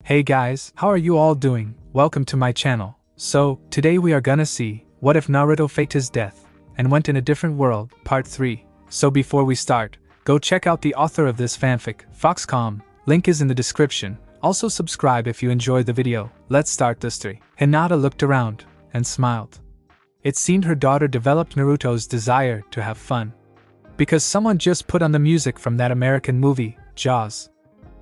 Hey guys, how are you all doing? Welcome to my channel. So, today we are gonna see, what if Naruto faked his death, and went in a different world, part 3. So before we start, go check out the author of this fanfic, Foxcomm, link is in the description. Also subscribe if you enjoyed the video. Let's start this 3. Hinata looked around, and smiled. It seemed her daughter developed Naruto's desire to have fun. Because someone just put on the music from that American movie, Jaws.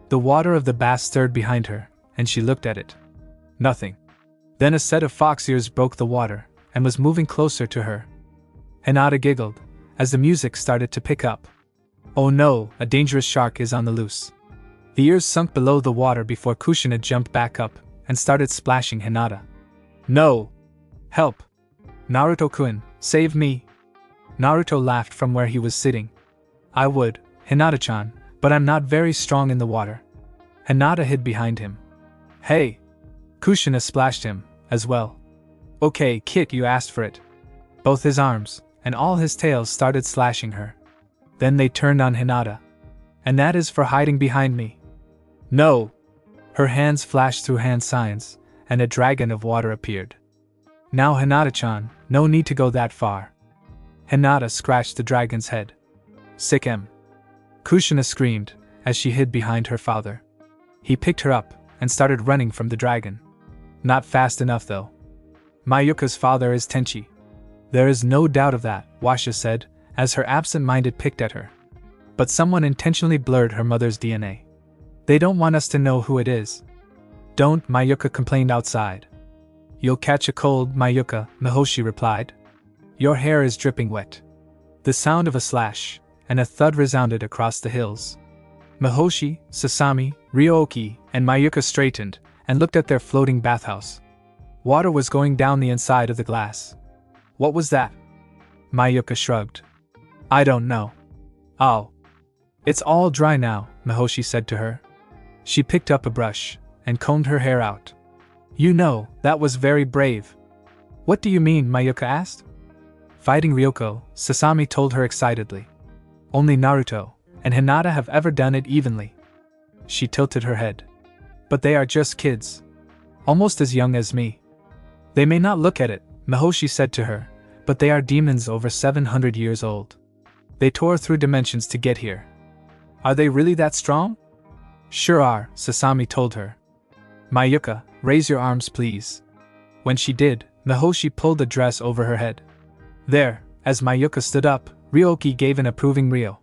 The water of the bath stirred behind her, and she looked at it. Nothing. Then a set of fox ears broke the water, and was moving closer to her. Hinata giggled, as the music started to pick up. Oh no, a dangerous shark is on the loose. The ears sunk below the water before Tsunade jumped back up, and started splashing Hinata. No! Help! Naruto-kun, save me! Naruto laughed from where he was sitting. I would, Hinata-chan, but I'm not very strong in the water. Hinata hid behind him. Hey! Tsunade splashed him, as well. Okay, kid, you asked for it. Both his arms, and all his tails started slashing her. Then they turned on Hinata. And that is for hiding behind me. No! Her hands flashed through hand signs, and a dragon of water appeared. Now Hinata-chan, no need to go that far. Hinata scratched the dragon's head. Sick em. Tsunade screamed, as she hid behind her father. He picked her up, and started running from the dragon. Not fast enough though. Mayuka's father is Tenchi. There is no doubt of that, Washa said, as her absent-minded picked at her. But someone intentionally blurred her mother's DNA. They don't want us to know who it is. Don't, Mayuka complained outside. You'll catch a cold, Mayuka, Mihoshi replied. Your hair is dripping wet. The sound of a slash, and a thud resounded across the hills. Mihoshi, Sasami, Ryoki, and Mayuka straightened, and looked at their floating bathhouse. Water was going down the inside of the glass. What was that? Mayuka shrugged. I don't know. Oh. It's all dry now, Mihoshi said to her. She picked up a brush, and combed her hair out. You know, that was very brave. What do you mean, Mayuka asked? Fighting Ryoko, Sasami told her excitedly. Only Naruto and Hinata have ever done it evenly. She tilted her head. But they are just kids. Almost as young as me. They may not look at it, Mihoshi said to her, but they are demons over 700 years old. They tore through dimensions to get here. Are they really that strong? Sure are, Sasami told her. Mayuka, raise your arms please. When she did, Mihoshi pulled the dress over her head. There, as Mayuka stood up, Ryoki gave an approving Ryo.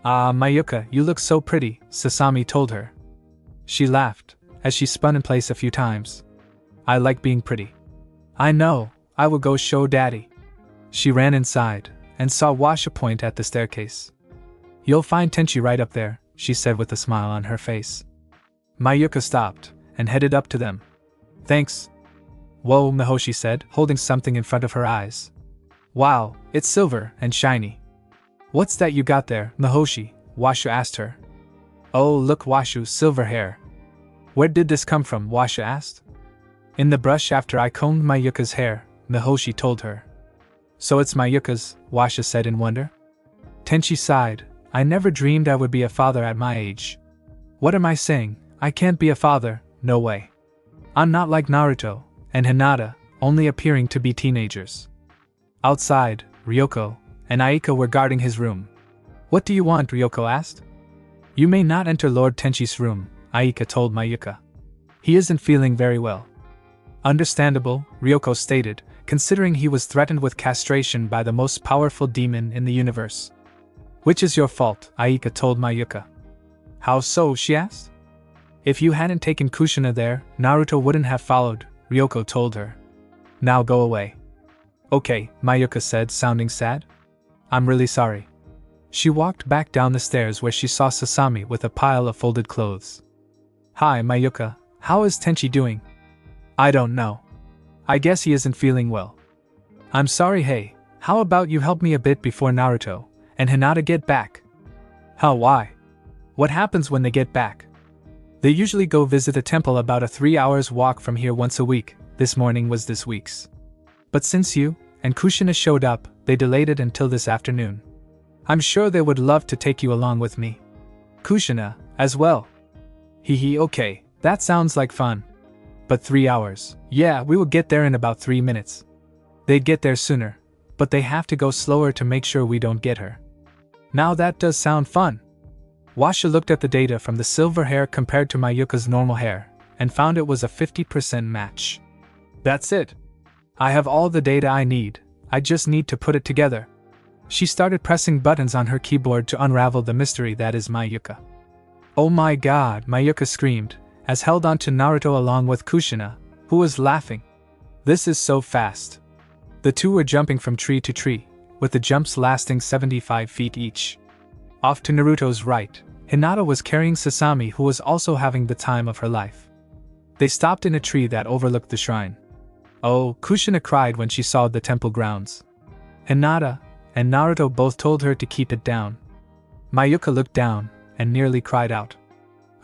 Ah, Mayuka, you look so pretty, Sasami told her. She laughed, as she spun in place a few times. I like being pretty. I know, I will go show daddy. She ran inside, and saw Washa point at the staircase. You'll find Tenchi right up there, she said with a smile on her face. Mayuka stopped, and headed up to them. Thanks. Whoa, Mihoshi said, holding something in front of her eyes. Wow, it's silver and shiny. What's that you got there, Mihoshi? Washu asked her. Oh, look, Washu, silver hair. Where did this come from? Washu asked. In the brush after I combed Mayuka's hair, Mihoshi told her. So it's Mayuka's, Washu said in wonder. Tenchi sighed. I never dreamed I would be a father at my age. What am I saying? I can't be a father, no way. I'm not like Naruto and Hinata, only appearing to be teenagers. Outside, Ryoko and Aika were guarding his room. What do you want? Ryoko asked. You may not enter Lord Tenchi's room, Aika told Mayuka. He isn't feeling very well. Understandable, Ryoko stated, considering he was threatened with castration by the most powerful demon in the universe. Which is your fault, Aika told Mayuka. How so? She asked. If you hadn't taken Tsunade there, Naruto wouldn't have followed, Ryoko told her. Now go away. Okay, Mayuka said, sounding sad. I'm really sorry. She walked back down the stairs where she saw Sasami with a pile of folded clothes. Hi, Mayuka, how is Tenchi doing? I don't know. I guess he isn't feeling well. I'm sorry. Hey, how about you help me a bit before Naruto and Hinata get back? How, why? What happens when they get back? They usually go visit a temple about a 3 hours walk from here once a week. This morning was this week's. But since you and Tsunade showed up, they delayed it until this afternoon. I'm sure they would love to take you along with me. Tsunade, as well. Okay, That sounds like fun. But 3 hours. Yeah, we will get there in about 3 minutes. They'd get there sooner, but they have to go slower to make sure we don't get her. Now that does sound fun. Washa looked at the data from the silver hair compared to Mayuka's normal hair, and found it was a 50% match. That's it. I have all the data I need, I just need to put it together. She started pressing buttons on her keyboard to unravel the mystery that is Mayuka. Oh my god, Mayuka screamed, as held on to Naruto along with Kushina, who was laughing. This is so fast. The two were jumping from tree to tree, with the jumps lasting 75 feet each. Off to Naruto's right, Hinata was carrying Sasami, who was also having the time of her life. They stopped in a tree that overlooked the shrine. Oh, Kushina cried when she saw the temple grounds. Hinata and Naruto both told her to keep it down. Mayuka looked down and nearly cried out.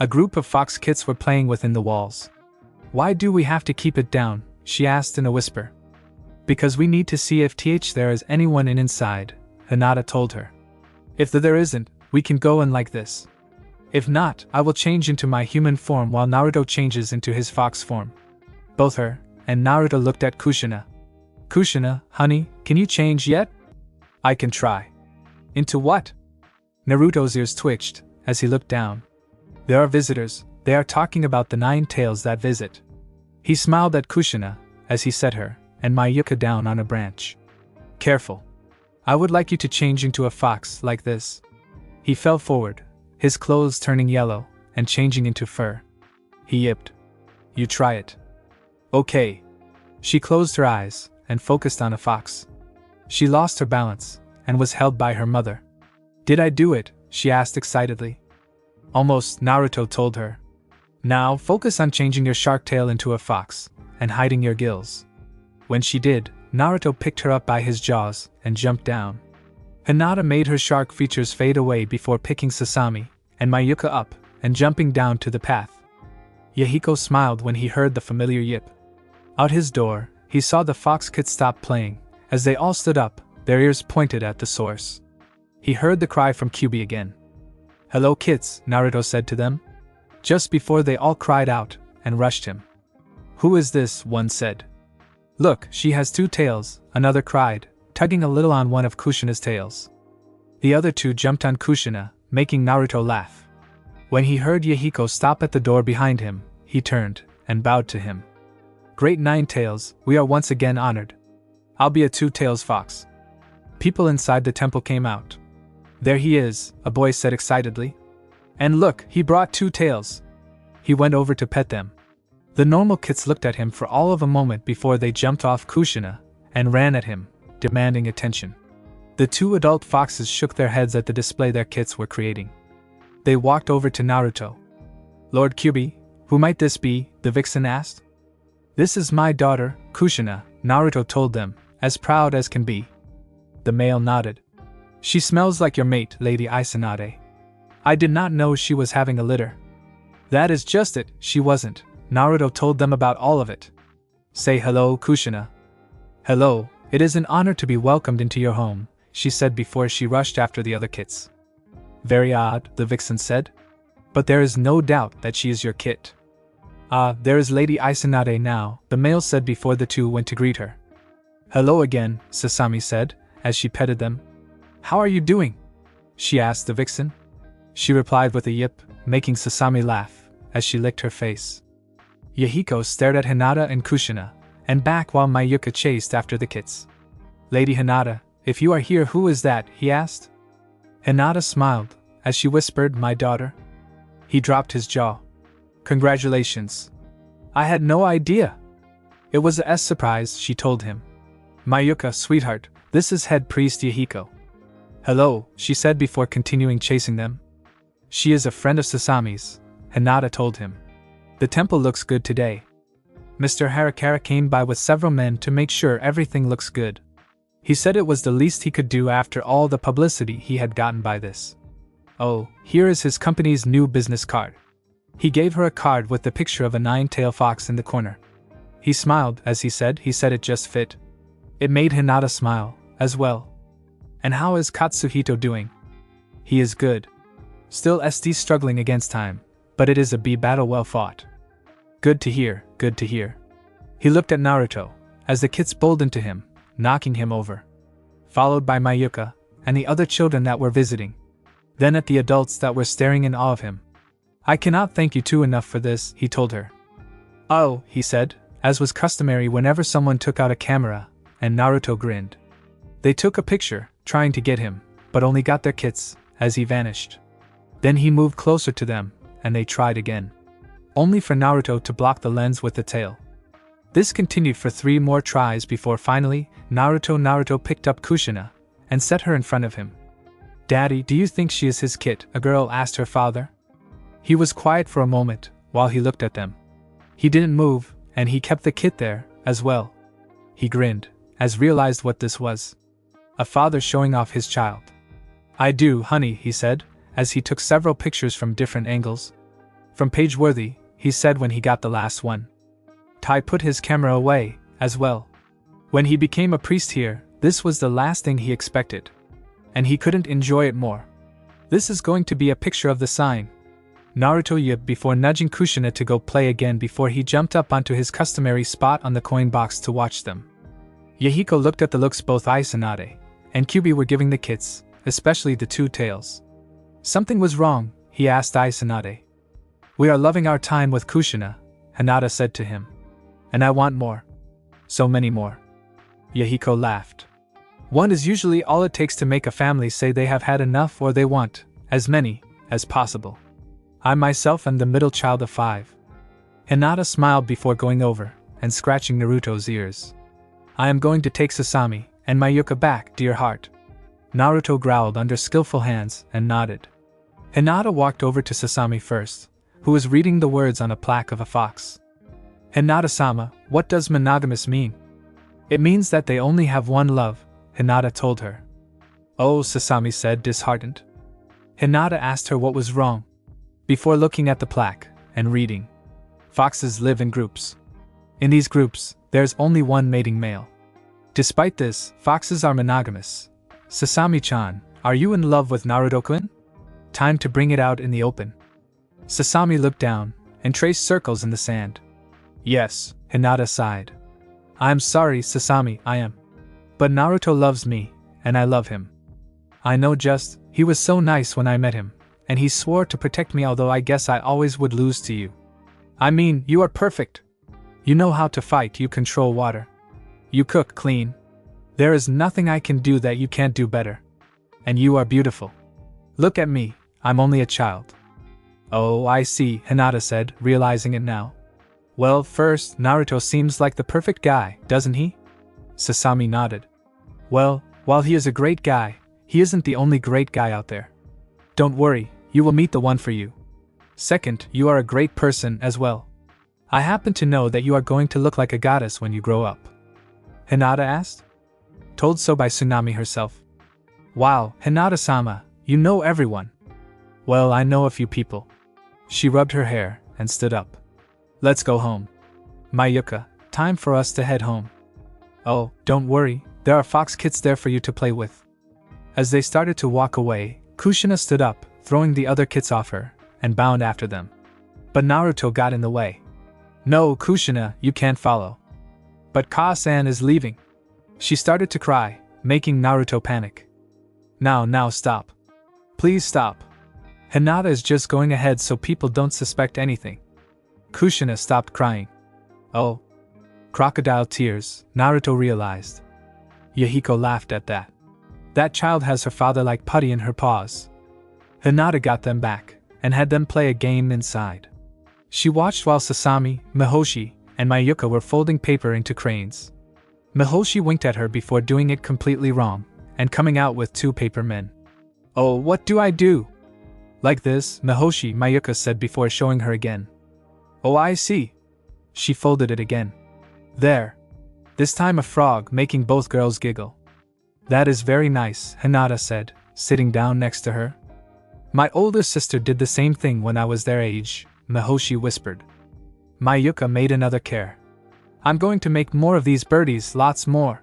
A group of fox kits were playing within the walls. Why do we have to keep it down? She asked in a whisper. Because we need to see if there is anyone inside, Hinata told her. If there isn't, we can go in like this. If not, I will change into my human form while Naruto changes into his fox form. Both her and Naruto looked at Kushina. Kushina, honey, can you change yet? I can try. Into what? Naruto's ears twitched as he looked down. There are visitors, they are talking about the 9 tails that visit. He smiled at Kushina as he set her and Mayuka down on a branch. Careful. I would like you to change into a fox like this. He fell forward, his clothes turning yellow and changing into fur. He yipped. You try it. Okay. She closed her eyes and focused on a fox. She lost her balance and was held by her mother. Did I do it? She asked excitedly. Almost, Naruto told her. Now focus on changing your shark tail into a fox and hiding your gills. When she did, Naruto picked her up by his jaws and jumped down. Hinata made her shark features fade away before picking Sasami and Mayuka up and jumping down to the path. Yahiko smiled when he heard the familiar yip. Out his door, he saw the fox kids stop playing. As they all stood up, their ears pointed at the source. He heard the cry from Kyuubi again. Hello kids, Naruto said to them. Just before they all cried out and rushed him. Who is this? One said. Look, she has 2 tails, another cried, tugging a little on one of Kushina's tails. The other 2 jumped on Kushina, making Naruto laugh. When he heard Yahiko stop at the door behind him, he turned and bowed to him. Great 9 tails, we are once again honored. I'll be a 2 tails fox. People inside the temple came out. There he is, a boy said excitedly. And look, he brought 2 tails. He went over to pet them. The normal kits looked at him for all of a moment before they jumped off Kushina and ran at him, demanding attention. The 2 adult foxes shook their heads at the display their kits were creating. They walked over to Naruto. Lord Kyuubi, who might this be? The vixen asked. This is my daughter, Kushina, Naruto told them, as proud as can be. The male nodded. She smells like your mate, Lady Tsunade. I did not know she was having a litter. That is just it, she wasn't. Naruto told them about all of it. Say hello, Kushina. Hello, it is an honor to be welcomed into your home, she said before she rushed after the other kits. Very odd, the vixen said. But there is no doubt that she is your kit. Ah, there is Lady Tsunade now, the male said before the 2 went to greet her. Hello again, Sasami said, as she petted them. How are you doing? She asked the vixen. She replied with a yip, making Sasami laugh, as she licked her face. Yahiko stared at Hinata and Kushina, and back while Mayuka chased after the kits. Lady Hinata, if you are here, who is that? He asked. Hinata smiled, as she whispered, my daughter. He dropped his jaw. Congratulations. I had no idea. It was a surprise, she told him. Mayuka, sweetheart, this is head priest Yahiko. Hello, she said before continuing chasing them. She is a friend of Sasami's, Hinata told him. The temple looks good today. Mr. Harakara came by with several men to make sure everything looks good. He said it was the least he could do after all the publicity he had gotten by this. Oh, here is his company's new business card. He gave her a card with the picture of a 9-tailed fox in the corner. He smiled as he said it just fit. It made Hinata smile, as well. And how is Katsuhito doing? He is good. Still struggling against time, but it is a B battle well fought. Good to hear, good to hear. He looked at Naruto, as the kids bowled into him, knocking him over. Followed by Mayuka, and the other children that were visiting. Then at the adults that were staring in awe of him. I cannot thank you two enough for this, he told her. Oh, he said, as was customary whenever someone took out a camera, and Naruto grinned. They took a picture, trying to get him, but only got their kits, as he vanished. Then he moved closer to them, and they tried again. Only for Naruto to block the lens with the tail. This continued for 3 more tries before finally, Naruto picked up Kushina, and set her in front of him. Daddy, do you think she is his kit? A girl asked her father. He was quiet for a moment, while he looked at them. He didn't move, and he kept the kit there, as well. He grinned, as realized what this was. A father showing off his child. I do, honey, he said, as he took several pictures from different angles. From page-worthy, he said when he got the last one. Tai put his camera away, as well. When he became a priest here, this was the last thing he expected. And he couldn't enjoy it more. This is going to be a picture of the sign. Naruto yipped before nudging Kushina to go play again before he jumped up onto his customary spot on the coin box to watch them. Yahiko looked at the looks both Tsunade and Kyuubi were giving the kits, especially the 2 tails. Something was wrong, he asked Tsunade. We are loving our time with Kushina, Hinata said to him. And I want more. So many more. Yahiko laughed. 1 is usually all it takes to make a family say they have had enough or they want as many as possible. I myself am the middle child of 5. Hinata smiled before going over and scratching Naruto's ears. I am going to take Sasami and Mayuka back, dear heart. Naruto growled under skillful hands and nodded. Hinata walked over to Sasami first, who was reading the words on a plaque of a fox. Hinata-sama, what does monogamous mean? It means that they only have one love, Hinata told her. Oh, Sasami said, disheartened. Hinata asked her what was wrong, before looking at the plaque and reading. Foxes live in groups. In these groups, there's only one mating male. Despite this, foxes are monogamous. Sasami-chan, are you in love with Naruto-kun? Time to bring it out in the open. Sasami looked down and traced circles in the sand. Yes, Hinata sighed. I'm sorry, Sasami, I am. But Naruto loves me, and I love him. I know he was so nice when I met him, and he swore to protect me, although I guess I always would lose to you. I mean, you are perfect. You know how to fight, you control water. You cook clean. There is nothing I can do that you can't do better. And you are beautiful. Look at me, I'm only a child. Oh, I see, Hinata said, realizing it now. Well, first, Naruto seems like the perfect guy, doesn't he? Sasami nodded. Well, while he is a great guy, he isn't the only great guy out there. Don't worry, you will meet the one for you. Second, you are a great person as well. I happen to know that you are going to look like a goddess when you grow up. Hinata asked. Told so by Tsunami herself. Wow, Hinata-sama, you know everyone. Well, I know a few people. She rubbed her hair and stood up. Let's go home. Mayuka, time for us to head home. Oh, don't worry, there are fox kits there for you to play with. As they started to walk away, Kushina stood up, throwing the other kits off her, and bound after them. But Naruto got in the way. No, Kushina, you can't follow. But Ka-san is leaving. She started to cry, making Naruto panic. Now stop. Please stop. Hinata is just going ahead so people don't suspect anything. Kushina stopped crying. Oh. Crocodile tears, Naruto realized. Yahiko laughed at that. That child has her father like putty in her paws. Hinata got them back, and had them play a game inside. She watched while Sasami, Mihoshi, and Mayuka were folding paper into cranes. Mihoshi winked at her before doing it completely wrong, and coming out with 2 paper men. Oh, what do I do? Like this, Mihoshi, Mayuka said before showing her again. Oh, I see. She folded it again. There. This time a frog, making both girls giggle. That is very nice, Hinata said, sitting down next to her. My older sister did the same thing when I was their age, Mihoshi whispered. Mayuka made another care. I'm going to make more of these birdies, lots more.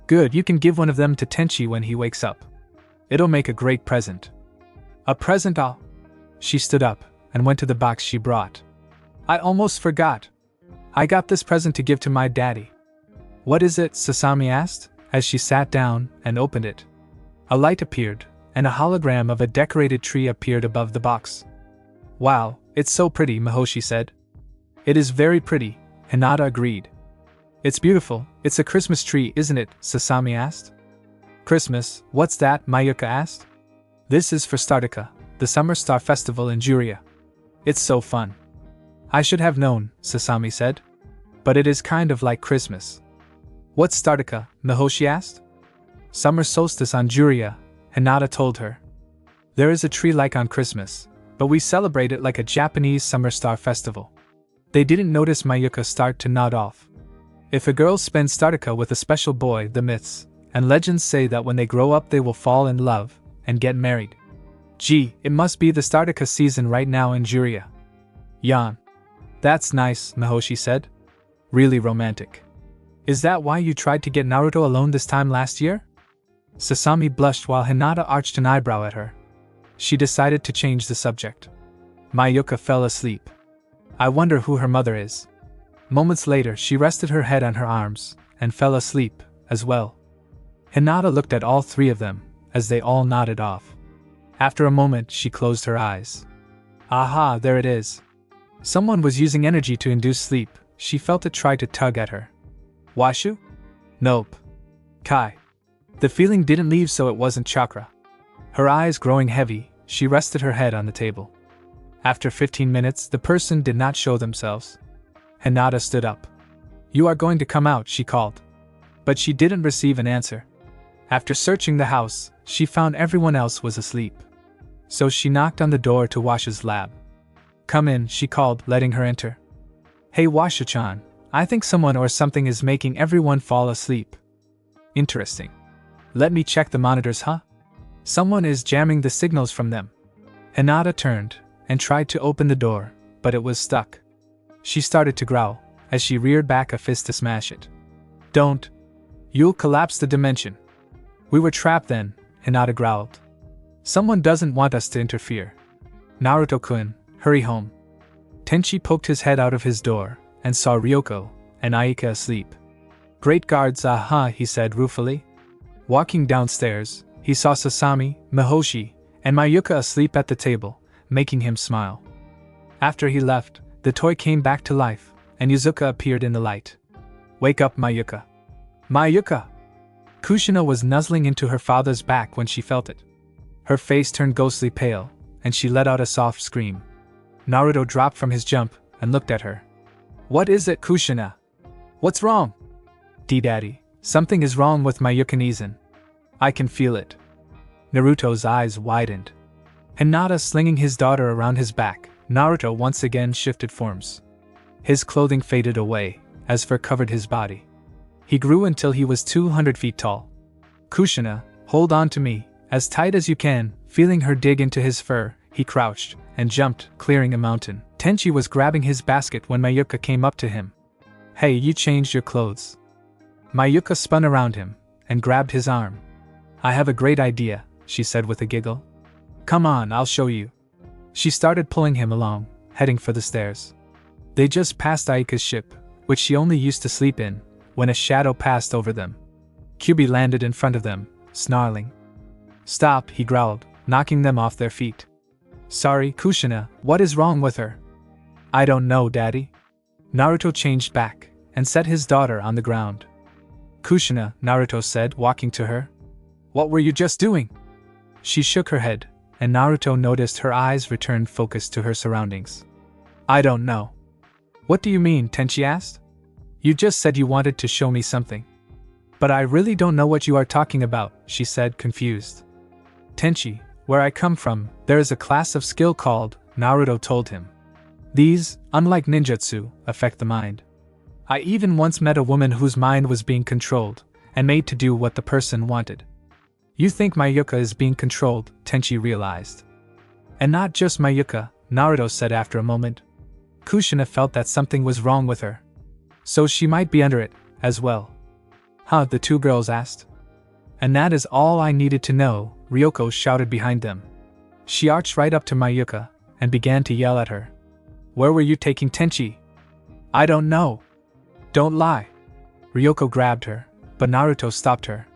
Good, you can give one of them to Tenchi when he wakes up. It'll make a great present. A present, She stood up and went to the box she brought. I almost forgot. I got this present to give to my daddy. What is it? Sasami asked, as she sat down and opened it. A light appeared, and a hologram of a decorated tree appeared above the box. Wow, it's so pretty, Mihoshi said. It is very pretty, Hinata agreed. It's beautiful, it's a Christmas tree, isn't it? Sasami asked. Christmas, what's that? Mayuka asked. This is for Startica, the Summer Star Festival in Juria. It's so fun. I should have known, Sasami said. But it is kind of like Christmas. What's Startica? Mihoshi asked. Summer solstice on Juria, Hinata told her. There is a tree like on Christmas, but we celebrate it like a Japanese Summer Star Festival. They didn't notice Mayuka start to nod off. If a girl spends Startica with a special boy, the myths and legends say that when they grow up they will fall in love and get married. Gee, it must be the Startica season right now in Juria. Yawn. That's nice, Mihoshi said. Really romantic. Is that why you tried to get Naruto alone this time last year? Sasami blushed while Hinata arched an eyebrow at her. She decided to change the subject. Mayuka fell asleep. I wonder who her mother is. Moments later, she rested her head on her arms and fell asleep as well. Hinata looked at all three of them as they all nodded off. After a moment, she closed her eyes. Aha, there it is. Someone was using energy to induce sleep. She felt it try to tug at her. Washu? Nope. Kai. The feeling didn't leave, so it wasn't chakra. Her eyes growing heavy, she rested her head on the table. After 15 minutes, the person did not show themselves. Hinata stood up. You are going to come out, she called. But she didn't receive an answer. After searching the house, she found everyone else was asleep. So she knocked on the door to Washu's lab. Come in, she called, letting her enter. Hey Washu-chan, I think someone or something is making everyone fall asleep. Interesting. Let me check the monitors, huh? Someone is jamming the signals from them. Hinata turned and tried to open the door, but it was stuck. She started to growl as she reared back a fist to smash it. Don't. You'll collapse the dimension. We were trapped then, Hinata growled. Someone doesn't want us to interfere. Naruto-kun, hurry home. Tenchi poked his head out of his door and saw Ryoko and Aika asleep. Great guards, aha, he said ruefully. Walking downstairs, he saw Sasami, Mihoshi, and Mayuka asleep at the table, making him smile. After he left, the toy came back to life, and Yuzuka appeared in the light. Wake up, Mayuka. Mayuka! Kushina was nuzzling into her father's back when she felt it. Her face turned ghostly pale, and she let out a soft scream. Naruto dropped from his jump and looked at her. What is it, Kushina? What's wrong? D-Daddy, something is wrong with Mayuka-Nizan. I can feel it. Naruto's eyes widened. Hinata slinging his daughter around his back, Naruto once again shifted forms. His clothing faded away, as fur covered his body. He grew until he was 200 feet tall. Kushina, hold on to me, as tight as you can. Feeling her dig into his fur, he crouched and jumped, clearing a mountain. Tenchi was grabbing his basket when Mayuka came up to him. Hey, you changed your clothes. Mayuka spun around him and grabbed his arm. I have a great idea, she said with a giggle. Come on, I'll show you. She started pulling him along, heading for the stairs. They just passed Aika's ship, which she only used to sleep in, when a shadow passed over them. Kyuubi landed in front of them, snarling. Stop, he growled, knocking them off their feet. Sorry, Kushina, what is wrong with her? I don't know, Daddy. Naruto changed back and set his daughter on the ground. Kushina, Naruto said, walking to her. What were you just doing? She shook her head, and Naruto noticed her eyes returned focused to her surroundings. I don't know. What do you mean? Tenchi asked. You just said you wanted to show me something. But I really don't know what you are talking about, she said, confused. Tenchi, where I come from, there is a class of skill called, Naruto told him. These, unlike ninjutsu, affect the mind. I even once met a woman whose mind was being controlled, and made to do what the person wanted. You think Mayuka is being controlled, Tenchi realized. And not just Mayuka, Naruto said after a moment. Kushina felt that something was wrong with her. So she might be under it, as well. Huh, the two girls asked. And that is all I needed to know, Ryoko shouted behind them. She arched right up to Mayuka, and began to yell at her. Where were you taking Tenchi? I don't know. Don't lie. Ryoko grabbed her, but Naruto stopped her.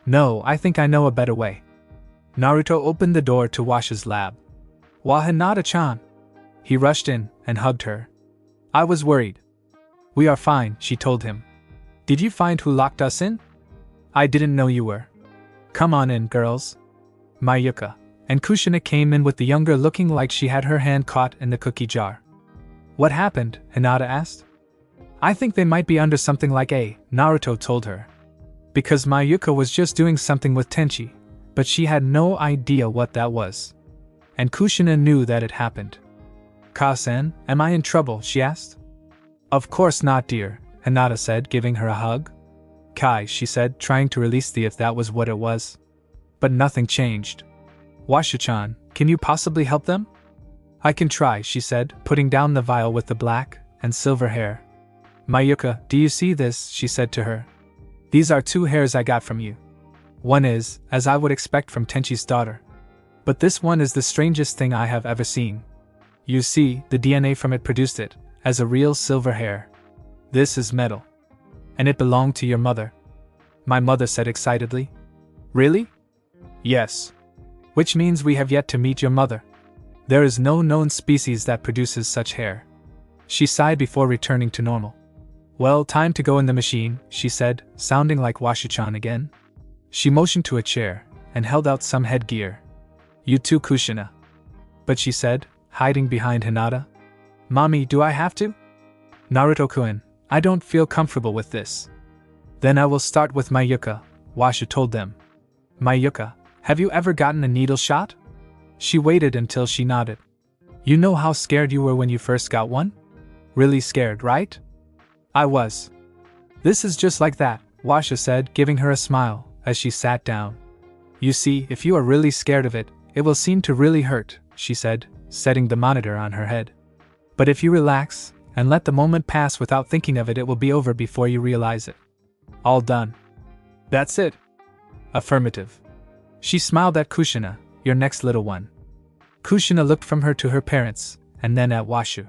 No, I think I know a better way. Naruto opened the door to Washa's lab. Hinata-chan. He rushed in and hugged her. I was worried. We are fine, she told him. Did you find who locked us in? I didn't know you were. Come on in, girls. Mayuka and Kushina came in with the younger looking like she had her hand caught in the cookie jar. What happened? Hinata asked. I think they might be under something like A, Naruto told her. Because Mayuka was just doing something with Tenchi, but she had no idea what that was. And Kushina knew that it happened. Ka-san, am I in trouble? She asked. Of course not, dear, Hinata said, giving her a hug. Kai, she said, trying to release the if that was what it was. But nothing changed. Washa-chan, can you possibly help them? I can try, she said, putting down the vial with the black and silver hair. Mayuka, do you see this? She said to her. These are 2 hairs I got from you. One is, as I would expect from Tenchi's daughter. But this one is the strangest thing I have ever seen. You see, the DNA from it produced it, as a real silver hair. This is metal. And it belonged to your mother. My mother said excitedly. Really? Yes. Which means we have yet to meet your mother. There is no known species that produces such hair. She sighed before returning to normal. Well, time to go in the machine, she said, sounding like Washa-chan again. She motioned to a chair and held out some headgear. You too, Kushina. But she said, hiding behind Hinata. Mommy, do I have to? Naruto-kun, I don't feel comfortable with this. Then I will start with Mayuka, Washa told them. Mayuka, have you ever gotten a needle shot? She waited until she nodded. You know how scared you were when you first got one? Really scared, right? I was. This is just like that, Washa said, giving her a smile as she sat down. You see, if you are really scared of it, it will seem to really hurt, she said, setting the monitor on her head. But if you relax and let the moment pass without thinking of it, it will be over before you realize it. All done. That's it. Affirmative. She smiled at Kushina, your next little one. Kushina looked from her to her parents, and then at Washu.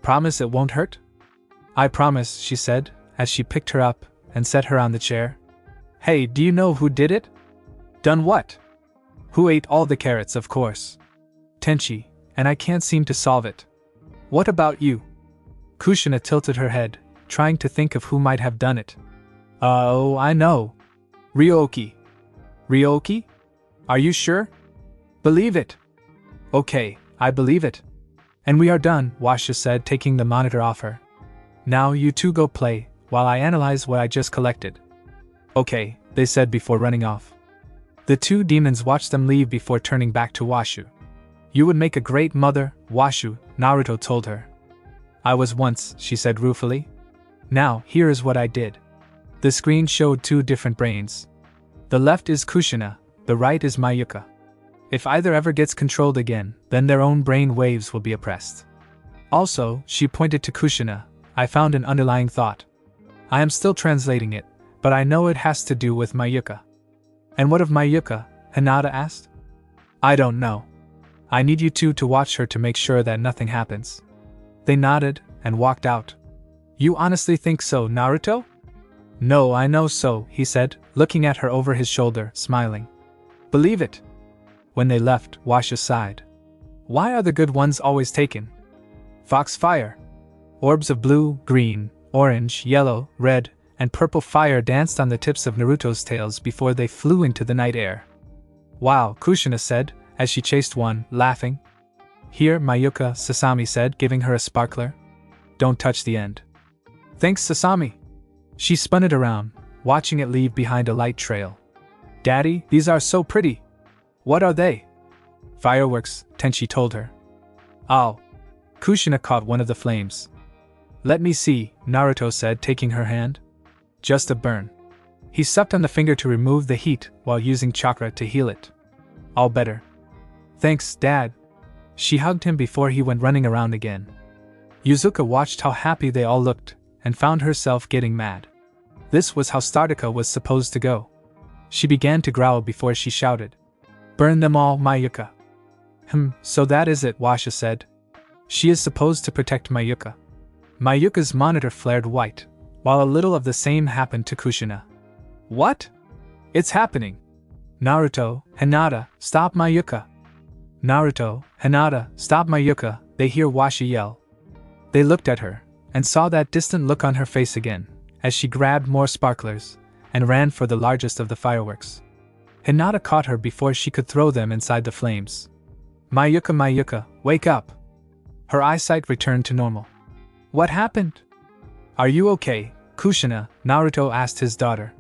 Promise it won't hurt? I promise, she said, as she picked her up and set her on the chair. Hey, do you know who did it? Done what? Who ate all the carrots, of course. Tenchi, and I can't seem to solve it. What about you? Kushina tilted her head, trying to think of who might have done it. Oh, I know. Ryoki. Ryoki? Are you sure? Believe it. Okay, I believe it. And we are done, Washa said, taking the monitor off her. Now you two go play, while I analyze what I just collected. Okay, they said before running off. The 2 demons watched them leave before turning back to Washu. You would make a great mother, Washu, Naruto told her. I was once, she said ruefully. Now, here is what I did. The screen showed 2 different brains. The left is Kushina, the right is Mayuka. If either ever gets controlled again, then their own brain waves will be oppressed. Also, she pointed to Kushina, I found an underlying thought. I am still translating it, but I know it has to do with Mayuka. And what of Mayuka? Hinata asked. I don't know. I need you two to watch her to make sure that nothing happens. They nodded and walked out. You honestly think so, Naruto? No, I know so, he said, looking at her over his shoulder, smiling. Believe it. When they left, Washa sighed. Why are the good ones always taken? Foxfire. Orbs of blue, green, orange, yellow, red, and purple fire danced on the tips of Naruto's tails before they flew into the night air. Wow, Kushina said, as she chased one, laughing. Here, Mayuka, Sasami said, giving her a sparkler. Don't touch the end. Thanks, Sasami. She spun it around, watching it leave behind a light trail. Daddy, these are so pretty. What are they? Fireworks, Tenchi told her. Oh. Kushina caught one of the flames. Let me see, Naruto said, taking her hand. Just a burn. He sucked on the finger to remove the heat while using chakra to heal it. All better. Thanks, Dad. She hugged him before he went running around again. Yuzuka watched how happy they all looked and found herself getting mad. This was how Startica was supposed to go. She began to growl before she shouted. Burn them all, Mayuka. So that is it, Washa said. She is supposed to protect Mayuka. Mayuka's monitor flared white, while a little of the same happened to Kushina. What? It's happening! Naruto, Hinata, stop Mayuka! Naruto, Hinata, stop Mayuka, they hear Washi yell. They looked at her, and saw that distant look on her face again, as she grabbed more sparklers, and ran for the largest of the fireworks. Hinata caught her before she could throw them inside the flames. Mayuka, wake up! Her eyesight returned to normal. What happened? Are you okay, Kushina? Naruto asked his daughter.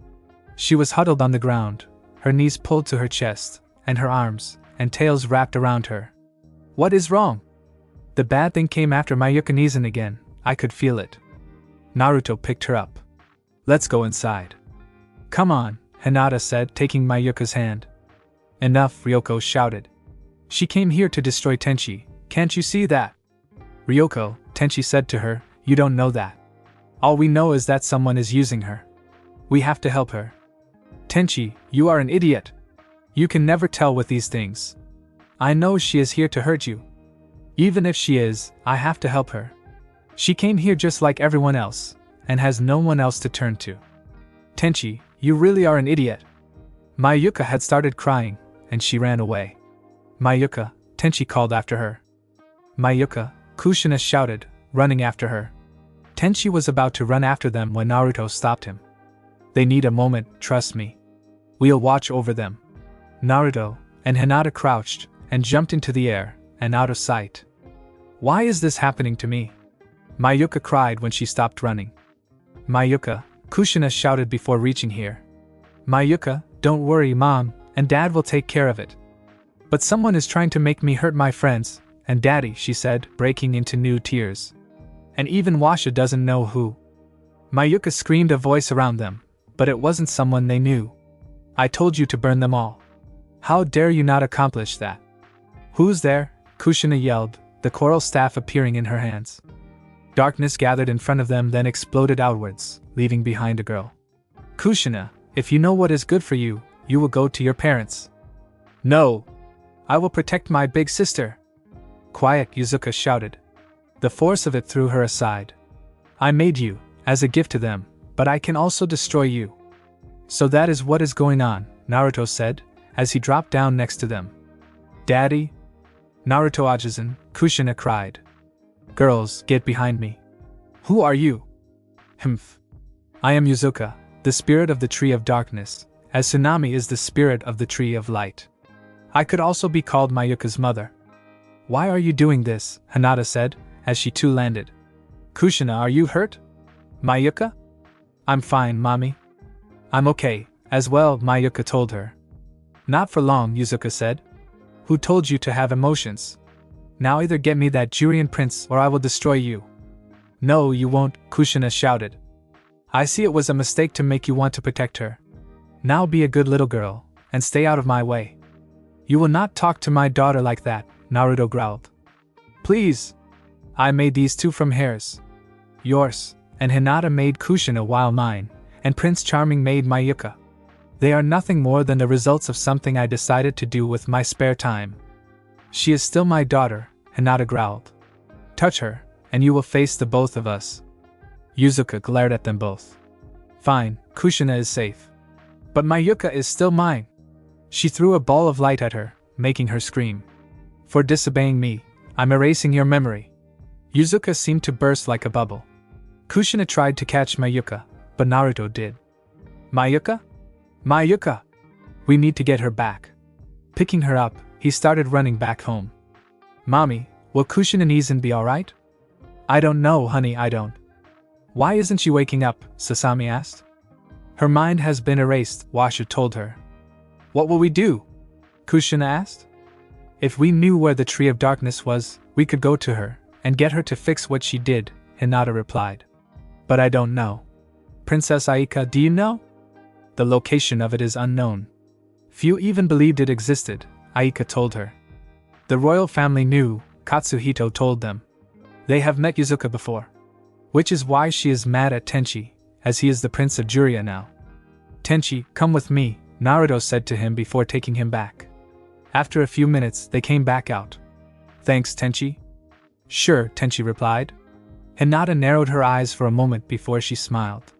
She was huddled on the ground, her knees pulled to her chest, and her arms and tails wrapped around her. What is wrong? The bad thing came after Mayuka Nizan again, I could feel it. Naruto picked her up. Let's go inside. Come on, Hinata said, taking Mayuka's hand. Enough, Ryoko shouted. She came here to destroy Tenchi, can't you see that? Ryoko, Tenchi said to her, you don't know that. All we know is that someone is using her. We have to help her. Tenchi, you are an idiot. You can never tell with these things. I know she is here to hurt you. Even if she is, I have to help her. She came here just like everyone else, and has no one else to turn to. Tenchi, you really are an idiot. Mayuka had started crying, and she ran away. Mayuka, Tenchi called after her. Mayuka, Kushina shouted, running after her. Tenchi was about to run after them when Naruto stopped him. They need a moment, trust me. We'll watch over them. Naruto and Hinata crouched and jumped into the air and out of sight. Why is this happening to me? Mayuka cried when she stopped running. Mayuka, Kushina shouted before reaching here. Mayuka, don't worry, Mom and Dad will take care of it. But someone is trying to make me hurt my friends and Daddy, she said, breaking into new tears. And even Washa doesn't know who. Mayuka screamed a voice around them, but it wasn't someone they knew. I told you to burn them all. How dare you not accomplish that? Who's there? Kushina yelled, the coral staff appearing in her hands. Darkness gathered in front of them, then exploded outwards, leaving behind a girl. Kushina, if you know what is good for you, you will go to your parents. No! I will protect my big sister. Quiet, Yuzuka shouted. The force of it threw her aside. I made you, as a gift to them, but I can also destroy you. So that is what is going on, Naruto said, as he dropped down next to them. Daddy? Naruto Ajizan, Kushina cried. Girls, get behind me. Who are you? Humph. I am Yuzuka, the spirit of the tree of darkness, as Tsunade is the spirit of the tree of light. I could also be called Mayuka's mother. Why are you doing this? Hinata said, as she too landed. Kushina, are you hurt? Mayuka? I'm fine, Mommy. I'm okay, as well, Mayuka told her. Not for long, Yuzuka said. Who told you to have emotions? Now either get me that Jurian prince or I will destroy you. No, you won't, Kushina shouted. I see it was a mistake to make you want to protect her. Now be a good little girl, and stay out of my way. You will not talk to my daughter like that, Naruto growled. Please. I made these two from hairs. Yours, and Hinata made Kushina while mine, and Prince Charming made Mayuka. They are nothing more than the results of something I decided to do with my spare time. She is still my daughter, Hinata growled. Touch her, and you will face the both of us. Yuzuka glared at them both. Fine, Kushina is safe. But Mayuka is still mine. She threw a ball of light at her, making her scream. For disobeying me, I'm erasing your memory. Yuzuka seemed to burst like a bubble. Kushina tried to catch Mayuka, but Naruto did. Mayuka? Mayuka! We need to get her back. Picking her up, he started running back home. Mommy, will Kushina Nizan be alright? I don't know, honey, I don't. Why isn't she waking up? Sasami asked. Her mind has been erased, Washa told her. What will we do? Kushina asked. If we knew where the Tree of Darkness was, we could go to her and get her to fix what she did, Hinata replied. But I don't know. Princess Aika, do you know? The location of it is unknown. Few even believed it existed, Aika told her. The royal family knew, Katsuhito told them. They have met Yuzuka before. Which is why she is mad at Tenchi, as he is the prince of Juria now. Tenchi, come with me, Naruto said to him before taking him back. After a few minutes, they came back out. Thanks, Tenchi. Sure, Tenchi replied. Hinata narrowed her eyes for a moment before she smiled.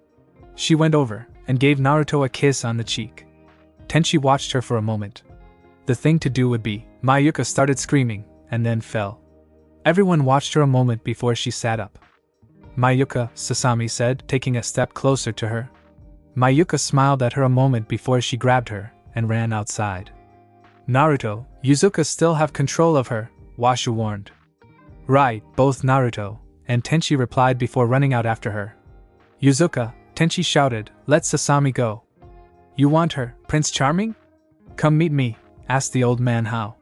She went over and gave Naruto a kiss on the cheek. Tenchi watched her for a moment. The thing to do would be, Mayuka started screaming, and then fell. Everyone watched her a moment before she sat up. Mayuka, Sasami said, taking a step closer to her. Mayuka smiled at her a moment before she grabbed her and ran outside. Naruto, Yuzuka still have control of her, Washu warned. Right, both Naruto and Tenchi replied before running out after her. Yuzuka, Tenchi shouted, let Sasami go. You want her, Prince Charming? Come meet me, asked the old man how.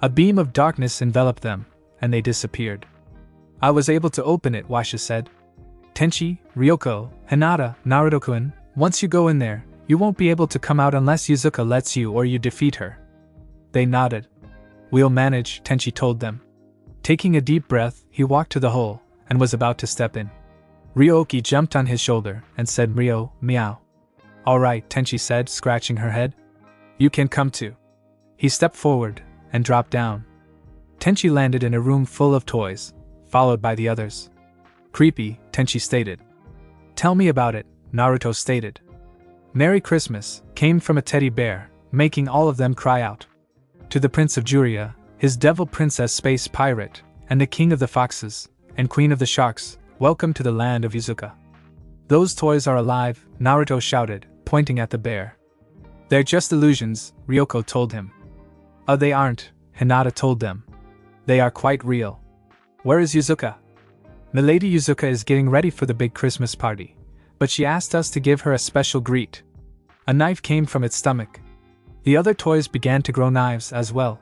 A beam of darkness enveloped them, and they disappeared. I was able to open it, Washu said. Tenchi, Ryoko, Hinata, Naruto-kun, once you go in there, you won't be able to come out unless Yuzuka lets you or you defeat her. They nodded. We'll manage, Tenchi told them. Taking a deep breath, he walked to the hole, and was about to step in. Ryoki jumped on his shoulder and said, Ryo, meow. Alright, Tenchi said, scratching her head. You can come too. He stepped forward and dropped down. Tenchi landed in a room full of toys, followed by the others. Creepy, Tenchi stated. Tell me about it, Naruto stated. Merry Christmas came from a teddy bear, making all of them cry out. To the Prince of Juria, his devil princess space pirate, and the king of the foxes, and queen of the sharks, welcome to the land of Yuzuka. Those toys are alive, Naruto shouted, pointing at the bear. They're just illusions, Ryoko told him. They aren't, Hinata told them. They are quite real. Where is Yuzuka? Milady Yuzuka is getting ready for the big Christmas party, but she asked us to give her a special greet. A knife came from its stomach. The other toys began to grow knives as well.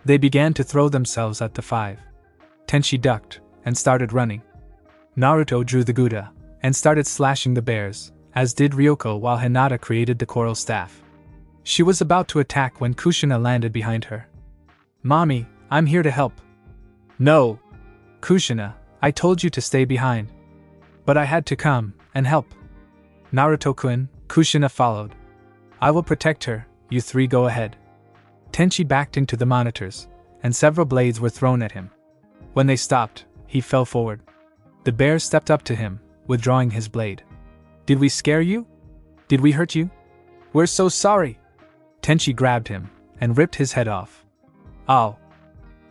They began to throw themselves at the five. Tenchi ducked and started running. Naruto drew the Gouda and started slashing the bears, as did Ryoko while Hinata created the coral staff. She was about to attack when Kushina landed behind her. Mommy, I'm here to help. No. Kushina, I told you to stay behind. But I had to come and help. Naruto-kun, Kushina followed. I will protect her, you three go ahead. Tenchi backed into the monitors, and several blades were thrown at him. When they stopped, he fell forward. The bear stepped up to him, withdrawing his blade. Did we scare you? Did we hurt you? We're so sorry. Tenchi grabbed him and ripped his head off. Ow.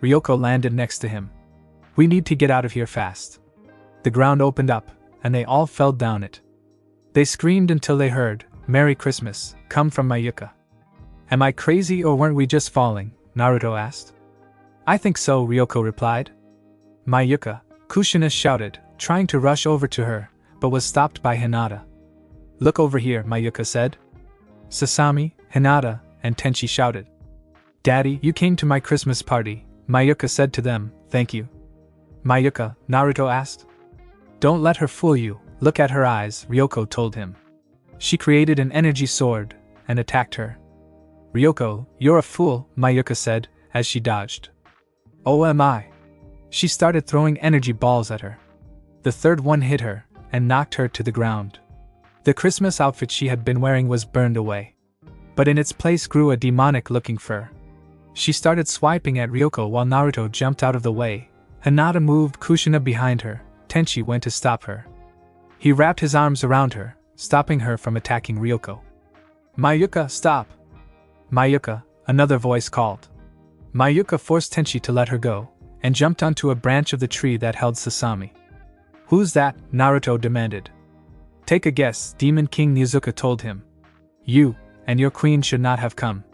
Ryoko landed next to him. We need to get out of here fast. The ground opened up, and they all fell down it. They screamed until they heard, Merry Christmas, come from Mayuka. Am I crazy or weren't we just falling? Naruto asked. I think so, Ryoko replied. Mayuka, Kushina shouted, trying to rush over to her, but was stopped by Hinata. Look over here, Mayuka said. Sasami, Hinata, and Tenchi shouted. Daddy, you came to my Christmas party, Mayuka said to them, thank you. Mayuka, Naruto asked. Don't let her fool you, look at her eyes, Ryoko told him. She created an energy sword and attacked her. Ryoko, you're a fool, Mayuka said, as she dodged. Oh am I? She started throwing energy balls at her. The third one hit her and knocked her to the ground. The Christmas outfit she had been wearing was burned away. But in its place grew a demonic-looking fur. She started swiping at Ryoko while Naruto jumped out of the way. Hinata moved Kushina behind her. Tenchi went to stop her. He wrapped his arms around her, stopping her from attacking Ryoko. Mayuka, stop! Mayuka, another voice called. Mayuka forced Tenchi to let her go, and jumped onto a branch of the tree that held Sasami. Who's that? Naruto demanded. Take a guess, Demon King Yuzuka told him. You and your queen should not have come.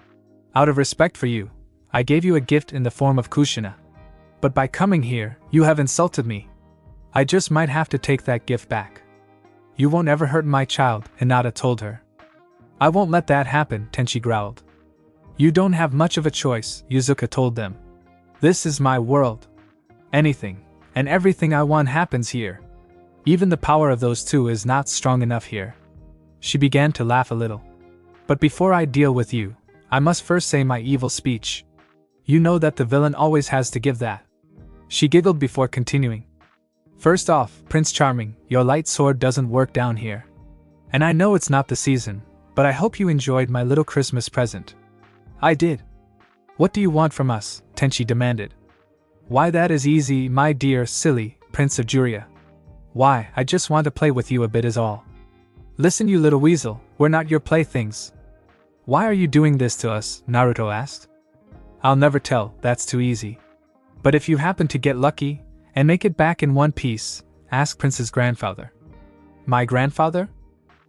Out of respect for you, I gave you a gift in the form of Kushina. But by coming here, you have insulted me. I just might have to take that gift back. You won't ever hurt my child, Hinata told her. I won't let that happen, Tenchi growled. You don't have much of a choice, Yuzuka told them. This is my world. Anything and everything I want happens here. Even the power of those two is not strong enough here. She began to laugh a little. But before I deal with you, I must first say my evil speech. You know that the villain always has to give that. She giggled before continuing. First off, Prince Charming, your light sword doesn't work down here. And I know it's not the season, but I hope you enjoyed my little Christmas present. I did. What do you want from us? Tenchi demanded. Why, that is easy, my dear, silly Prince of Juria. Why, I just want to play with you a bit is all. Listen, you little weasel, we're not your playthings. Why are you doing this to us? Naruto asked. I'll never tell, that's too easy. But if you happen to get lucky, and make it back in one piece, asked Prince's grandfather. My grandfather?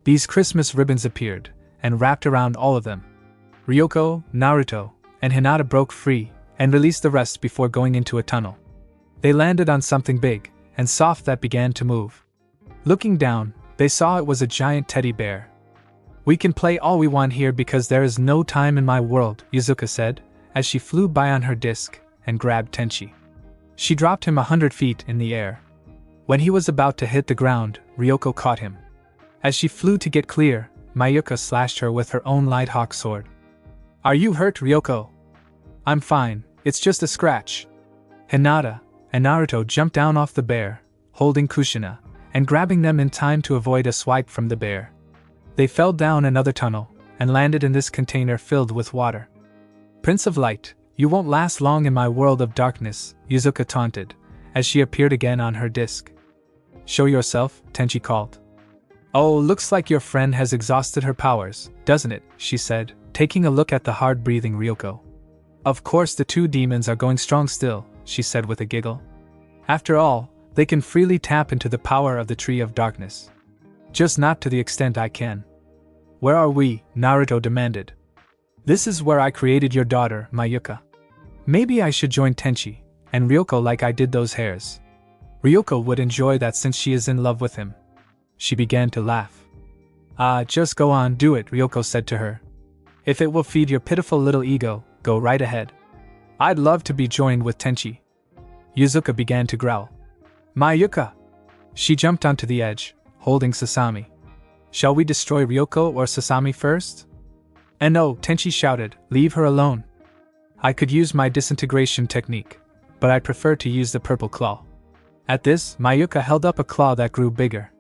These Christmas ribbons appeared, and wrapped around all of them. Ryoko, Naruto, and Hinata broke free, and released the rest before going into a tunnel. They landed on something big, and soft that began to move. Looking down, they saw it was a giant teddy bear. We can play all we want here because there is no time in my world, Yuzuka said, as she flew by on her disc, and grabbed Tenchi. She dropped him 100 feet in the air. When he was about to hit the ground, Ryoko caught him. As she flew to get clear, Mayuka slashed her with her own light hawk sword. Are you hurt, Ryoko? I'm fine, it's just a scratch. Hinata and Naruto jumped down off the bear, holding Kushina, and grabbing them in time to avoid a swipe from the bear. They fell down another tunnel, and landed in this container filled with water. Prince of Light, you won't last long in my world of darkness, Yuzuka taunted, as she appeared again on her disc. Show yourself, Tenchi called. Oh, looks like your friend has exhausted her powers, doesn't it, she said, taking a look at the hard-breathing Ryoko. Of course the two demons are going strong still, she said with a giggle. After all, they can freely tap into the power of the Tree of Darkness. Just not to the extent I can. Where are we? Naruto demanded. This is where I created your daughter, Mayuka. Maybe I should join Tenchi and Ryoko like I did those hairs. Ryoko would enjoy that since she is in love with him. She began to laugh. Just go on, do it, Ryoko said to her. If it will feed your pitiful little ego, go right ahead. I'd love to be joined with Tenchi. Yuzuka began to growl. Mayuka! She jumped onto the edge, holding Sasami. Shall we destroy Ryoko or Sasami first? And no, Tenchi shouted, leave her alone. I could use my disintegration technique, but I prefer to use the purple claw. At this, Mayuka held up a claw that grew bigger.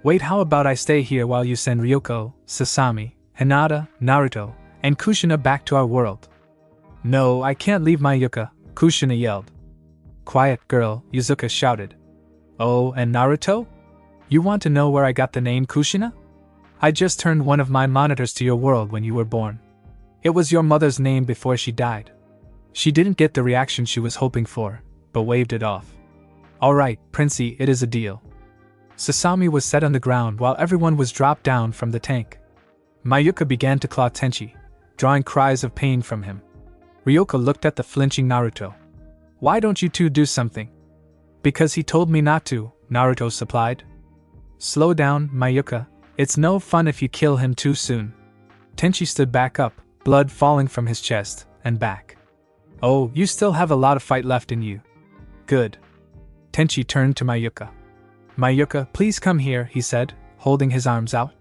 Wait, how about I stay here while you send Ryoko, Sasami, Hinata, Naruto, and Kushina back to our world? No, I can't leave Mayuka, Kushina yelled. Quiet, girl, Yuzuka shouted. Oh, and Naruto? You want to know where I got the name Kushina? I just turned one of my monitors to your world when you were born. It was your mother's name before she died. She didn't get the reaction she was hoping for, but waved it off. Alright, Princey, it is a deal. Sasami was set on the ground while everyone was dropped down from the tank. Mayuka began to claw Tenchi, drawing cries of pain from him. Ryoko looked at the flinching Naruto. Why don't you two do something? Because he told me not to, Naruto supplied. Slow down, Mayuka, it's no fun if you kill him too soon. Tenchi stood back up, blood falling from his chest and back. Oh, you still have a lot of fight left in you. Good. Tenchi turned to Mayuka. Mayuka, please come here, he said, holding his arms out.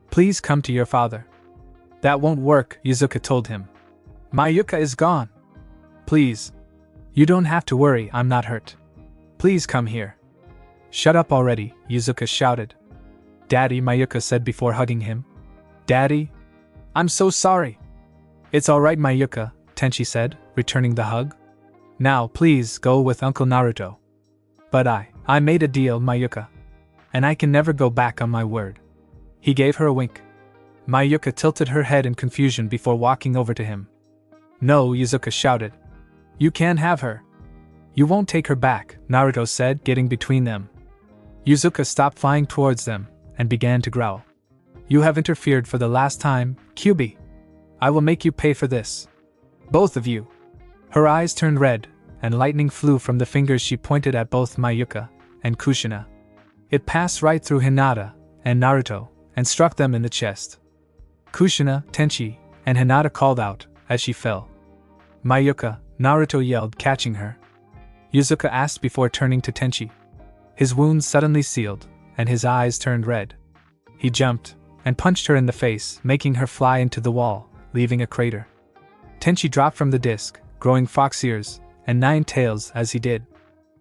Please come to your father. That won't work, Yuzuka told him. Mayuka is gone. Please. You don't have to worry, I'm not hurt. Please come here. Shut up already, Yuzuka shouted. Daddy, Mayuka said before hugging him. Daddy? I'm so sorry. It's alright, Mayuka, Tenchi said, returning the hug. Now, please, go with Uncle Naruto. But I made a deal, Mayuka. And I can never go back on my word. He gave her a wink. Mayuka tilted her head in confusion before walking over to him. No, Yuzuka shouted. You can't have her. You won't take her back, Naruto said, getting between them. Yuzuka stopped flying towards them, and began to growl. You have interfered for the last time, Kyuubi. I will make you pay for this. Both of you. Her eyes turned red, and lightning flew from the fingers she pointed at both Mayuka and Kushina. It passed right through Hinata and Naruto, and struck them in the chest. Kushina, Tenchi, and Hinata called out as she fell. Mayuka, Naruto yelled, catching her. Yuzuka asked before turning to Tenchi. His wounds suddenly sealed, and his eyes turned red. He jumped and punched her in the face, making her fly into the wall, leaving a crater. Tenchi dropped from the disc, growing fox ears and 9 tails as he did.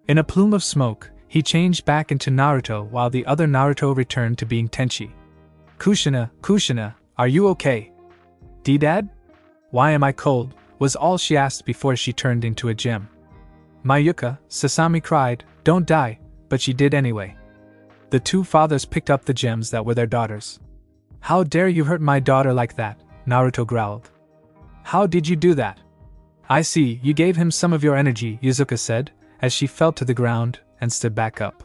In a plume of smoke, he changed back into Naruto while the other Naruto returned to being Tenchi. Kushina, are you okay? D-Dad? Why am I cold? Was all she asked before she turned into a gem. Mayuka, Sasami cried, "Don't die," but she did anyway. The two fathers picked up the gems that were their daughters. "How dare you hurt my daughter like that?" Naruto growled. "How did you do that?" "I see, you gave him some of your energy," Yuzuka said, as she fell to the ground and stood back up.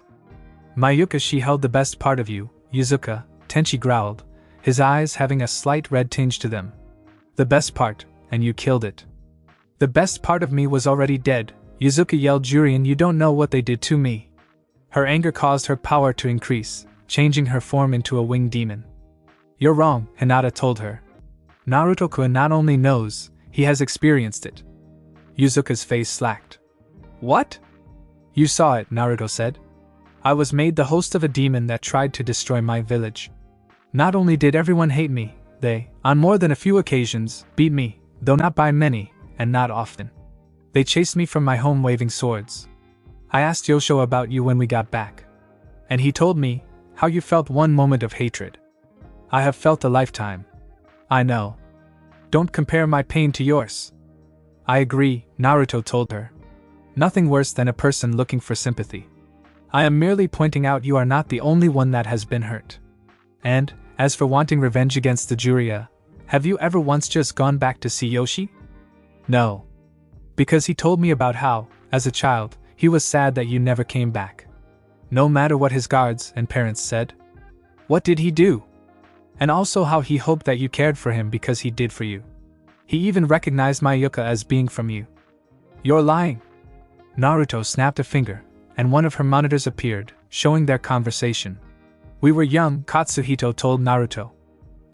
"Mayuka, she held the best part of you, Yuzuka," Tenchi growled, his eyes having a slight red tinge to them. "The best part, and you killed it." "The best part of me was already dead," Yuzuka yelled. "Jurian, you don't know what they did to me." Her anger caused her power to increase, changing her form into a winged demon. "You're wrong," Hinata told her. "Naruto-kun not only knows, he has experienced it." Yuzuka's face slacked. "What?" "You saw it," Naruto said. "I was made the host of a demon that tried to destroy my village. Not only did everyone hate me, they, on more than a few occasions, beat me, though not by many, and not often. They chased me from my home waving swords. I asked Yosho about you when we got back. And he told me how you felt one moment of hatred. I have felt a lifetime. I know. Don't compare my pain to yours." "I agree," Naruto told her. "Nothing worse than a person looking for sympathy. I am merely pointing out you are not the only one that has been hurt. And, as for wanting revenge against the Jiraiya, have you ever once just gone back to see Yoshi?" "No. Because he told me about how, as a child, he was sad that you never came back. No matter what his guards and parents said." "What did he do?" "And also how he hoped that you cared for him because he did for you. He even recognized Mayuka as being from you." "You're lying." Naruto snapped a finger, and one of her monitors appeared, showing their conversation. "We were young," Katsuhito told Naruto.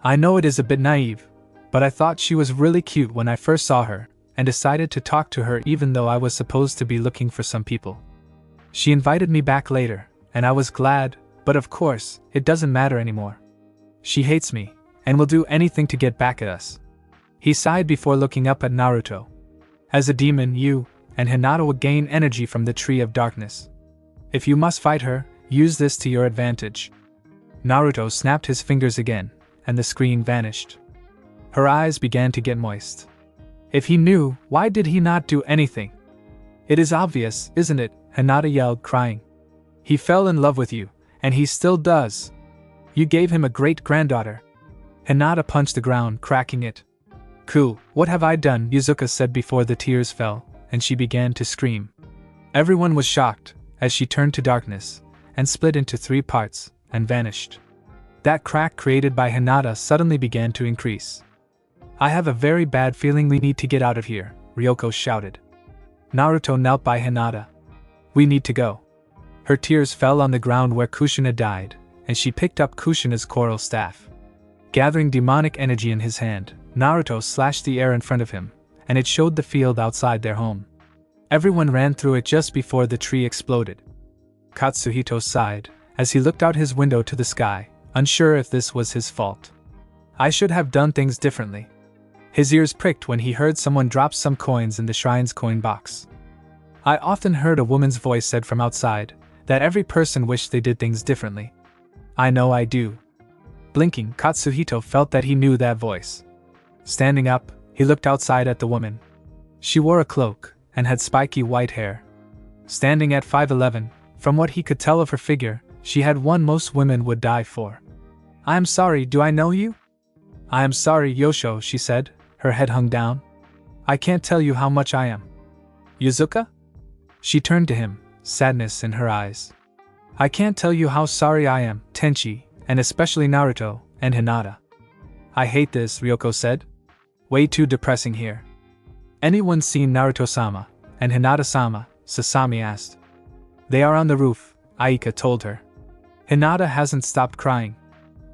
"I know it is a bit naive, but I thought she was really cute when I first saw her, and decided to talk to her even though I was supposed to be looking for some people. She invited me back later, and I was glad, but of course, it doesn't matter anymore. She hates me, and will do anything to get back at us." He sighed before looking up at Naruto. "As a demon, you and Hinata will gain energy from the Tree of Darkness. If you must fight her, use this to your advantage." Naruto snapped his fingers again, and the screen vanished. Her eyes began to get moist. If he knew, why did he not do anything? "It is obvious, isn't it?" Hinata yelled, crying. "He fell in love with you, and he still does. You gave him a great-granddaughter." Hinata punched the ground, cracking it. "Cool, what have I done?" Yuzuka said before the tears fell, and she began to scream. Everyone was shocked, as she turned to darkness, and split into 3 parts, and vanished. That crack created by Hinata suddenly began to increase. "I have a very bad feeling we need to get out of here," Ryoko shouted. Naruto knelt by Hinata. "We need to go." Her tears fell on the ground where Kushina died, and she picked up Kushina's coral staff. Gathering demonic energy in his hand, Naruto slashed the air in front of him, and it showed the field outside their home. Everyone ran through it just before the tree exploded. Katsuhito sighed, as he looked out his window to the sky, unsure if this was his fault. "I should have done things differently." His ears pricked when he heard someone drop some coins in the shrine's coin box. "I often heard a woman's voice said from outside, that every person wished they did things differently. I know I do." Blinking, Katsuhito felt that he knew that voice. Standing up, he looked outside at the woman. She wore a cloak, and had spiky white hair. Standing at 5'11", from what he could tell of her figure, she had one most women would die for. "I am sorry, do I know you?" "I am sorry, Yosho," she said, her head hung down. "I can't tell you how much I am." "Yuzuka?" She turned to him, sadness in her eyes. "I can't tell you how sorry I am, Tenchi, and especially Naruto, and Hinata." "I hate this," Ryoko said. "Way too depressing here." "Anyone seen Naruto-sama, and Hinata-sama?" Sasami asked. "They are on the roof," Aika told her. "Hinata hasn't stopped crying.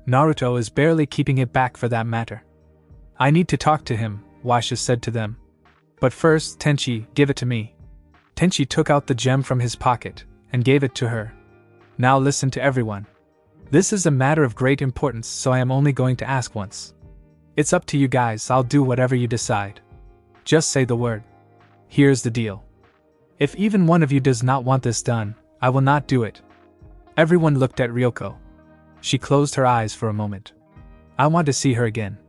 Naruto is barely keeping it back for that matter." "I need to talk to him," Washa said to them. "But first, Tenchi, give it to me." Tenchi took out the gem from his pocket, and gave it to her. "Now listen to everyone. This is a matter of great importance, so I am only going to ask once. It's up to you guys, I'll do whatever you decide. Just say the word. Here's the deal. If even one of you does not want this done, I will not do it." Everyone looked at Ryoko. She closed her eyes for a moment. "I want to see her again."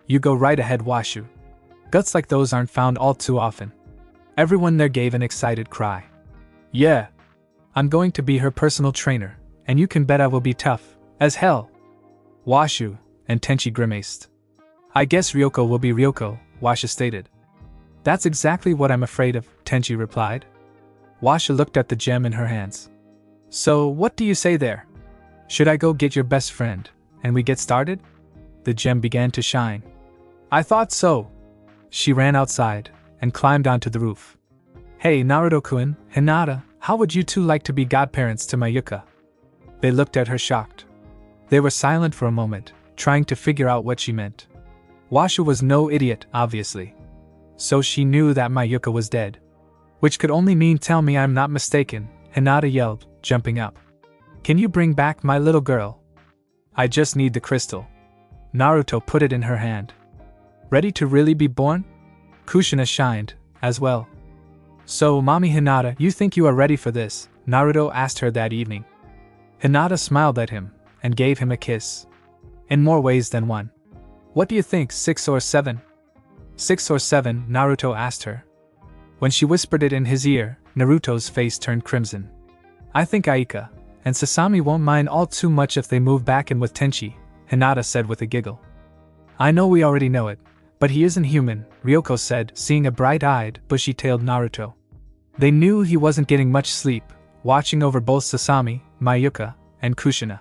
"You go right ahead, Washu. Guts like those aren't found all too often." Everyone there gave an excited cry. Yeah! I'm going to be her personal trainer, and you can bet I will be tough as hell. Washu and Tenchi grimaced. I guess Ryoko will be Ryoko, Washu stated. That's exactly what I'm afraid of, Tenchi replied. Washu looked at the gem in her hands. So, what do you say there? Should I go get your best friend, and we get started? The gem began to shine. I thought so. She ran outside, and climbed onto the roof. Hey Naruto-kun, Hinata, how would you two like to be godparents to Mayuka? They looked at her shocked. They were silent for a moment, trying to figure out what she meant. Washu was no idiot, obviously. So she knew that Mayuka was dead. Which could only mean tell me I'm not mistaken, Hinata yelled, jumping up. Can you bring back my little girl? I just need the crystal. Naruto put it in her hand. Ready to really be born? Kushina shined, as well. So, Mommy Hinata, you think you are ready for this? Naruto asked her that evening. Hinata smiled at him, and gave him a kiss. In more ways than one. What do you think, 6 or 7? 6 or 7, Naruto asked her. When she whispered it in his ear, Naruto's face turned crimson. I think Aika and Sasami won't mind all too much if they move back in with Tenchi, Hinata said with a giggle. I know we already know it, but he isn't human, Ryoko said, seeing a bright-eyed, bushy-tailed Naruto. They knew he wasn't getting much sleep, watching over both Sasami, Mayuka, and Kushina.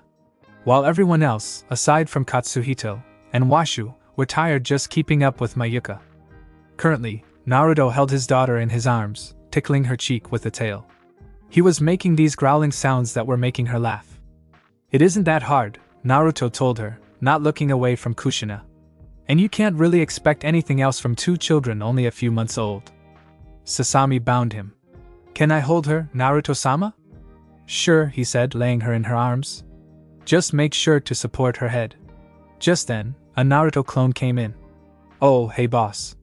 While everyone else, aside from Katsuhito and Washu, were tired just keeping up with Mayuka. Currently, Naruto held his daughter in his arms, tickling her cheek with the tail. He was making these growling sounds that were making her laugh. It isn't that hard, Naruto told her, not looking away from Kushina. And you can't really expect anything else from two children only a few months old. Sasami bound him. Can I hold her, Naruto-sama? Sure, he said, laying her in her arms. Just make sure to support her head. Just then, a Naruto clone came in. Oh, hey boss.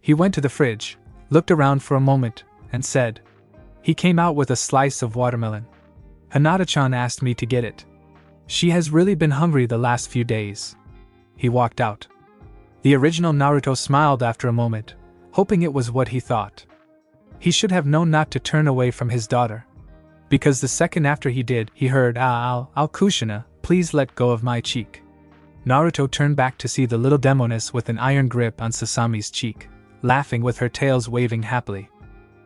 He went to the fridge, looked around for a moment, and said. He came out with a slice of watermelon. Hinata-chan asked me to get it. She has really been hungry the last few days. He walked out. The original Naruto smiled after a moment, hoping it was what he thought. He should have known not to turn away from his daughter. Because the second after he did, he heard, Kushina, please let go of my cheek. Naruto turned back to see the little demoness with an iron grip on Sasami's cheek, laughing with her tails waving happily.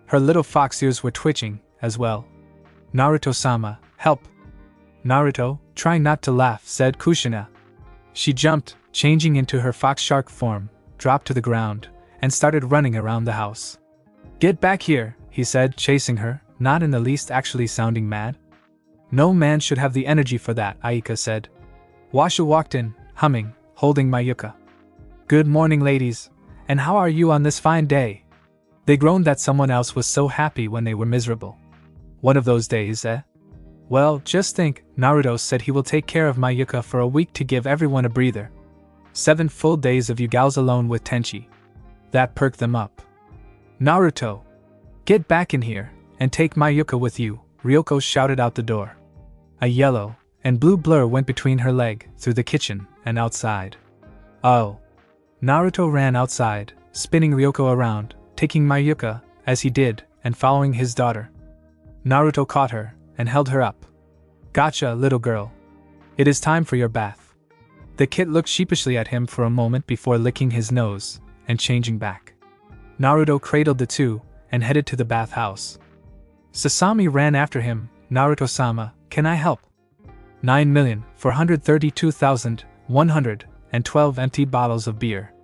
Her little fox ears were twitching, as well. Naruto-sama, help! Naruto, trying not to laugh, said Kushina. She jumped, changing into her fox shark form, dropped to the ground, and started running around the house. Get back here, he said, chasing her, not in the least actually sounding mad. No man should have the energy for that, Aika said. Washu walked in, humming, holding Mayuka. Good morning, ladies, and how are you on this fine day? They groaned that someone else was so happy when they were miserable. One of those days, eh? Well, just think, Naruto said he will take care of Mayuka for a week to give everyone a breather. 7 full days of you gals alone with Tenchi. That perked them up. Naruto! Get back in here, and take Mayuka with you, Ryoko shouted out the door. A yellow and blue blur went between her leg, through the kitchen, and outside. Oh. Naruto ran outside, spinning Ryoko around, taking Mayuka, as he did, and following his daughter. Naruto caught her, and held her up. Gotcha, little girl. It is time for your bath. The kid looked sheepishly at him for a moment before licking his nose, and changing back. Naruto cradled the two, and headed to the bathhouse. Sasami ran after him. Naruto-sama, can I help? 9,432,112 empty bottles of beer.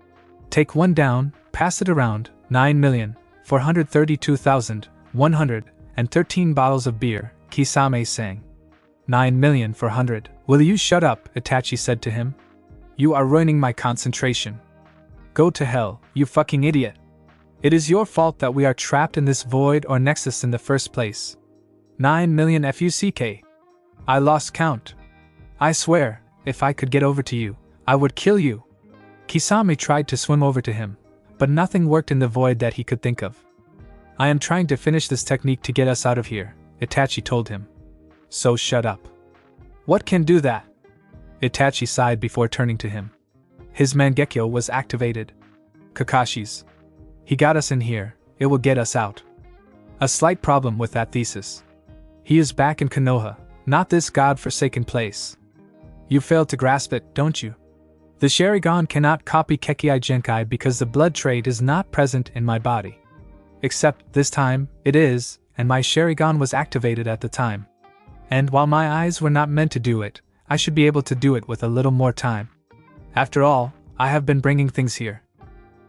Take one down, pass it around. 9,432,113 bottles of beer, Kisame sang. 9,400,000. Will you shut up, Itachi said to him. You are ruining my concentration. Go to hell, you fucking idiot. It is your fault that we are trapped in this void or nexus in the first place. 9 million FUCK. I lost count. I swear, if I could get over to you, I would kill you. Kisame tried to swim over to him, but nothing worked in the void that he could think of. I am trying to finish this technique to get us out of here, Itachi told him. So shut up. What can do that? Itachi sighed before turning to him. His Mangekyo was activated. Kakashi's. He got us in here, it will get us out. A slight problem with that thesis. He is back in Konoha, not this god-forsaken place. You fail to grasp it, don't you? The Sharingan cannot copy Kekkei Genkai because the blood trait is not present in my body. Except, this time, it is, and my Sharingan was activated at the time. And while my eyes were not meant to do it, I should be able to do it with a little more time. After all, I have been bringing things here.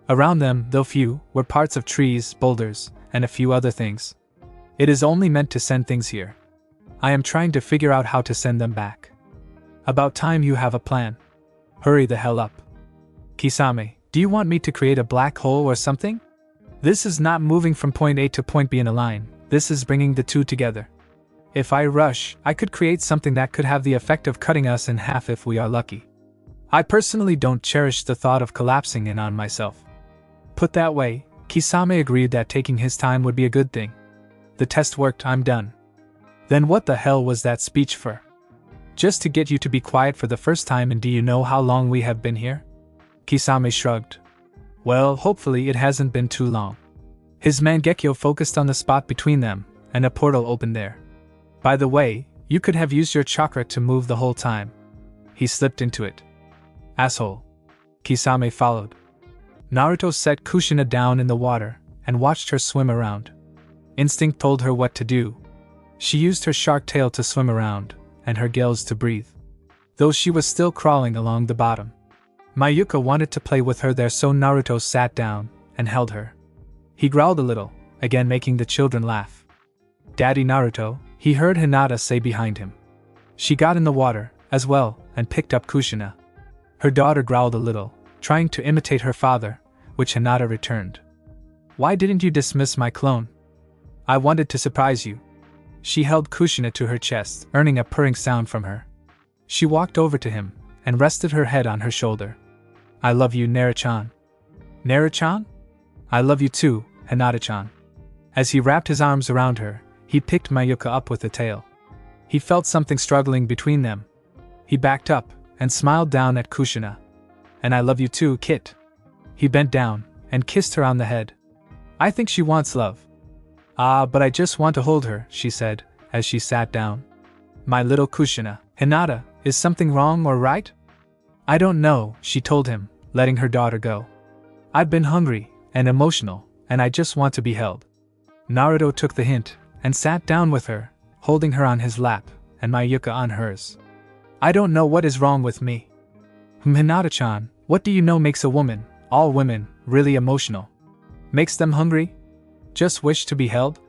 Around them, though few, were parts of trees, boulders, and a few other things. It is only meant to send things here. I am trying to figure out how to send them back. About time you have a plan. Hurry the hell up. Kisame, do you want me to create a black hole or something? This is not moving from point A to point B in a line, this is bringing the two together. If I rush, I could create something that could have the effect of cutting us in half if we are lucky. I personally don't cherish the thought of collapsing in on myself. Put that way, Kisame agreed that taking his time would be a good thing. The test worked, I'm done. Then what the hell was that speech for? Just to get you to be quiet for the first time, and do you know how long we have been here? Kisame shrugged. Well, hopefully it hasn't been too long. His Mangekyo focused on the spot between them, and a portal opened there. By the way, you could have used your chakra to move the whole time. He slipped into it. Asshole. Kisame followed. Naruto set Kushina down in the water, and watched her swim around. Instinct told her what to do. She used her shark tail to swim around, and her gills to breathe. Though she was still crawling along the bottom. Mayuka wanted to play with her there, so Naruto sat down, and held her. He growled a little, again making the children laugh. Daddy Naruto, he heard Hinata say behind him. She got in the water, as well, and picked up Kushina. Her daughter growled a little, trying to imitate her father, which Hinata returned. Why didn't you dismiss my clone? I wanted to surprise you. She held Kushina to her chest, earning a purring sound from her. She walked over to him, and rested her head on her shoulder. I love you, Naru-chan. Naru-chan? I love you too, Hinata-chan. As he wrapped his arms around her, he picked Mayuka up with the tail. He felt something struggling between them. He backed up, and smiled down at Kushina. And I love you too, Kit. He bent down, and kissed her on the head. I think she wants love. Ah, but I just want to hold her, she said, as she sat down. My little Kushina, Hinata, is something wrong or right? I don't know, she told him, letting her daughter go. I've been hungry, and emotional, and I just want to be held. Naruto took the hint, and sat down with her, holding her on his lap, and Mayuka on hers. I don't know what is wrong with me. Hinata-chan, what do you know makes a woman, all women, really emotional? Makes them hungry? Just wish to be held?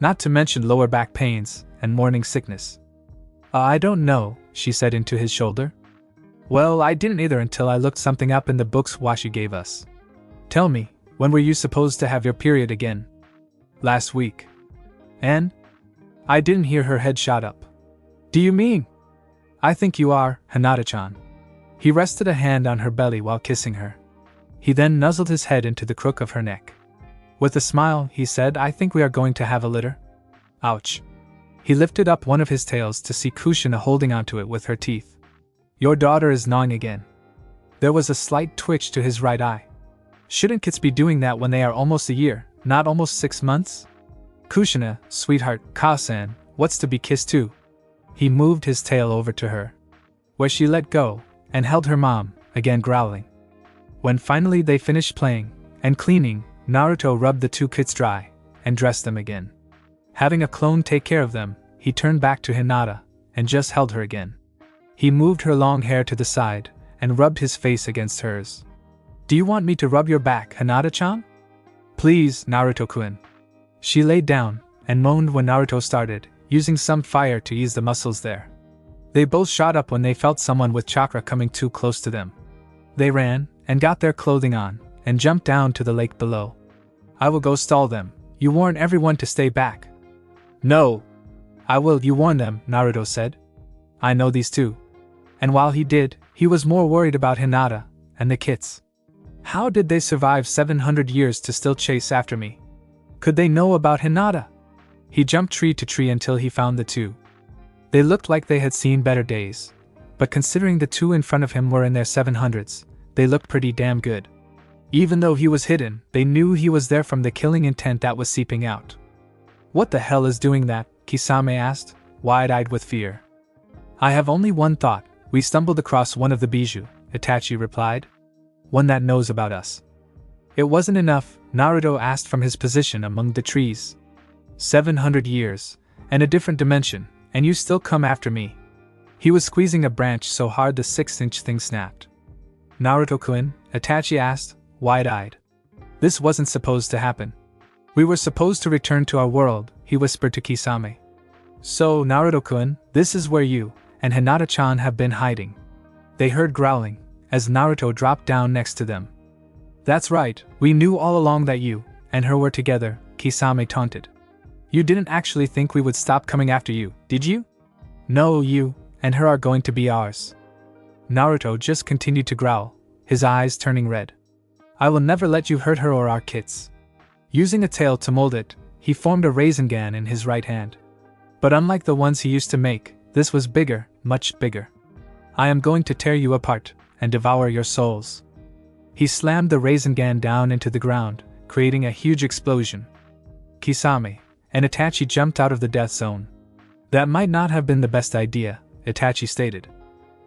Not to mention lower back pains, and morning sickness. I don't know, she said into his shoulder. Well, I didn't either until I looked something up in the books Washi gave us. Tell me, when were you supposed to have your period again? Last week. And? I didn't hear. Her head shot up. Do you mean? I think you are, Hinata-chan. He rested a hand on her belly while kissing her. He then nuzzled his head into the crook of her neck. With a smile, he said, I think we are going to have a litter. Ouch. He lifted up one of his tails to see Kushina holding onto it with her teeth. Your daughter is gnawing again. There was a slight twitch to his right eye. Shouldn't kids be doing that when they are almost a year, not almost 6 months? Kushina, sweetheart, Ka-san, what's to be kissed too? He moved his tail over to her, where she let go, and held her mom, again growling. When finally they finished playing, and cleaning, Naruto rubbed the two kids dry, and dressed them again. Having a clone take care of them, he turned back to Hinata, and just held her again. He moved her long hair to the side, and rubbed his face against hers. Do you want me to rub your back, Hinata-chan? Please, Naruto-kun. She laid down, and moaned when Naruto started, using some fire to ease the muscles there. They both shot up when they felt someone with chakra coming too close to them. They ran, and got their clothing on, and jumped down to the lake below. I will go stall them. You warn everyone to stay back. No. I will, you warn them, Naruto said. I know these two. And while he did, he was more worried about Hinata, and the kits. How did they survive 700 years to still chase after me? Could they know about Hinata? He jumped tree to tree until he found the two. They looked like they had seen better days. But considering the two in front of him were in their 700s, they looked pretty damn good. Even though he was hidden, they knew he was there from the killing intent that was seeping out. What the hell is doing that? Kisame asked, wide-eyed with fear. I have only one thought. We stumbled across one of the bijou, Itachi replied. One that knows about us. It wasn't enough, Naruto asked from his position among the trees. 700 years, and a different dimension, and you still come after me. He was squeezing a branch so hard the 6-inch thing snapped. Naruto-kun, Itachi asked, wide-eyed. This wasn't supposed to happen. We were supposed to return to our world, he whispered to Kisame. So, Naruto-kun, this is where you and Hinata-chan have been hiding. They heard growling, as Naruto dropped down next to them. That's right, we knew all along that you and her were together, Kisame taunted. You didn't actually think we would stop coming after you, did you? No, you and her are going to be ours. Naruto just continued to growl, his eyes turning red. I will never let you hurt her or our kids. Using a tail to mold it, he formed a Rasengan in his right hand. But unlike the ones he used to make, this was bigger, much bigger. I am going to tear you apart and devour your souls. He slammed the Rasengan down into the ground, creating a huge explosion. Kisame and Itachi jumped out of the death zone. That might not have been the best idea, Itachi stated.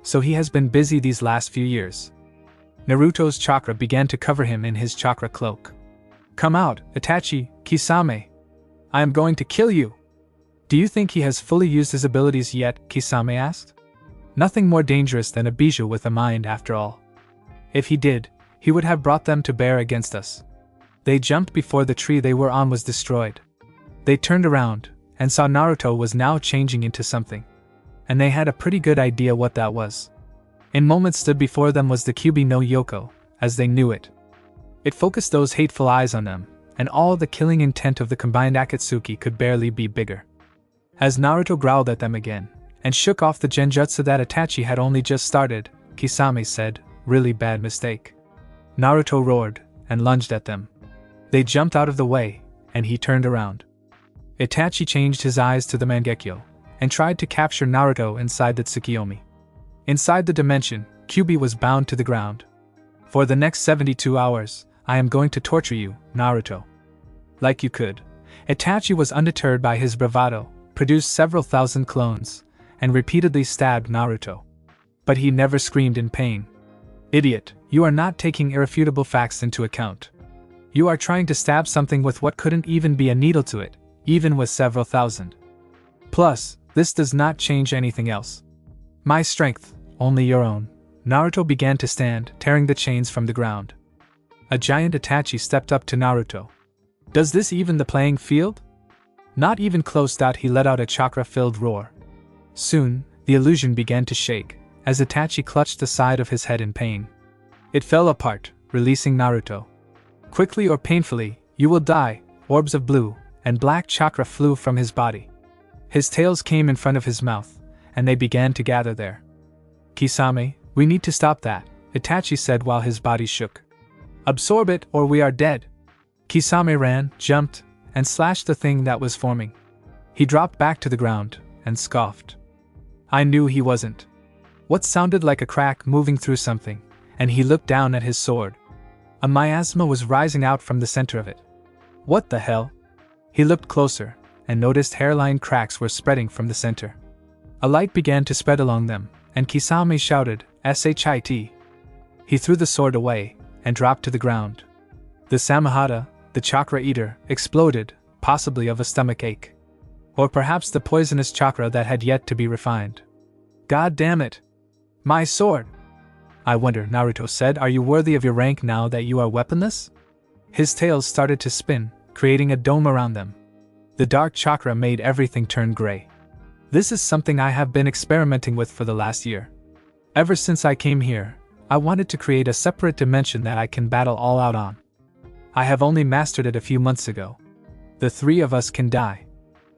So he has been busy these last few years. Naruto's chakra began to cover him in his chakra cloak. Come out, Itachi, Kisame. I am going to kill you. Do you think he has fully used his abilities yet? Kisame asked. Nothing more dangerous than a bijou with a mind after all. If he did, he would have brought them to bear against us. They jumped before the tree they were on was destroyed. They turned around and saw Naruto was now changing into something. And they had a pretty good idea what that was. In moments stood before them was the Kyuubi no Yoko, as they knew it. It focused those hateful eyes on them, and all the killing intent of the combined Akatsuki could barely be bigger. As Naruto growled at them again, and shook off the genjutsu that Itachi had only just started, Kisame said, really bad mistake. Naruto roared, and lunged at them. They jumped out of the way, and he turned around. Itachi changed his eyes to the Mangekyo, and tried to capture Naruto inside the Tsukiyomi. Inside the dimension, Kyuubi was bound to the ground. For the next 72 hours, I am going to torture you, Naruto. Like you could. Itachi was undeterred by his bravado, produced several thousand clones, and repeatedly stabbed Naruto. But he never screamed in pain. Idiot, you are not taking irrefutable facts into account. You are trying to stab something with what couldn't even be a needle to it, even with several thousand. Plus, this does not change anything else. My strength, only your own. Naruto began to stand, tearing the chains from the ground. A giant Itachi stepped up to Naruto. Does this even the playing field? Not even close. He let out a chakra-filled roar. Soon, the illusion began to shake, as Itachi clutched the side of his head in pain. It fell apart, releasing Naruto. Quickly or painfully, you will die. Orbs of blue and black chakra flew from his body. His tails came in front of his mouth, and they began to gather there. Kisame, we need to stop that, Itachi said while his body shook. Absorb it or we are dead. Kisame ran, jumped, and slashed the thing that was forming. He dropped back to the ground, and scoffed. I knew he wasn't. What sounded like a crack moving through something, and he looked down at his sword. A miasma was rising out from the center of it. What the hell? He looked closer, and noticed hairline cracks were spreading from the center. A light began to spread along them, and Kisame shouted, "Shit!" He threw the sword away, and dropped to the ground. The Samahata, the chakra eater, exploded, possibly of a stomach ache. Or perhaps the poisonous chakra that had yet to be refined. God damn it! My sword! I wonder, Naruto said, are you worthy of your rank now that you are weaponless? His tails started to spin, creating a dome around them. The dark chakra made everything turn gray. This is something I have been experimenting with for the last year. Ever since I came here, I wanted to create a separate dimension that I can battle all out on. I have only mastered it a few months ago. The three of us can die.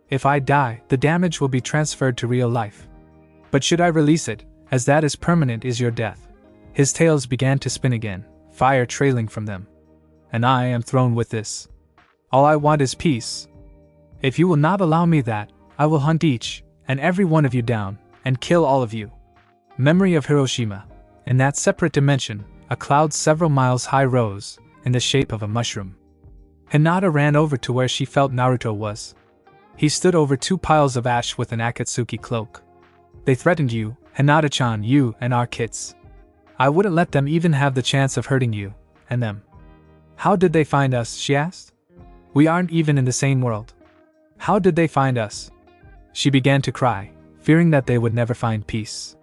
If I die, the damage will be transferred to real life. But should I release it, as that is permanent is your death? His tails began to spin again, fire trailing from them. And I am thrown with this. All I want is peace. If you will not allow me that, I will hunt each and every one of you down, and kill all of you. Memory of Hiroshima. In that separate dimension, a cloud several miles high rose, in the shape of a mushroom. Hinata ran over to where she felt Naruto was. He stood over 2 piles of ash with an Akatsuki cloak. They threatened you, Hinata-chan, you and our kids. I wouldn't let them even have the chance of hurting you, and them. How did they find us, she asked. We aren't even in the same world. How did they find us? She began to cry, fearing that they would never find peace.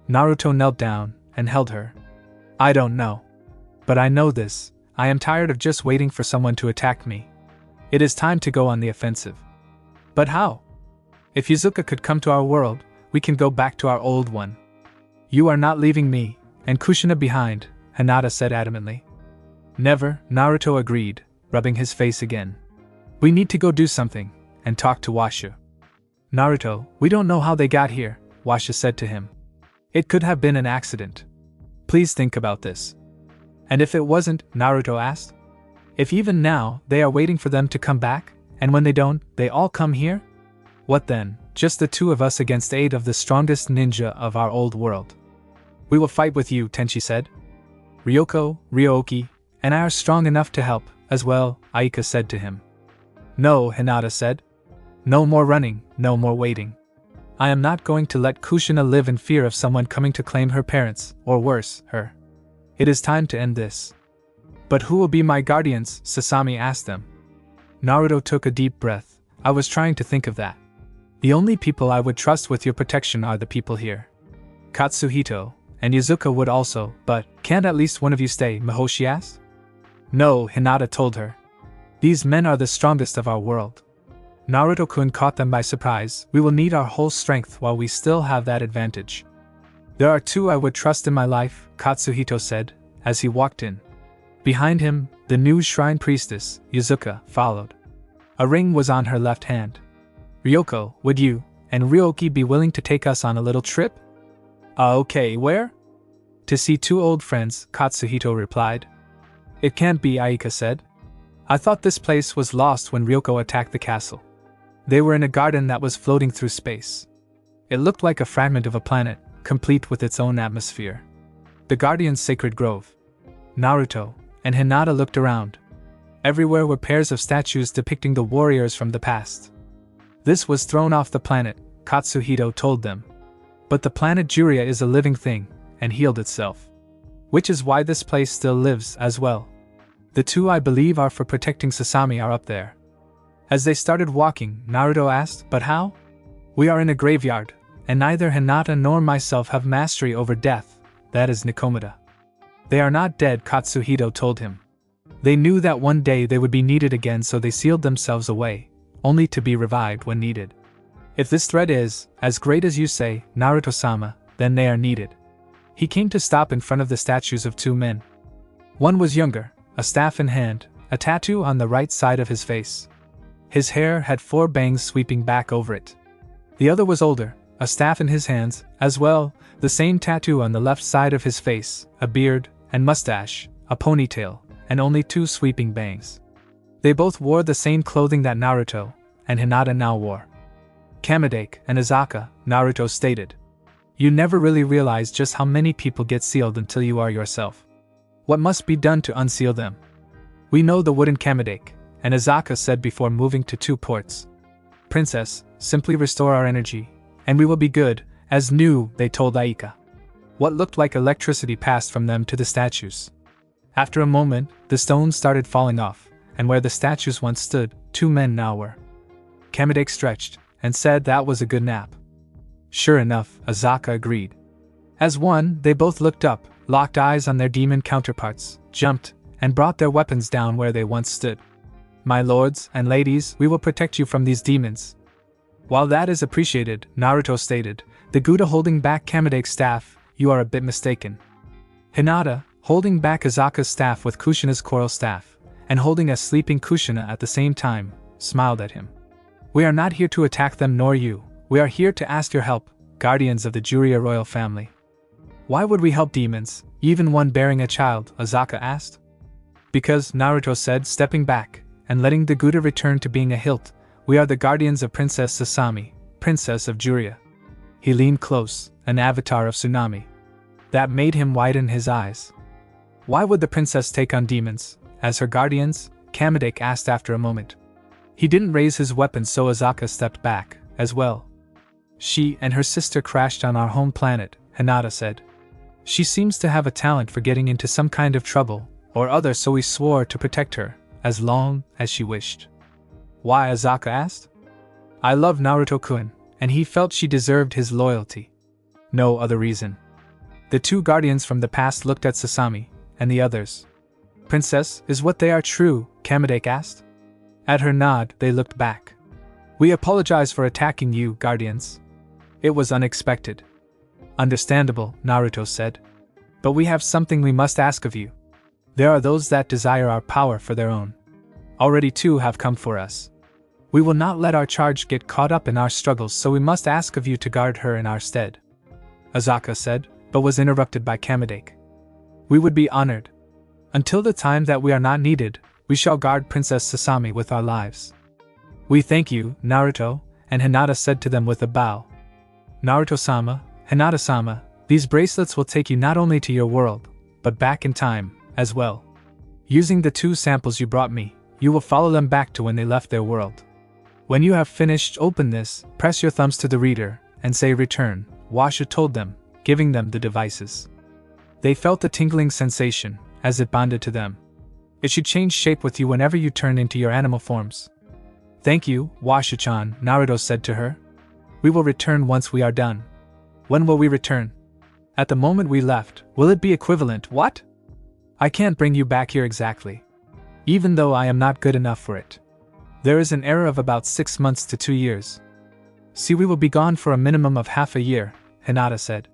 Naruto knelt down and held her. I don't know. But I know this, I am tired of just waiting for someone to attack me. It is time to go on the offensive. But how? If Yuzuka could come to our world, we can go back to our old one. You are not leaving me and Kushina behind, Hinata said adamantly. Never, Naruto agreed, rubbing his face again. We need to go do something, and talk to Washa. Naruto, we don't know how they got here, Washa said to him. It could have been an accident. Please think about this. And if it wasn't, Naruto asked? If even now, they are waiting for them to come back, and when they don't, they all come here? What then, just the 2 of us against 8 of the strongest ninja of our old world. We will fight with you, Tenchi said. Ryoko, Ryoki, and I are strong enough to help, as well, Aika said to him. No, Hinata said. No more running, no more waiting. I am not going to let Kushina live in fear of someone coming to claim her parents, or worse, her. It is time to end this. But who will be my guardians? Sasami asked them. Naruto took a deep breath. I was trying to think of that. The only people I would trust with your protection are the people here. Katsuhito, and Yuzuka would also, but can't at least one of you stay, Mihoshi asked? No, Hinata told her. These men are the strongest of our world. Naruto-kun caught them by surprise. We will need our whole strength while we still have that advantage. There are 2 I would trust in my life, Katsuhito said, as he walked in. Behind him, the new shrine priestess, Yuzuka, followed. A ring was on her left hand. Ryoko, would you and Ryoki be willing to take us on a little trip? Okay, where? To see 2 old friends, Katsuhito replied. It can't be, Aika said. I thought this place was lost when Ryoko attacked the castle. They were in a garden that was floating through space. It looked like a fragment of a planet, complete with its own atmosphere. The Guardian's sacred grove. Naruto and Hinata looked around. Everywhere were pairs of statues depicting the warriors from the past. This was thrown off the planet, Katsuhito told them. But the planet Juria is a living thing, and healed itself. Which is why this place still lives as well. The 2 I believe are for protecting Sasami are up there. As they started walking, Naruto asked, but how? We are in a graveyard, and neither Hinata nor myself have mastery over death, that is Nikomata. They are not dead, Katsuhito told him. They knew that one day they would be needed again, so they sealed themselves away, only to be revived when needed. If this threat is as great as you say, Naruto-sama, then they are needed. He came to stop in front of the statues of 2 men. One was younger, a staff in hand, a tattoo on the right side of his face. His hair had 4 bangs sweeping back over it. The other was older, a staff in his hands, as well, the same tattoo on the left side of his face, a beard and mustache, a ponytail, and only 2 sweeping bangs. They both wore the same clothing that Naruto and Hinata now wore. Kamidake and Izaka, Naruto stated. You never really realize just how many people get sealed until you are yourself. What must be done to unseal them? We know the wooden Kamidake, and Izaka said before moving to 2 ports. Princess, simply restore our energy, and we will be good, as new, they told Aika. What looked like electricity passed from them to the statues. After a moment, the stones started falling off, and where the statues once stood, 2 men now were. Kamidake stretched, and said that was a good nap. Sure enough, Izaka agreed. As one, they both looked up, locked eyes on their demon counterparts, jumped, and brought their weapons down where they once stood. My lords and ladies, we will protect you from these demons. While that is appreciated, Naruto stated, the Gouda holding back Kamidake's staff, you are a bit mistaken. Hinata, holding back Izaka's staff with Kushina's coral staff, and holding a sleeping Kushina at the same time, smiled at him. We are not here to attack them nor you, we are here to ask your help, guardians of the Juria royal family. Why would we help demons, even one bearing a child, Izaka asked. Because, Naruto said, stepping back, and letting the Gouda return to being a hilt, we are the guardians of Princess Sasami, Princess of Juria. He leaned close, an avatar of Tsunami. That made him widen his eyes. Why would the princess take on demons, as her guardians? Kamedake asked after a moment. He didn't raise his weapon, so Azaka stepped back, as well. She and her sister crashed on our home planet, Hinata said. She seems to have a talent for getting into some kind of trouble or other, so we swore to protect her, as long as she wished. Why? Azaka asked. I love Naruto-kun, and he felt she deserved his loyalty. No other reason. The two guardians from the past looked at Sasami, and the others. Princess, is what they are true? Kamedake asked. At her nod, they looked back. We apologize for attacking you, guardians. It was unexpected. Understandable, Naruto said. But we have something we must ask of you. There are those that desire our power for their own. Already two have come for us. We will not let our charge get caught up in our struggles, so we must ask of you to guard her in our stead. Azaka said, but was interrupted by Kamedake. We would be honored. Until the time that we are not needed, we shall guard Princess Sasami with our lives. We thank you, Naruto, and Hinata said to them with a bow. Naruto-sama, Hinata-sama, these bracelets will take you not only to your world, but back in time, as well. Using the two samples you brought me, you will follow them back to when they left their world. When you have finished, open this, press your thumbs to the reader, and say return, Washa told them, giving them the devices. They felt a tingling sensation, as it bonded to them. It should change shape with you whenever you turn into your animal forms. Thank you, Washa-chan, Naruto said to her. We will return once we are done. When will we return? At the moment we left, will it be equivalent? What? I can't bring you back here exactly. Even though I am not good enough for it. There is an error of about 6 months to 2 years. See, we will be gone for a minimum of half a year, Hinata said.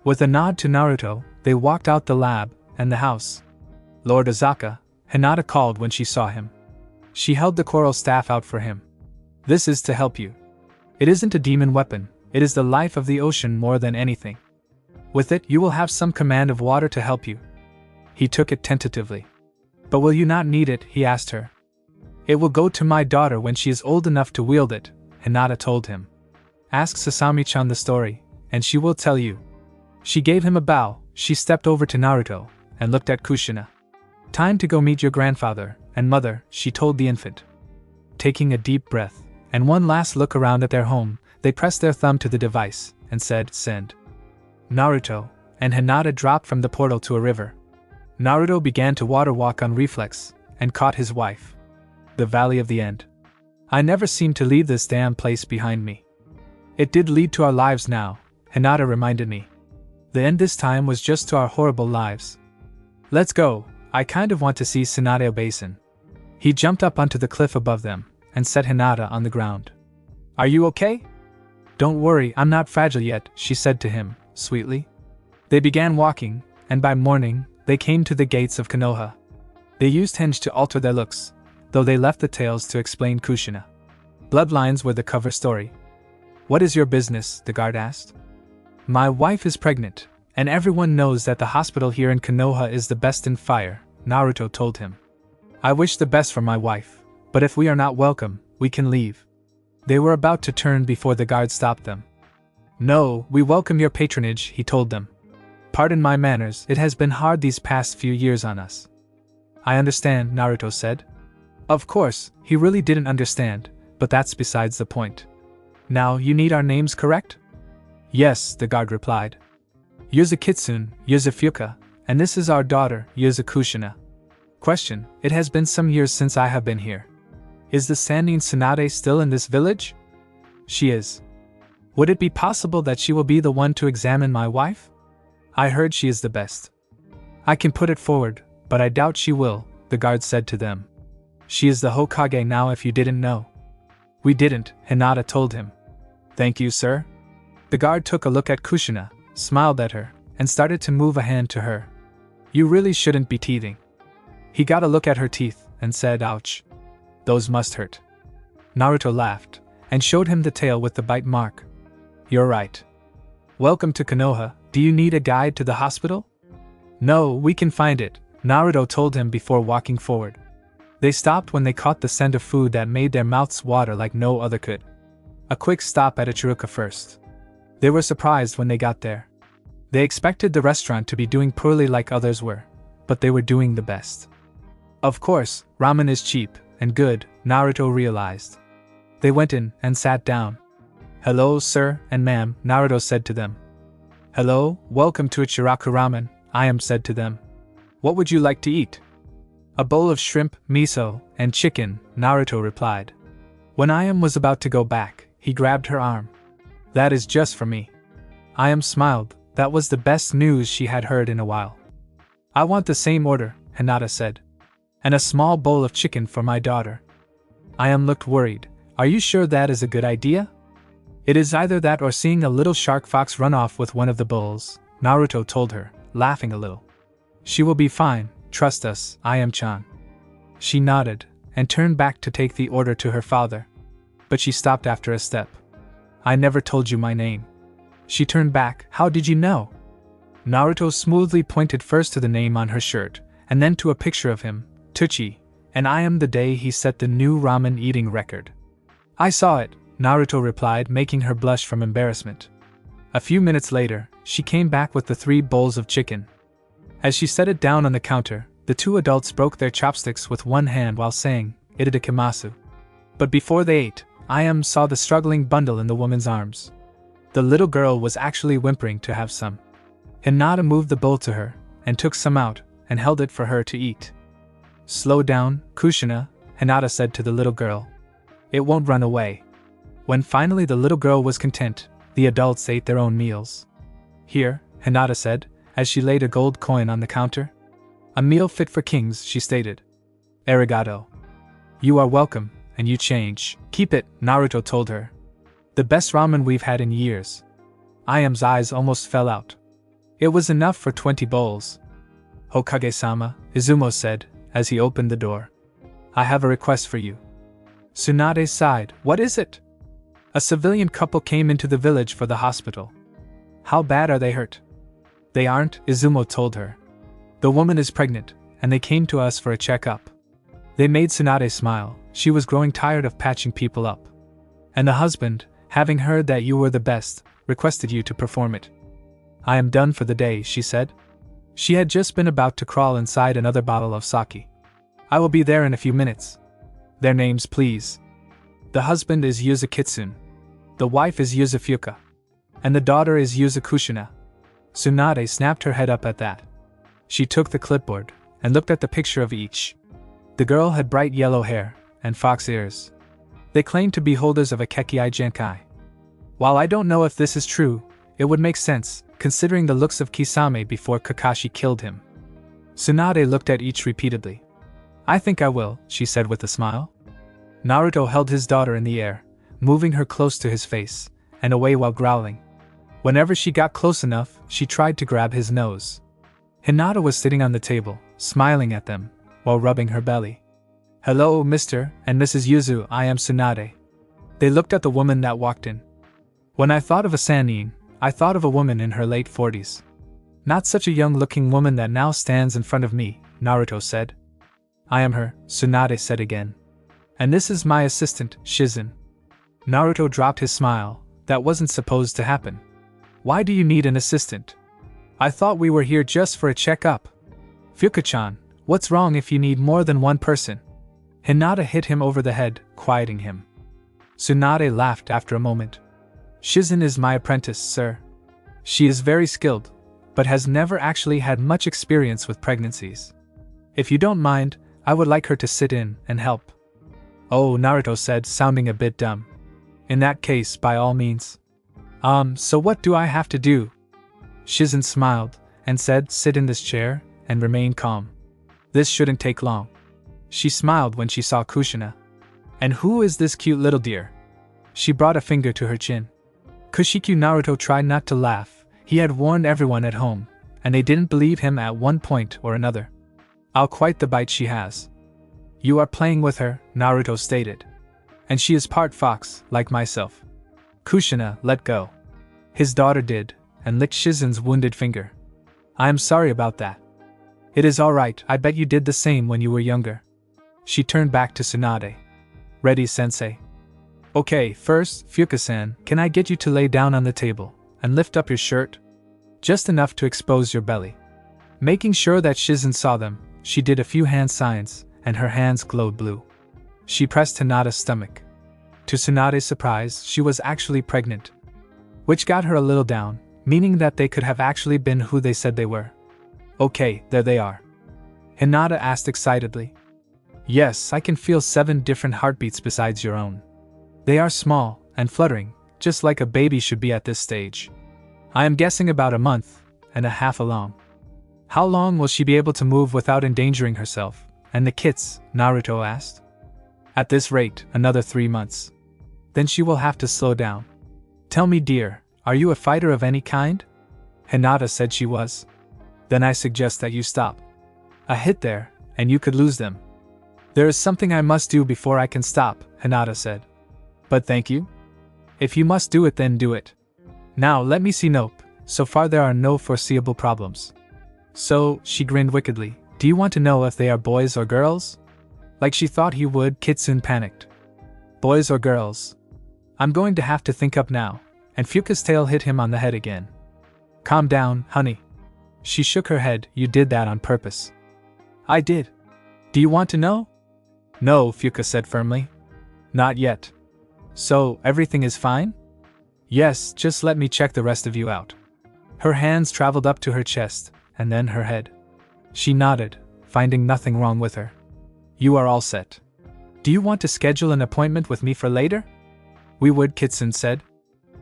With a nod to Naruto, they walked out the lab and the house. Lord Azaka, Hinata called when she saw him. She held the coral staff out for him. This is to help you. It isn't a demon weapon, it is the life of the ocean more than anything. With it, you will have some command of water to help you. He took it tentatively. But will you not need it? He asked her. It will go to my daughter when she is old enough to wield it, Hinata told him. Ask Sasami-chan the story, and she will tell you. She gave him a bow. She stepped over to Naruto, and looked at Kushina. Time to go meet your grandfather and mother, she told the infant. Taking a deep breath, and one last look around at their home, they pressed their thumb to the device, and said, send. Naruto, and Hinata dropped from the portal to a river. Naruto began to water walk on reflex, and caught his wife. The Valley of the End. I never seemed to leave this damn place behind me. It did lead to our lives now, Hinata reminded me. The end this time was just to our horrible lives. Let's go, I kind of want to see Tsunade Basin. He jumped up onto the cliff above them, and set Hinata on the ground. Are you okay? Don't worry, I'm not fragile yet, she said to him, sweetly. They began walking, and by morning, they came to the gates of Konoha. They used henge to alter their looks, though they left the tails to explain Kushina. Bloodlines were the cover story. What is your business? The guard asked. My wife is pregnant, and everyone knows that the hospital here in Konoha is the best in fire, Naruto told him. I wish the best for my wife, but if we are not welcome, we can leave. They were about to turn before the guard stopped them. No, we welcome your patronage, he told them. Pardon my manners, it has been hard these past few years on us. I understand, Naruto said. Of course, he really didn't understand, but that's besides the point. Now, you need our names correct? Yes, the guard replied. Yuzukitsune, Yuzufuka, and this is our daughter, Yuzukushina. Question, it has been some years since I have been here. Is the Sannin Tsunade still in this village? She is. Would it be possible that she will be the one to examine my wife? I heard she is the best. I can put it forward, but I doubt she will, the guard said to them. She is the Hokage now if you didn't know. We didn't, Hinata told him. Thank you, sir. The guard took a look at Kushina, smiled at her, and started to move a hand to her. You really shouldn't be teething. He got a look at her teeth, and said, ouch. Those must hurt. Naruto laughed, and showed him the tail with the bite mark. You're right. Welcome to Konoha, do you need a guide to the hospital? No, we can find it, Naruto told him before walking forward. They stopped when they caught the scent of food that made their mouths water like no other could. A quick stop at Ichiruka first. They were surprised when they got there. They expected the restaurant to be doing poorly like others were, but they were doing the best. Of course, ramen is cheap and good, Naruto realized. They went in and sat down. Hello, sir and ma'am, Naruto said to them. Hello, welcome to Ichiraku Ramen, Iam said to them. What would you like to eat? A bowl of shrimp, miso, and chicken, Naruto replied. When Iam was about to go back, he grabbed her arm. That is just for me. Iam smiled, that was the best news she had heard in a while. I want the same order, Hinata said. And a small bowl of chicken for my daughter. Iam looked worried. Are you sure that is a good idea? It is either that or seeing a little shark fox run off with one of the bowls, Naruto told her, laughing a little. She will be fine, trust us, Iam-chan. She nodded, and turned back to take the order to her father. But she stopped after a step. I never told you my name. She turned back, how did you know? Naruto smoothly pointed first to the name on her shirt, and then to a picture of him, Tuchi, and I am the day he set the new ramen eating record. I saw it, Naruto replied, making her blush from embarrassment. A few minutes later, she came back with the 3 bowls of chicken. As she set it down on the counter, the 2 adults broke their chopsticks with one hand while saying, Itadakimasu. But before they ate, Iam saw the struggling bundle in the woman's arms. The little girl was actually whimpering to have some. Hinata moved the bowl to her, and took some out, and held it for her to eat. Slow down, Kushina, Hinata said to the little girl. It won't run away. When finally the little girl was content, the adults ate their own meals. Here, Hinata said, as she laid a gold coin on the counter. A meal fit for kings, she stated. Arigato. You are welcome, and you change. Keep it, Naruto told her. The best ramen we've had in years. Iam's eyes almost fell out. It was enough for 20 bowls. Hokage-sama, Izumo said, as he opened the door. I have a request for you. Tsunade sighed. What is it? A civilian couple came into the village for the hospital. How bad are they hurt? They aren't, Izumo told her. The woman is pregnant, and they came to us for a checkup. They made Tsunade smile. She was growing tired of patching people up. And the husband, having heard that you were the best, requested you to perform it. I am done for the day, she said. She had just been about to crawl inside another bottle of sake. I will be there in a few minutes. Their names, please. The husband is Yuzukitsune. The wife is Yuzufuka. And the daughter is Yuzukushina. Tsunade snapped her head up at that. She took the clipboard, and looked at the picture of each. The girl had bright yellow hair, and fox ears. They claimed to be holders of a Kekkai Genkai. While I don't know if this is true, it would make sense, considering the looks of Kisame before Kakashi killed him. Tsunade looked at each repeatedly. I think I will, she said with a smile. Naruto held his daughter in the air, moving her close to his face, and away while growling. Whenever she got close enough, she tried to grab his nose. Hinata was sitting on the table, smiling at them, while rubbing her belly. Hello, Mr. and Mrs. Yuzu, I am Tsunade. They looked at the woman that walked in. When I thought of a Sannin, I thought of a woman in her late 40s. Not such a young-looking woman that now stands in front of me, Naruto said. I am her, Tsunade said again. And this is my assistant, Shizen. Naruto dropped his smile. That wasn't supposed to happen. Why do you need an assistant? I thought we were here just for a checkup. Fuka-chan, what's wrong if you need more than one person? Hinata hit him over the head, quieting him. Tsunade laughed after a moment. Shizen is my apprentice, sir. She is very skilled, but has never actually had much experience with pregnancies. If you don't mind, I would like her to sit in and help. Oh, Naruto said, sounding a bit dumb. In that case, by all means. So what do I have to do? Shizen smiled, and said, sit in this chair, and remain calm. This shouldn't take long. She smiled when she saw Kushina. And who is this cute little dear? She brought a finger to her chin. Kushiku Naruto tried not to laugh. He had warned everyone at home, and they didn't believe him at one point or another. I'll quite the bite she has. You are playing with her, Naruto stated. And she is part fox, like myself. Kushina let go. His daughter did, and licked Shizen's wounded finger. I am sorry about that. It is alright, I bet you did the same when you were younger. She turned back to Tsunade. Ready, sensei? Okay, first, Fuka-san, can I get you to lay down on the table, and lift up your shirt? Just enough to expose your belly. Making sure that Shizen saw them, she did a few hand signs, and her hands glowed blue. She pressed Hinata's stomach. To Tsunade's surprise, she was actually pregnant, which got her a little down, meaning that they could have actually been who they said they were. Okay, there they are. Hinata asked excitedly. Yes, I can feel 7 different heartbeats besides your own. They are small and fluttering, just like a baby should be at this stage. I am guessing about a month and a half along. How long will she be able to move without endangering herself and the kids? Naruto asked. At this rate, another 3 months. Then she will have to slow down. Tell me, dear, are you a fighter of any kind? Hinata said she was. Then I suggest that you stop. A hit there, and you could lose them. There is something I must do before I can stop, Hinata said. But thank you. If you must do it, then do it. Now let me see. Nope, so far there are no foreseeable problems. So, she grinned wickedly, do you want to know if they are boys or girls? Like she thought he would, Kitsune panicked. Boys or girls? I'm going to have to think up now, and Fuka's tail hit him on the head again. Calm down, honey. She shook her head. You did that on purpose. I did. Do you want to know? No, Fuka said firmly. Not yet. So, everything is fine? Yes, just let me check the rest of you out. Her hands traveled up to her chest, and then her head. She nodded, finding nothing wrong with her. You are all set. Do you want to schedule an appointment with me for later? We would, Kitsune said.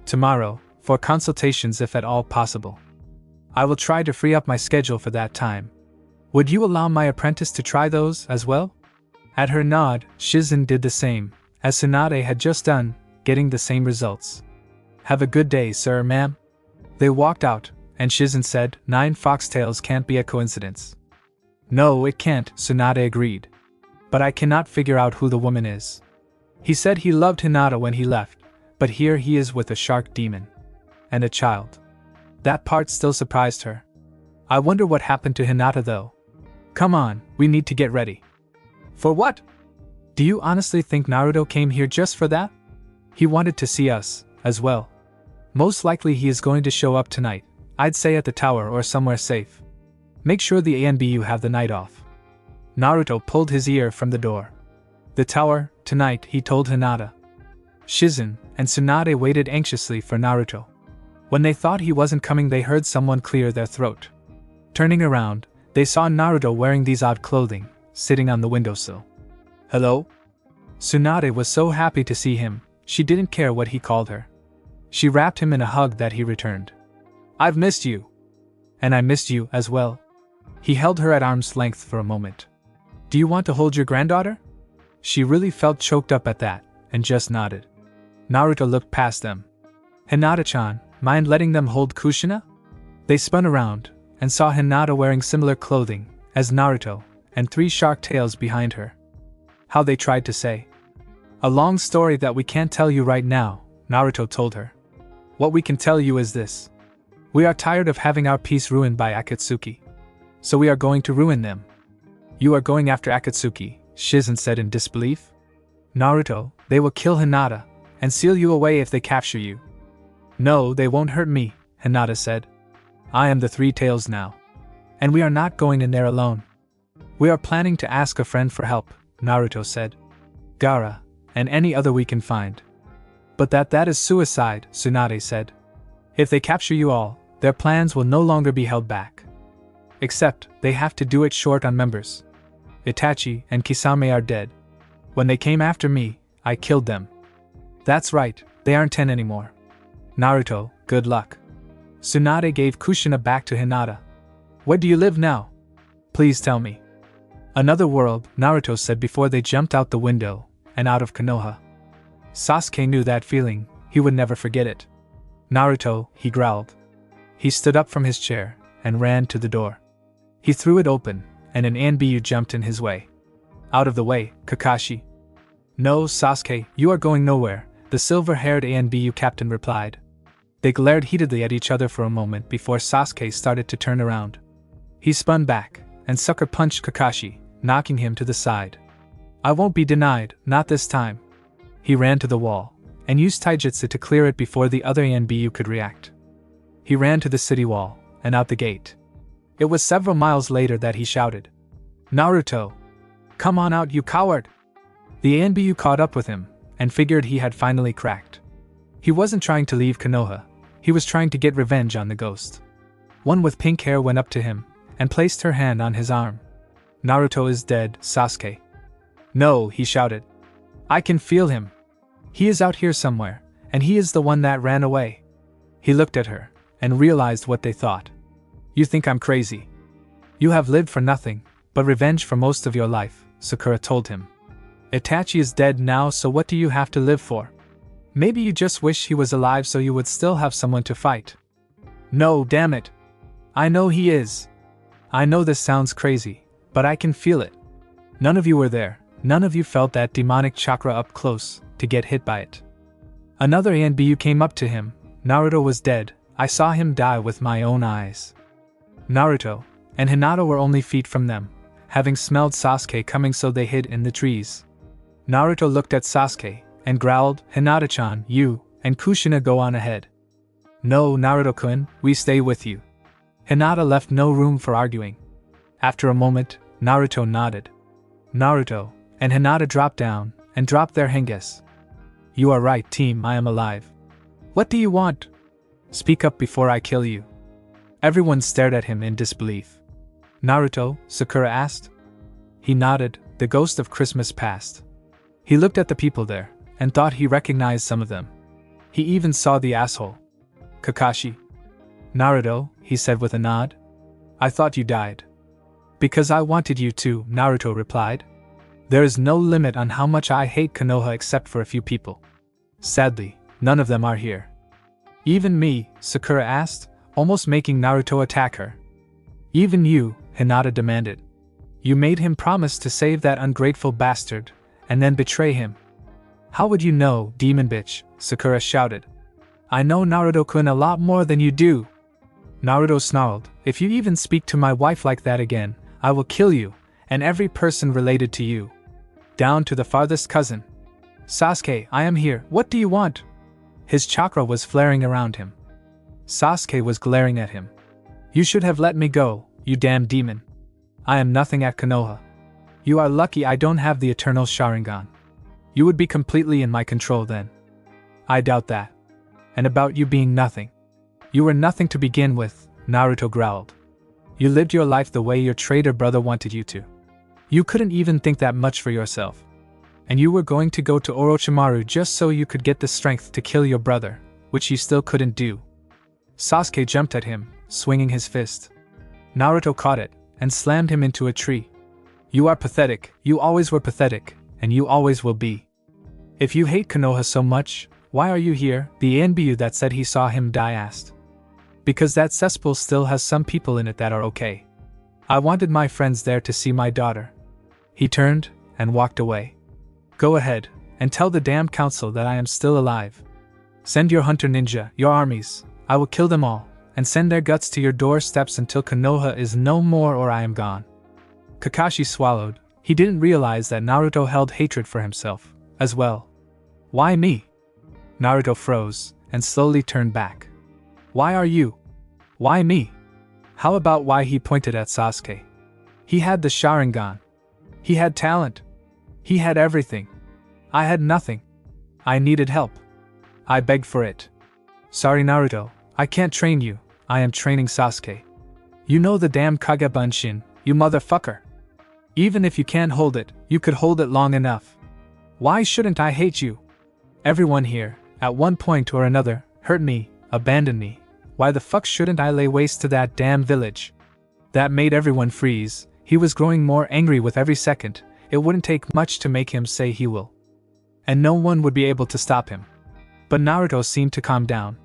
Tomorrow, for consultations if at all possible. I will try to free up my schedule for that time. Would you allow my apprentice to try those as well? At her nod, Shizen did the same, as Tsunade had just done, getting the same results. Have a good day, sir, ma'am. They walked out, and Shizen said, 9 foxtails can't be a coincidence. No, it can't, Tsunade agreed. But I cannot figure out who the woman is. He said he loved Hinata when he left, but here he is with a shark demon. And a child. That part still surprised her. I wonder what happened to Hinata though. Come on, we need to get ready. For what? Do you honestly think Naruto came here just for that? He wanted to see us, as well. Most likely he is going to show up tonight, I'd say at the tower or somewhere safe. Make sure the ANBU have the night off. Naruto pulled his ear from the door. The tower, tonight, he told Hinata. Shizen and Tsunade waited anxiously for Naruto. When they thought he wasn't coming, they heard someone clear their throat. Turning around, they saw Naruto wearing these odd clothing, sitting on the windowsill. Hello? Tsunade was so happy to see him, she didn't care what he called her. She wrapped him in a hug that he returned. I've missed you. And I missed you as well. He held her at arm's length for a moment. Do you want to hold your granddaughter? She really felt choked up at that, and just nodded. Naruto looked past them. Hinata-chan, mind letting them hold Kushina? They spun around, and saw Hinata wearing similar clothing as Naruto, and 3 shark tails behind her. How they tried to say. A long story that we can't tell you right now, Naruto told her. What we can tell you is this. We are tired of having our peace ruined by Akatsuki. So we are going to ruin them. You are going after Akatsuki, Shizen said in disbelief. Naruto, they will kill Hinata, and seal you away if they capture you. No, they won't hurt me, Hinata said. I am the 3 tails now. And we are not going in there alone. We are planning to ask a friend for help, Naruto said. Gaara, and any other we can find. But that is suicide, Tsunade said. If they capture you all, their plans will no longer be held back. Except, they have to do it short on members. Itachi and Kisame are dead. When they came after me, I killed them. That's right, they aren't 10 anymore. Naruto, good luck. Tsunade gave Kushina back to Hinata. Where do you live now? Please tell me. Another world, Naruto said before they jumped out the window, and out of Konoha. Sasuke knew that feeling, he would never forget it. Naruto, he growled. He stood up from his chair, and ran to the door. He threw it open, and an ANBU jumped in his way. Out of the way, Kakashi. No, Sasuke, you are going nowhere, the silver-haired ANBU captain replied. They glared heatedly at each other for a moment before Sasuke started to turn around. He spun back, and sucker-punched Kakashi, knocking him to the side. I won't be denied, not this time. He ran to the wall, and used taijutsu to clear it before the other ANBU could react. He ran to the city wall, and out the gate. It was several miles later that he shouted. Naruto! Come on out, you coward! The ANBU caught up with him, and figured he had finally cracked. He wasn't trying to leave Konoha, he was trying to get revenge on the ghost. One with pink hair went up to him, and placed her hand on his arm. Naruto is dead, Sasuke. No, he shouted. I can feel him. He is out here somewhere, and he is the one that ran away. He looked at her, and realized what they thought. You think I'm crazy. You have lived for nothing, but revenge for most of your life, Sakura told him. Itachi is dead now, so what do you have to live for? Maybe you just wish he was alive so you would still have someone to fight. No, damn it. I know he is. I know this sounds crazy, but I can feel it. None of you were there, none of you felt that demonic chakra up close, to get hit by it. Another ANBU came up to him. Naruto was dead, I saw him die with my own eyes. Naruto and Hinata were only feet from them, having smelled Sasuke coming, so they hid in the trees. Naruto looked at Sasuke, and growled, Hinata-chan, you and Kushina go on ahead. No, Naruto-kun, we stay with you. Hinata left no room for arguing. After a moment, Naruto nodded. Naruto and Hinata dropped down, and dropped their henges. You are right, team, I am alive. What do you want? Speak up before I kill you. Everyone stared at him in disbelief. Naruto, Sakura asked. He nodded, the ghost of Christmas past. He looked at the people there, and thought he recognized some of them. He even saw the asshole. Kakashi. Naruto, he said with a nod. I thought you died. Because I wanted you to, Naruto replied. There is no limit on how much I hate Konoha except for a few people. Sadly, none of them are here. Even me, Sakura asked, almost making Naruto attack her. Even you, Hinata demanded. You made him promise to save that ungrateful bastard, and then betray him. How would you know, demon bitch? Sakura shouted. I know Naruto-kun a lot more than you do. Naruto snarled, if you even speak to my wife like that again, I will kill you, and every person related to you. Down to the farthest cousin. Sasuke, I am here, what do you want? His chakra was flaring around him. Sasuke was glaring at him. You should have let me go, you damn demon. I am nothing at Konoha. You are lucky I don't have the eternal Sharingan. You would be completely in my control then. I doubt that. And about you being nothing. You were nothing to begin with, Naruto growled. You lived your life the way your traitor brother wanted you to. You couldn't even think that much for yourself. And you were going to go to Orochimaru just so you could get the strength to kill your brother, which you still couldn't do. Sasuke jumped at him, swinging his fist. Naruto caught it, and slammed him into a tree. You are pathetic, you always were pathetic, and you always will be. If you hate Konoha so much, why are you here? The ANBU that said he saw him die asked. Because that cesspool still has some people in it that are okay. I wanted my friends there to see my daughter. He turned, and walked away. Go ahead, and tell the damn council that I am still alive. Send your hunter ninja, your armies, I will kill them all, and send their guts to your doorsteps until Konoha is no more or I am gone. Kakashi swallowed, he didn't realize that Naruto held hatred for himself, as well. Why me? Naruto froze, and slowly turned back. Why are you? Why me? How about why he pointed at Sasuke? He had the Sharingan. He had talent. He had everything. I had nothing. I needed help. I begged for it. Sorry Naruto, I can't train you, I am training Sasuke. You know the damn Kage Bunshin, you motherfucker. Even if you can't hold it, you could hold it long enough. Why shouldn't I hate you? Everyone here, at one point or another, hurt me, abandoned me. Why the fuck shouldn't I lay waste to that damn village? That made everyone freeze. He was growing more angry with every second. It wouldn't take much to make him say he will. And no one would be able to stop him. But Naruto seemed to calm down.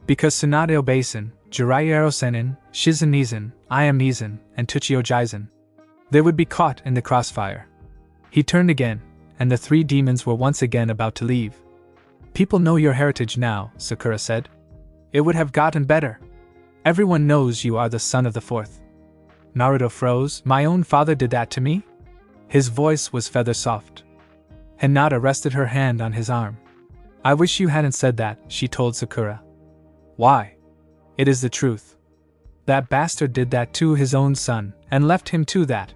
Because Tsunade Obasen, Jiraiya Senin, Shizen Nizan, I am Nizan, and Tuchio Jaizen. They would be caught in the crossfire. He turned again, and the three demons were once again about to leave. People know your heritage now, Sakura said. It would have gotten better. Everyone knows you are the son of the fourth. Naruto froze. My own father did that to me? His voice was feather soft. Hinata rested her hand on his arm. I wish you hadn't said that, she told Sakura. Why? It is the truth. That bastard did that to his own son, and left him to that.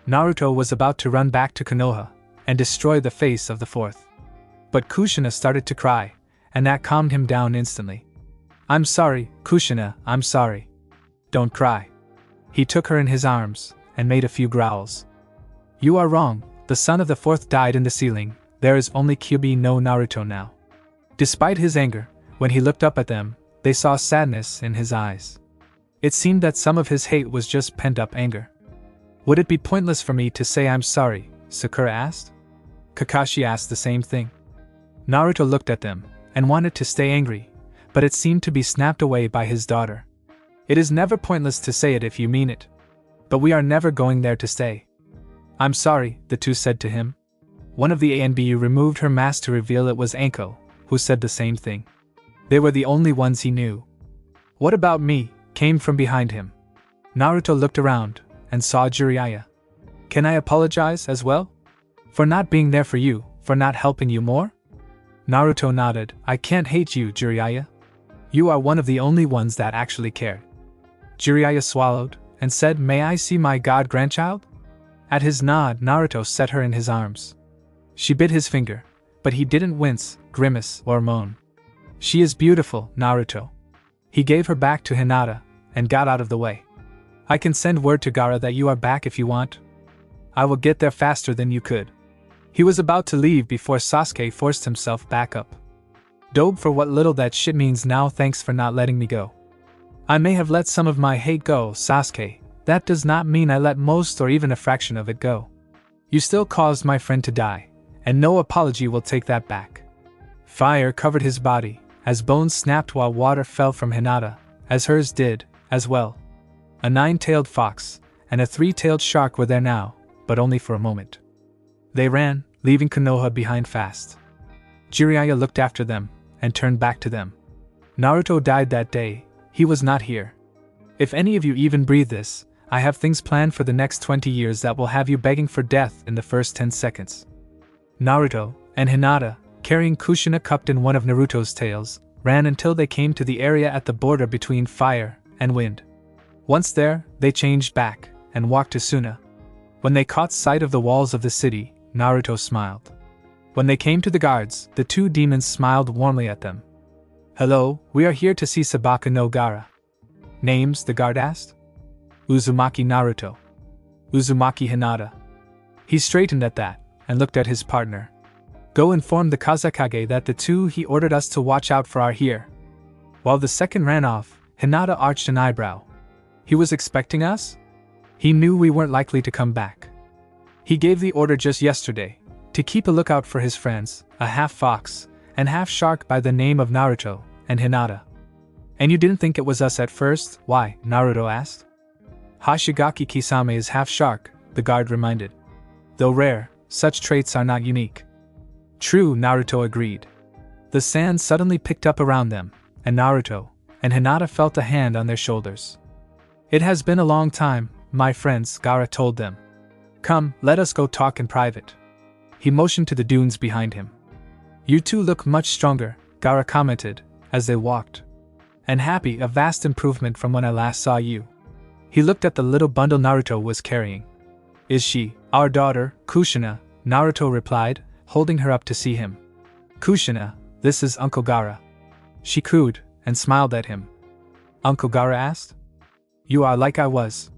Naruto was about to run back to Konoha and destroy the face of the fourth. But Kushina started to cry, and that calmed him down instantly. "I'm sorry, Kushina, I'm sorry. Don't cry." He took her in his arms and made a few growls. "You are wrong, the son of the fourth died in the ceiling, there is only Kyuubi no Naruto now." Despite his anger, when he looked up at them, they saw sadness in his eyes. It seemed that some of his hate was just pent-up anger. "Would it be pointless for me to say I'm sorry?" Sakura asked. Kakashi asked the same thing. Naruto looked at them and wanted to stay angry, but it seemed to be snapped away by his daughter. "It is never pointless to say it if you mean it. But we are never going there to stay." "I'm sorry," the two said to him. One of the ANBU removed her mask to reveal it was Anko, who said the same thing. They were the only ones he knew. "What about me?" came from behind him. Naruto looked around and saw Jiraiya. "Can I apologize as well? For not being there for you, for not helping you more?" Naruto nodded. "I can't hate you, Jiraiya. You are one of the only ones that actually cared." Jiraiya swallowed and said, "May I see my god-grandchild?" At his nod, Naruto set her in his arms. She bit his finger, but he didn't wince, grimace, or moan. "She is beautiful, Naruto." He gave her back to Hinata and got out of the way. "I can send word to Gaara that you are back if you want. I will get there faster than you could." He was about to leave before Sasuke forced himself back up. "Dope for what little that shit means now, thanks for not letting me go." "I may have let some of my hate go, Sasuke. That does not mean I let most or even a fraction of it go. You still caused my friend to die, and no apology will take that back." Fire covered his body, as bones snapped while water fell from Hinata, as hers did, as well. A 9-tailed fox and a 3-tailed shark were there now, but only for a moment. They ran, leaving Konoha behind fast. Jiraiya looked after them and turned back to them. "Naruto died that day, he was not here. If any of you even breathe this, I have things planned for the next 20 years that will have you begging for death in the first 10 seconds. Naruto and Hinata, carrying Kushina cupped in one of Naruto's tails, ran until they came to the area at the border between fire and wind. Once there, they changed back and walked to Suna. When they caught sight of the walls of the city, Naruto smiled. When they came to the guards, the two demons smiled warmly at them. "Hello, we are here to see Sabaka no Gaara." "Names?" the guard asked. "Uzumaki Naruto. Uzumaki Hinata." He straightened at that and looked at his partner. "Go inform the Kazekage that the two he ordered us to watch out for are here." While the second ran off, Hinata arched an eyebrow. "He was expecting us? He knew we weren't likely to come back. He gave the order just yesterday, to keep a lookout for his friends, a half-fox and half-shark by the name of Naruto and Hinata." "And you didn't think it was us at first, why?" Naruto asked. "Hashigaki Kisame is half-shark," the guard reminded. "Though rare, such traits are not unique." "True," Naruto agreed. The sand suddenly picked up around them, and Naruto and Hinata felt a hand on their shoulders. "It has been a long time, my friends," Gaara told them. "Come, let us go talk in private." He motioned to the dunes behind him. "You two look much stronger," Gaara commented, as they walked. "And happy, a vast improvement from when I last saw you." He looked at the little bundle Naruto was carrying. "Is she our daughter, Kushina?" Naruto replied, holding her up to see him. "Kushina, this is Uncle Gaara." She cooed and smiled at him. "Uncle Gaara asked?" "You are like I was.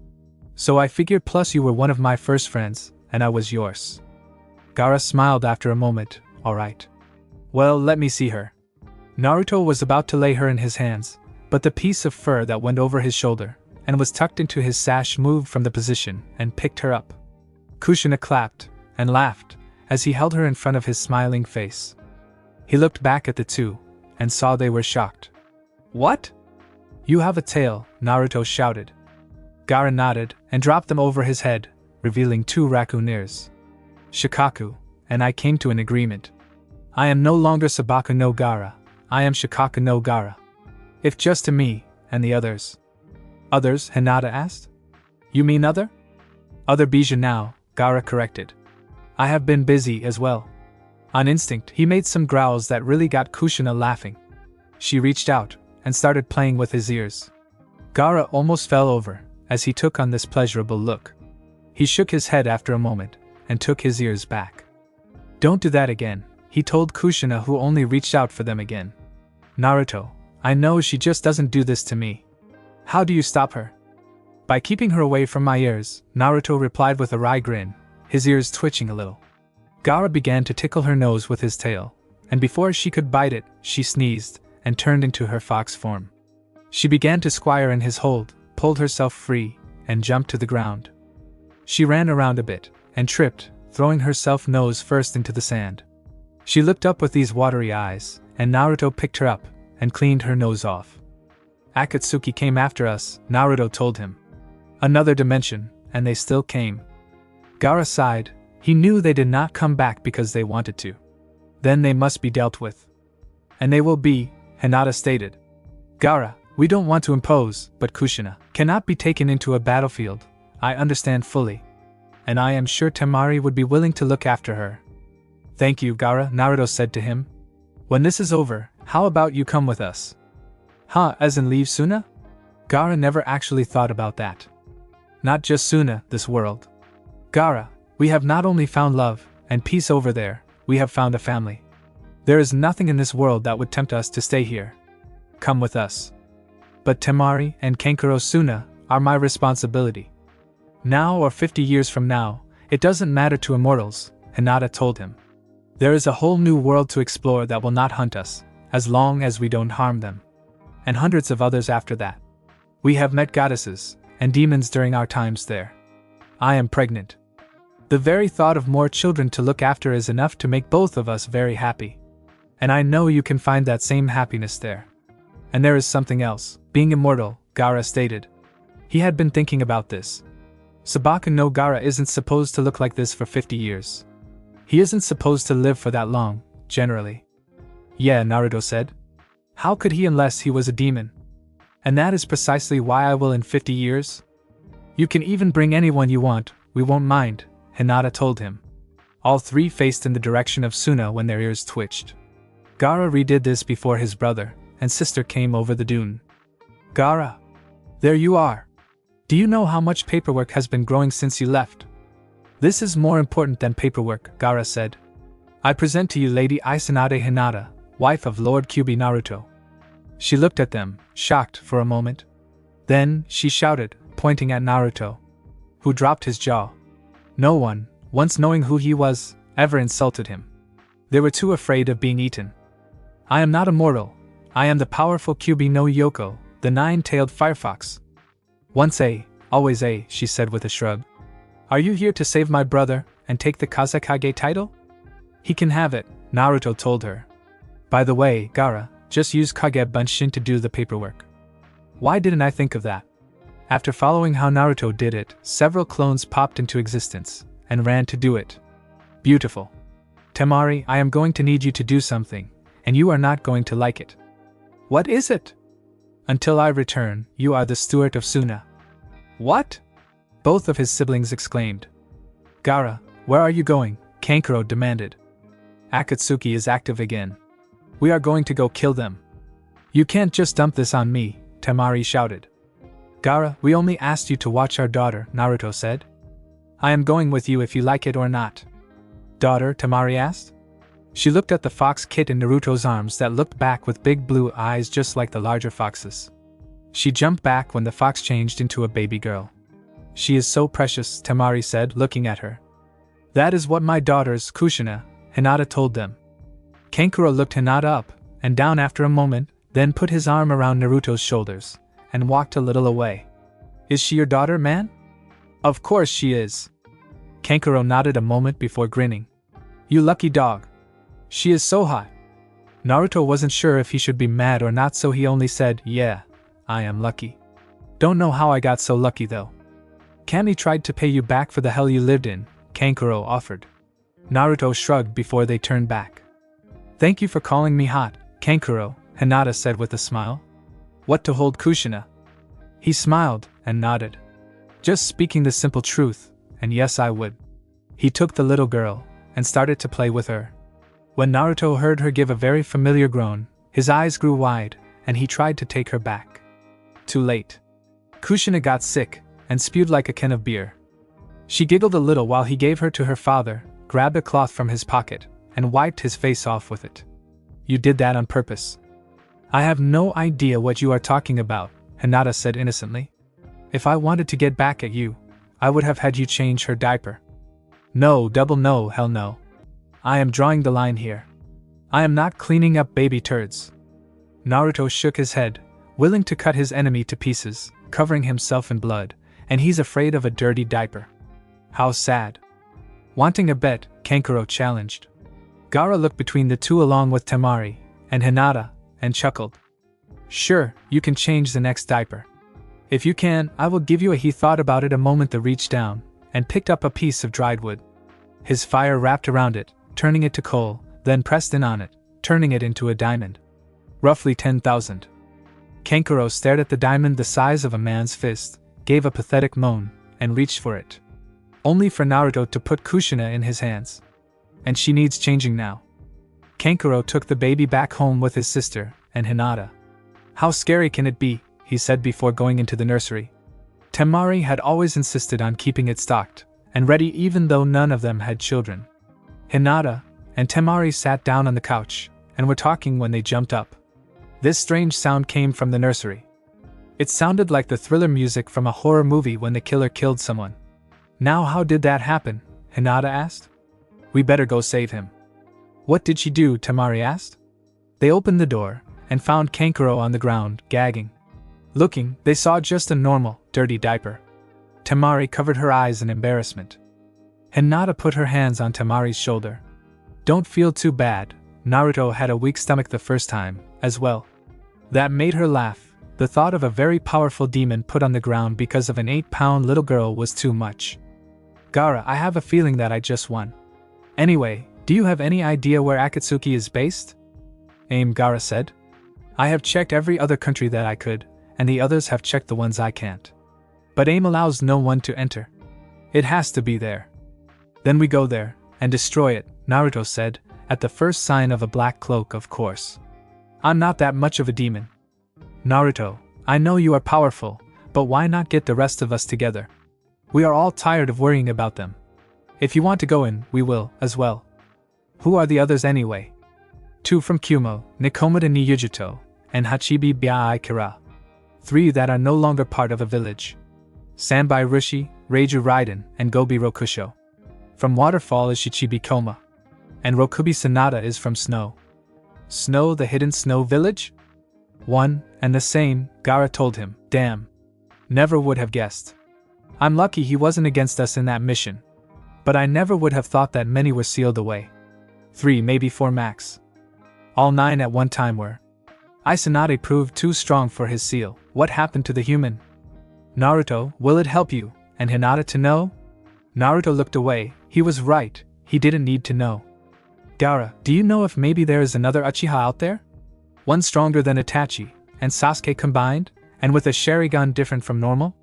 So I figured, plus you were one of my first friends, and I was yours." Gaara smiled after a moment. "All right. Well, let me see her." Naruto was about to lay her in his hands, but the piece of fur that went over his shoulder and was tucked into his sash moved from the position and picked her up. Kushina clapped and laughed as he held her in front of his smiling face. He looked back at the two and saw they were shocked. "What? You have a tail," Naruto shouted. Gaara nodded and dropped them over his head, revealing 2 raccoon ears. "Shikaku, and I came to an agreement. I am no longer Sabaka no Gaara, I am Shikaku no Gaara. If just to me, and the others." "Others?" Hinata asked. "You mean other?" "Other Bija now," Gaara corrected. "I have been busy as well." On instinct, he made some growls that really got Kushina laughing. She reached out and started playing with his ears. Gaara almost fell over as he took on this pleasurable look. He shook his head after a moment, and took his ears back. Don't do that again, he told Kushina, who only reached out for them again. Naruto, I know she just doesn't do this to me. How do you stop her? By keeping her away from my ears, Naruto replied with a wry grin, his ears twitching a little. Gaara began to tickle her nose with his tail, and before she could bite it, she sneezed, and turned into her fox form. She began to squire in his hold, pulled herself free, and jumped to the ground. She ran around a bit, and tripped, throwing herself nose first into the sand. She looked up with these watery eyes, and Naruto picked her up, and cleaned her nose off. Akatsuki came after us, Naruto told him. Another dimension, and they still came. Gaara sighed. He knew they did not come back because they wanted to. Then they must be dealt with. And they will be, Hinata stated. Gaara, we don't want to impose, but Kushina cannot be taken into a battlefield. I understand fully. And I am sure Temari would be willing to look after her. Thank you, Gaara, Naruto said to him. When this is over, how about you come with us? Huh, as in leave Suna? Gaara never actually thought about that. Not just Suna, this world. Gaara, we have not only found love and peace over there, we have found a family. There is nothing in this world that would tempt us to stay here. Come with us. But Temari and Kankuro Suna are my responsibility. Now or 50 years from now, it doesn't matter to immortals, Hinata told him. There is a whole new world to explore that will not hunt us, as long as we don't harm them. And hundreds of others after that. We have met goddesses and demons during our times there. I am pregnant. The very thought of more children to look after is enough to make both of us very happy. And I know you can find that same happiness there. And there is something else, being immortal, Gaara stated. He had been thinking about this. Sabaka no Gaara isn't supposed to look like this for 50 years. He isn't supposed to live for that long, generally. Yeah, Naruto said. How could he unless he was a demon? And that is precisely why I will in 50 years. You can even bring anyone you want, we won't mind, Hinata told him. All three faced in the direction of Suna when their ears twitched. Gaara redid this before his brother and sister came over the dune. Gaara! There you are! Do you know how much paperwork has been growing since you left? This is more important than paperwork, Gaara said. I present to you Lady Tsunade Hinata, wife of Lord Kyuubi Naruto. She looked at them, shocked for a moment. Then, she shouted, pointing at Naruto, who dropped his jaw. No one, once knowing who he was, ever insulted him. They were too afraid of being eaten. I am not immortal. I am the powerful Kyuubi no Yoko, the nine-tailed firefox. Once A, always A, she said with a shrug. Are you here to save my brother and take the Kazekage title? He can have it, Naruto told her. By the way, Gaara, just use Kage Bunshin to do the paperwork. Why didn't I think of that? After following how Naruto did it, several clones popped into existence and ran to do it. Beautiful. Temari, I am going to need you to do something, and you are not going to like it. What is it? Until I return, you are the steward of Suna. What? Both of his siblings exclaimed. Gaara, where are you going? Kankuro demanded. Akatsuki is active again. We are going to go kill them. You can't just dump this on me, Temari shouted. Gaara, we only asked you to watch our daughter, Naruto said. I am going with you if you like it or not. Daughter, Temari asked. She looked at the fox kit in Naruto's arms that looked back with big blue eyes just like the larger foxes. She jumped back when the fox changed into a baby girl. She is so precious, Temari said, looking at her. That is what my daughters, Kushina, Hinata told them. Kankuro looked Hinata up and down after a moment, then put his arm around Naruto's shoulders and walked a little away. Is she your daughter, man? Of course she is. Kankuro nodded a moment before grinning. You lucky dog. She is so hot. Naruto wasn't sure if he should be mad or not, so he only said, yeah, I am lucky. Don't know how I got so lucky though. Kami tried to pay you back for the hell you lived in, Kankuro offered. Naruto shrugged before they turned back. Thank you for calling me hot, Kankuro, Hinata said with a smile. What to hold Kushina? He smiled and nodded. Just speaking the simple truth, and yes I would. He took the little girl and started to play with her. When Naruto heard her give a very familiar groan, his eyes grew wide, and he tried to take her back. Too late. Kushina got sick and spewed like a can of beer. She giggled a little while he gave her to her father, grabbed a cloth from his pocket, and wiped his face off with it. You did that on purpose. I have no idea what you are talking about, Hinata said innocently. If I wanted to get back at you, I would have had you change her diaper. No, double no, hell no. I am drawing the line here. I am not cleaning up baby turds. Naruto shook his head, willing to cut his enemy to pieces, covering himself in blood, and he's afraid of a dirty diaper. How sad. Wanting a bet, Kankuro challenged. Gaara looked between the two along with Temari and Hinata, and chuckled. Sure, you can change the next diaper. If you can, I will give you a. He thought about it a moment, then reached down and picked up a piece of dried wood. His fire wrapped around it, turning it to coal, then pressed in on it, turning it into a diamond. Roughly 10,000. Kankuro stared at the diamond the size of a man's fist, gave a pathetic moan, and reached for it. Only for Naruto to put Kushina in his hands. And she needs changing now. Kankuro took the baby back home with his sister and Hinata. How scary can it be, he said before going into the nursery. Temari had always insisted on keeping it stocked and ready even though none of them had children. Hinata and Temari sat down on the couch and were talking when they jumped up. This strange sound came from the nursery. It sounded like the thriller music from a horror movie when the killer killed someone. Now how did that happen? Hinata asked. We better go save him. What did she do? Temari asked. They opened the door and found Kankuro on the ground, gagging. Looking, they saw just a normal, dirty diaper. Temari covered her eyes in embarrassment. Hinata put her hands on Temari's shoulder. Don't feel too bad, Naruto had a weak stomach the first time, as well. That made her laugh. The thought of a very powerful demon put on the ground because of an 8-pound little girl was too much. Gaara, I have a feeling that I just won. Anyway, do you have any idea where Akatsuki is based? Gaara said. I have checked every other country that I could, and the others have checked the ones I can't. But allows no one to enter. It has to be there. Then we go there, and destroy it, Naruto said, at the first sign of a black cloak, of course. I'm not that much of a demon. Naruto, I know you are powerful, but why not get the rest of us together? We are all tired of worrying about them. If you want to go in, we will, as well. Who are the others anyway? 2 from Kumo, Nikomata ni Yujuto, and Hachibi Byai Kira. 3 that are no longer part of a village. Sanbai Rishi, Reiju Raiden, and Gobi Rokusho. From Waterfall is Shichibi Koma. And Rokubi Sanada is from Snow. Snow, the hidden snow village? One and the same, Gaara told him. Damn. Never would have guessed. I'm lucky he wasn't against us in that mission. But I never would have thought that many were sealed away. 3, maybe 4 max. All 9 at one time were. Tsunade proved too strong for his seal. What happened to the human? Naruto, will it help you, and Hinata to know? Naruto looked away. He was right, he didn't need to know. Gaara, do you know if maybe there is another Uchiha out there? One stronger than Itachi, and Sasuke combined, and with a Sharingan different from normal?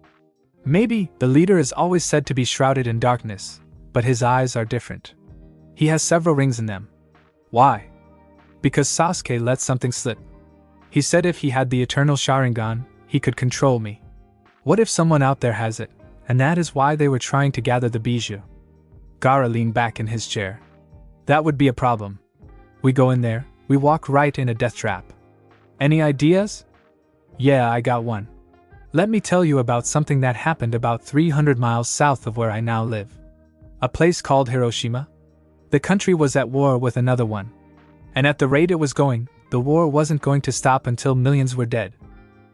Maybe. The leader is always said to be shrouded in darkness, but his eyes are different. He has several rings in them. Why? Because Sasuke let something slip. He said if he had the eternal Sharingan, he could control me. What if someone out there has it, and that is why they were trying to gather the bijou? Gaara leaned back in his chair. That would be a problem. We go in there, we walk right in a death trap. Any ideas? Yeah, I got one. Let me tell you about something that happened about 300 miles south of where I now live. A place called Hiroshima. The country was at war with another one. And at the rate it was going, the war wasn't going to stop until millions were dead.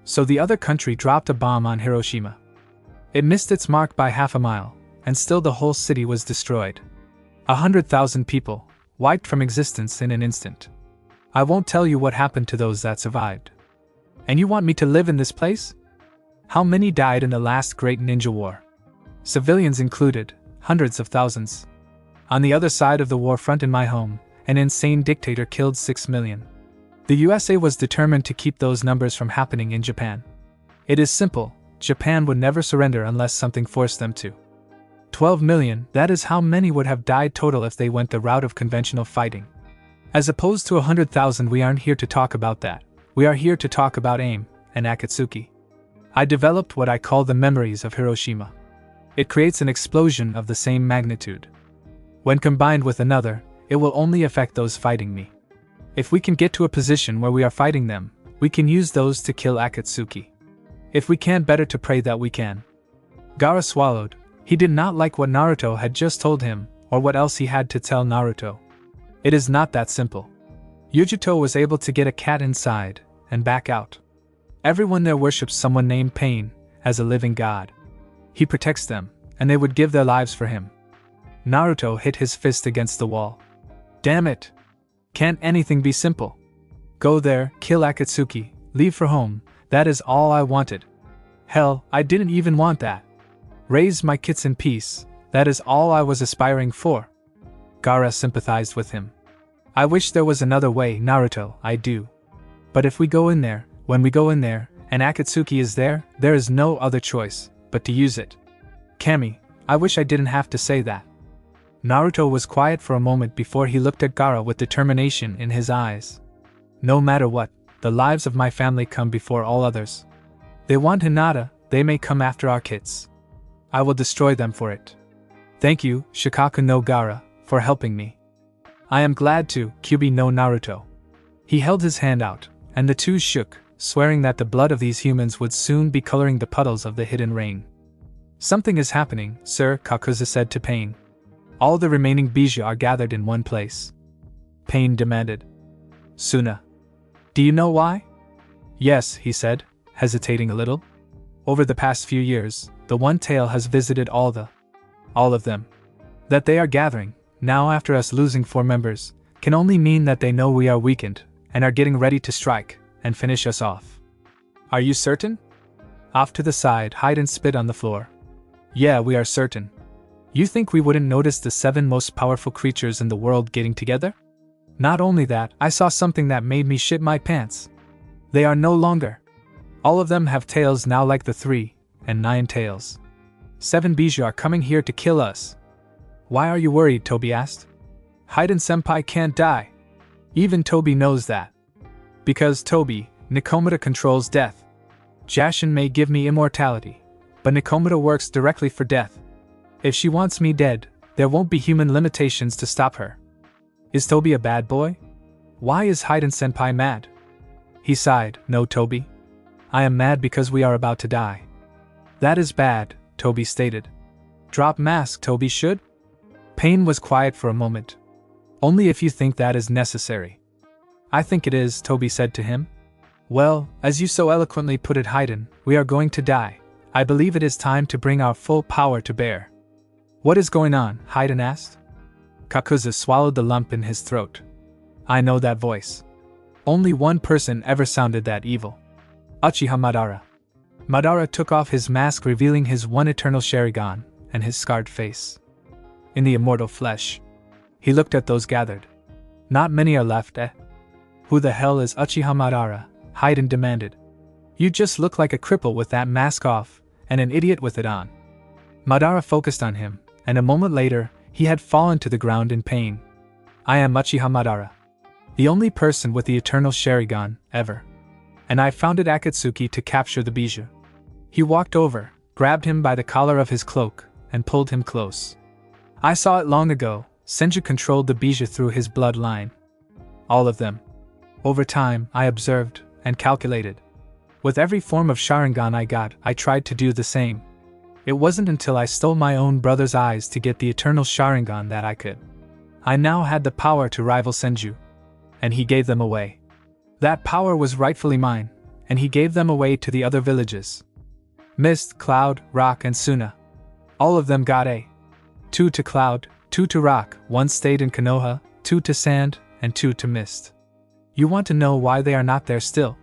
So the other country dropped a bomb on Hiroshima. It missed its mark by half a mile, and still the whole city was destroyed. 100,000 people, wiped from existence in an instant. I won't tell you what happened to those that survived. And you want me to live in this place? How many died in the last great ninja war? Civilians included, hundreds of thousands. On the other side of the war front in my home, an insane dictator killed 6 million. The USA was determined to keep those numbers from happening in Japan. It is simple, Japan would never surrender unless something forced them to. 12 million, that is how many would have died total if they went the route of conventional fighting. As opposed to 100,000, we aren't here to talk about that. We are here to talk about AIM and Akatsuki. I developed what I call the memories of Hiroshima. It creates an explosion of the same magnitude. When combined with another, it will only affect those fighting me. If we can get to a position where we are fighting them, we can use those to kill Akatsuki. If we can, better to pray that we can. Gaara swallowed. He did not like what Naruto had just told him, or what else he had to tell Naruto. It is not that simple. Yuzuka was able to get a cat inside, and back out. Everyone there worships someone named Pain, as a living god. He protects them, and they would give their lives for him. Naruto hit his fist against the wall. Damn it! Can't anything be simple? Go there, kill Akatsuki, leave for home, that is all I wanted. Hell, I didn't even want that. Raise my kids in peace, that is all I was aspiring for. Gaara sympathized with him. I wish there was another way, Naruto, I do. But if we go in there, when we go in there, and Akatsuki is there is no other choice but to use it. Kami, I wish I didn't have to say that. Naruto was quiet for a moment before he looked at Gaara with determination in his eyes. No matter what, the lives of my family come before all others. They want Hinata, they may come after our kids. I will destroy them for it. Thank you, Shikaku no Gaara, for helping me. I am glad to, Kyuubi no Naruto. He held his hand out, and the two shook, swearing that the blood of these humans would soon be coloring the puddles of the hidden rain. Something is happening, sir, Kakuza said to Pain. All the remaining Bijou are gathered in one place. Pain demanded. Suna. Do you know why? Yes, he said, hesitating a little. Over the past few years, the One Tail has visited all of them. That they are gathering, now after us losing 4 members, can only mean that they know we are weakened, and are getting ready to strike, and finish us off. Are you certain? Off to the side, hide and spit on the floor. Yeah, we are certain. You think we wouldn't notice the 7 most powerful creatures in the world getting together? Not only that, I saw something that made me shit my pants. They are no longer. All of them have tails now, like the 3 and 9 tails. 7 Bijou are coming here to kill us. Why are you worried? Tobi asked. Haiden-senpai can't die. Even Tobi knows that. Because Tobi, Nikomata controls death. Jashin may give me immortality, but Nikomata works directly for death. If she wants me dead, there won't be human limitations to stop her. Is Tobi a bad boy? Why is Haiden-senpai mad? He sighed. No, Tobi. I am mad because we are about to die. That is bad, Tobi stated. Drop mask, Tobi should? Pain was quiet for a moment. Only if you think that is necessary. I think it is, Tobi said to him. Well, as you so eloquently put it, Haiden, we are going to die. I believe it is time to bring our full power to bear. What is going on? Haiden asked. Kakuza swallowed the lump in his throat. I know that voice. Only one person ever sounded that evil. Uchiha Madara. Madara took off his mask, revealing his one eternal Sharingan and his scarred face. In the immortal flesh. He looked at those gathered. Not many are left, eh? Who the hell is Uchiha Madara? Haiden demanded. You just look like a cripple with that mask off, and an idiot with it on. Madara focused on him, and a moment later, he had fallen to the ground in pain. I am Uchiha Madara. The only person with the eternal Sharingan, ever. And I founded Akatsuki to capture the Bijou. He walked over, grabbed him by the collar of his cloak, and pulled him close. I saw it long ago. Senju controlled the Bijou through his bloodline. All of them. Over time, I observed and calculated. With every form of Sharingan I got, I tried to do the same. It wasn't until I stole my own brother's eyes to get the eternal Sharingan that I could. I now had the power to rival Senju. And he gave them away. That power was rightfully mine, and he gave them away to the other villages. Mist, Cloud, Rock, and Suna. All of them got a 2 to Cloud, 2 to Rock, 1 stayed in Konoha, 2 to Sand, and 2 to Mist. You want to know why they are not there still?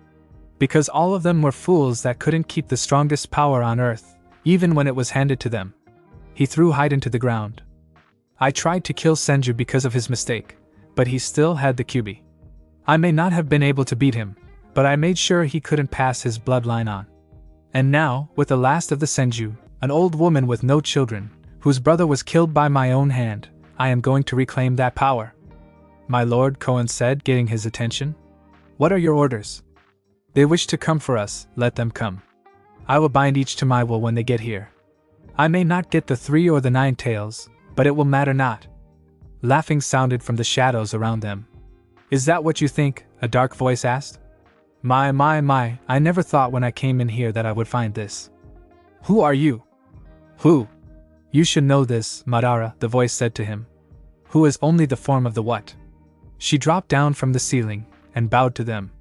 Because all of them were fools that couldn't keep the strongest power on Earth, even when it was handed to them. He threw Haiden to the ground. I tried to kill Senju because of his mistake, but he still had the Kyuubi. I may not have been able to beat him, but I made sure he couldn't pass his bloodline on. And now, with the last of the Senju, an old woman with no children, whose brother was killed by my own hand, I am going to reclaim that power. My lord, Kohen said, getting his attention. What are your orders? They wish to come for us, let them come. I will bind each to my will when they get here. I may not get the 3 or the 9 tails, but it will matter not. Laughing sounded from the shadows around them. Is that what you think? A dark voice asked. My, I never thought when I came in here that I would find this. Who are you? Who? You should know this, Madara, the voice said to him. Who is only the form of the what? She dropped down from the ceiling and bowed to them.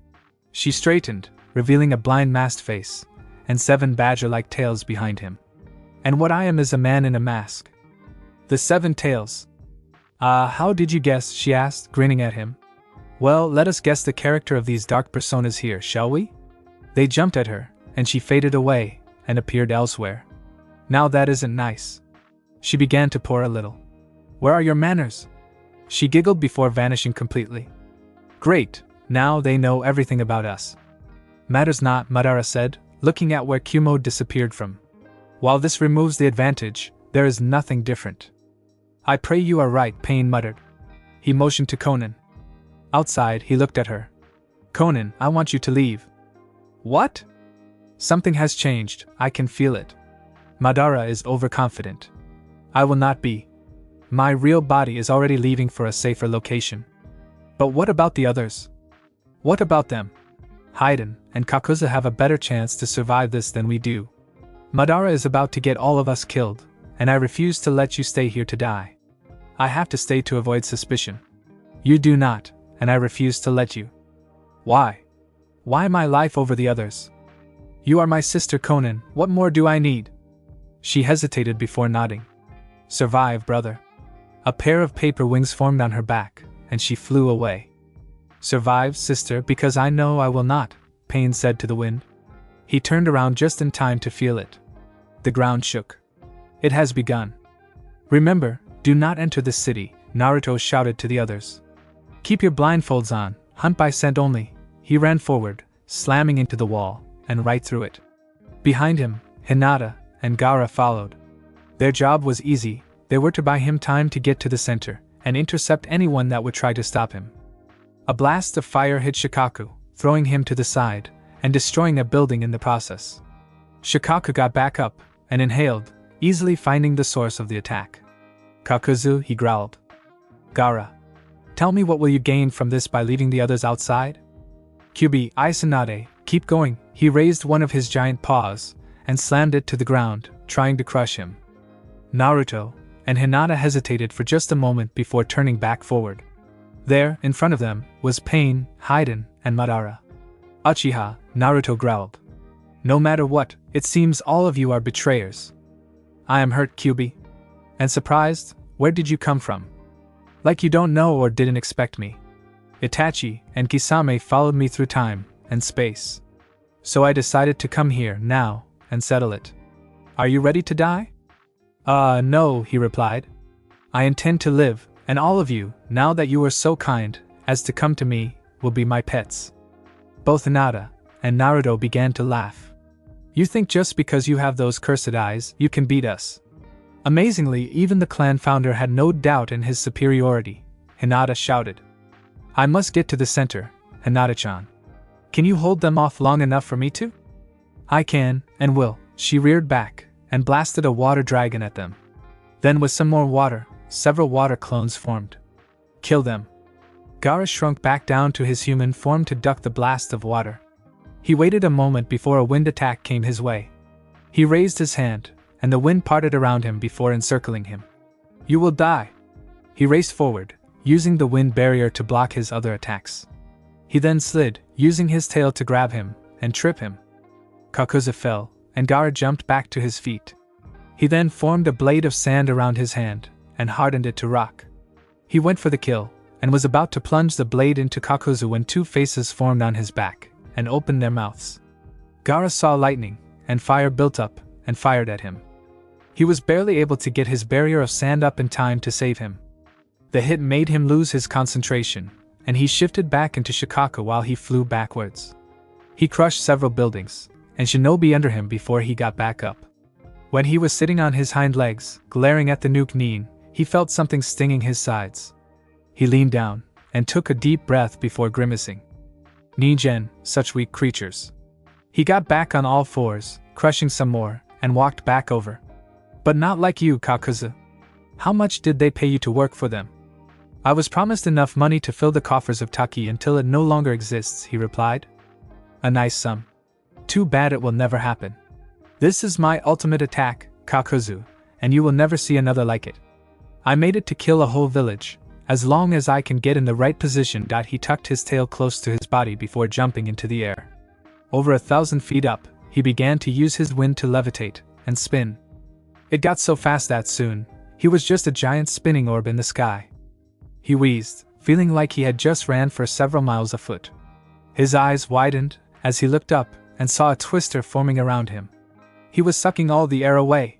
She straightened, revealing a blind-masked face, and 7 badger-like tails behind him. And what I am is a man in a mask. The 7 tails. How did you guess? She asked, grinning at him. Well, let us guess the character of these dark personas here, shall we? They jumped at her, and she faded away, and appeared elsewhere. Now that isn't nice. She began to pour a little. Where are your manners? She giggled before vanishing completely. Great, now they know everything about us. Matters not, Madara said, looking at where Kumo disappeared from. While this removes the advantage, there is nothing different. I pray you are right, Pain muttered. He motioned to Konan. Outside, he looked at her. Konan, I want you to leave. What? Something has changed, I can feel it. Madara is overconfident. I will not be. My real body is already leaving for a safer location. But what about the others? What about them? Haiden and Kakuza have a better chance to survive this than we do. Madara is about to get all of us killed, and I refuse to let you stay here to die. I have to stay to avoid suspicion. You do not, and I refuse to let you. Why? Why my life over the others? You are my sister Konan, what more do I need? She hesitated before nodding. Survive, brother. A pair of paper wings formed on her back, and she flew away. Survive, sister, because I know I will not, Pain said to the wind. He turned around just in time to feel it. The ground shook. It has begun. Remember, do not enter this city, Naruto shouted to the others. Keep your blindfolds on, hunt by scent only. He ran forward, slamming into the wall, and right through it. Behind him, Hinata and Gaara followed. Their job was easy, they were to buy him time to get to the center, and intercept anyone that would try to stop him. A blast of fire hit Shikaku, throwing him to the side, and destroying a building in the process. Shikaku got back up, and inhaled, easily finding the source of the attack. Kakuzu, he growled. Gaara. Tell me what will you gain from this by leaving the others outside? Kyuubi, Tsunade, keep going. He raised one of his giant paws, and slammed it to the ground, trying to crush him. Naruto and Hinata hesitated for just a moment before turning back forward. There, in front of them, was Pain, Haiden, and Madara. Uchiha, Naruto growled. No matter what, it seems all of you are betrayers. I am hurt, Kyuubi. And surprised, where did you come from? Like you don't know or didn't expect me. Itachi and Kisame followed me through time and space. So I decided to come here now and settle it. Are you ready to die? No, he replied. I intend to live, and all of you, now that you are so kind as to come to me, will be my pets. Both Hinata and Naruto began to laugh. You think just because you have those cursed eyes, you can beat us? Amazingly, even the clan founder had no doubt in his superiority. Hinata shouted. I must get to the center, Hinata-chan. Can you hold them off long enough for me to? I can, and will. She reared back, and blasted a water dragon at them. Then with some more water, several water clones formed. Kill them. Gaara shrunk back down to his human form to duck the blast of water. He waited a moment before a wind attack came his way. He raised his hand, and the wind parted around him before encircling him. You will die. He raced forward, using the wind barrier to block his other attacks. He then slid, using his tail to grab him and trip him. Kakuza fell, and Gaara jumped back to his feet. He then formed a blade of sand around his hand and hardened it to rock. He went for the kill, and was about to plunge the blade into Kakuzu when 2 faces formed on his back and opened their mouths. Gaara saw lightning, and fire built up, and fired at him. He was barely able to get his barrier of sand up in time to save him. The hit made him lose his concentration, and he shifted back into Shikaku while he flew backwards. He crushed several buildings, and shinobi under him before he got back up. When he was sitting on his hind legs, glaring at the nuke Nin, he felt something stinging his sides. He leaned down, and took a deep breath before grimacing. Ningen, such weak creatures. He got back on all fours, crushing some more, and walked back over. But not like you, Kakuzu. How much did they pay you to work for them? I was promised enough money to fill the coffers of Taki until it no longer exists, he replied. A nice sum. Too bad it will never happen. This is my ultimate attack, Kakuzu, and you will never see another like it. I made it to kill a whole village, as long as I can get in the right position. He tucked his tail close to his body before jumping into the air. Over 1,000 feet up, he began to use his wind to levitate and spin. It got so fast that soon, he was just a giant spinning orb in the sky. He wheezed, feeling like he had just ran for several miles afoot. His eyes widened as he looked up and saw a twister forming around him. He was sucking all the air away.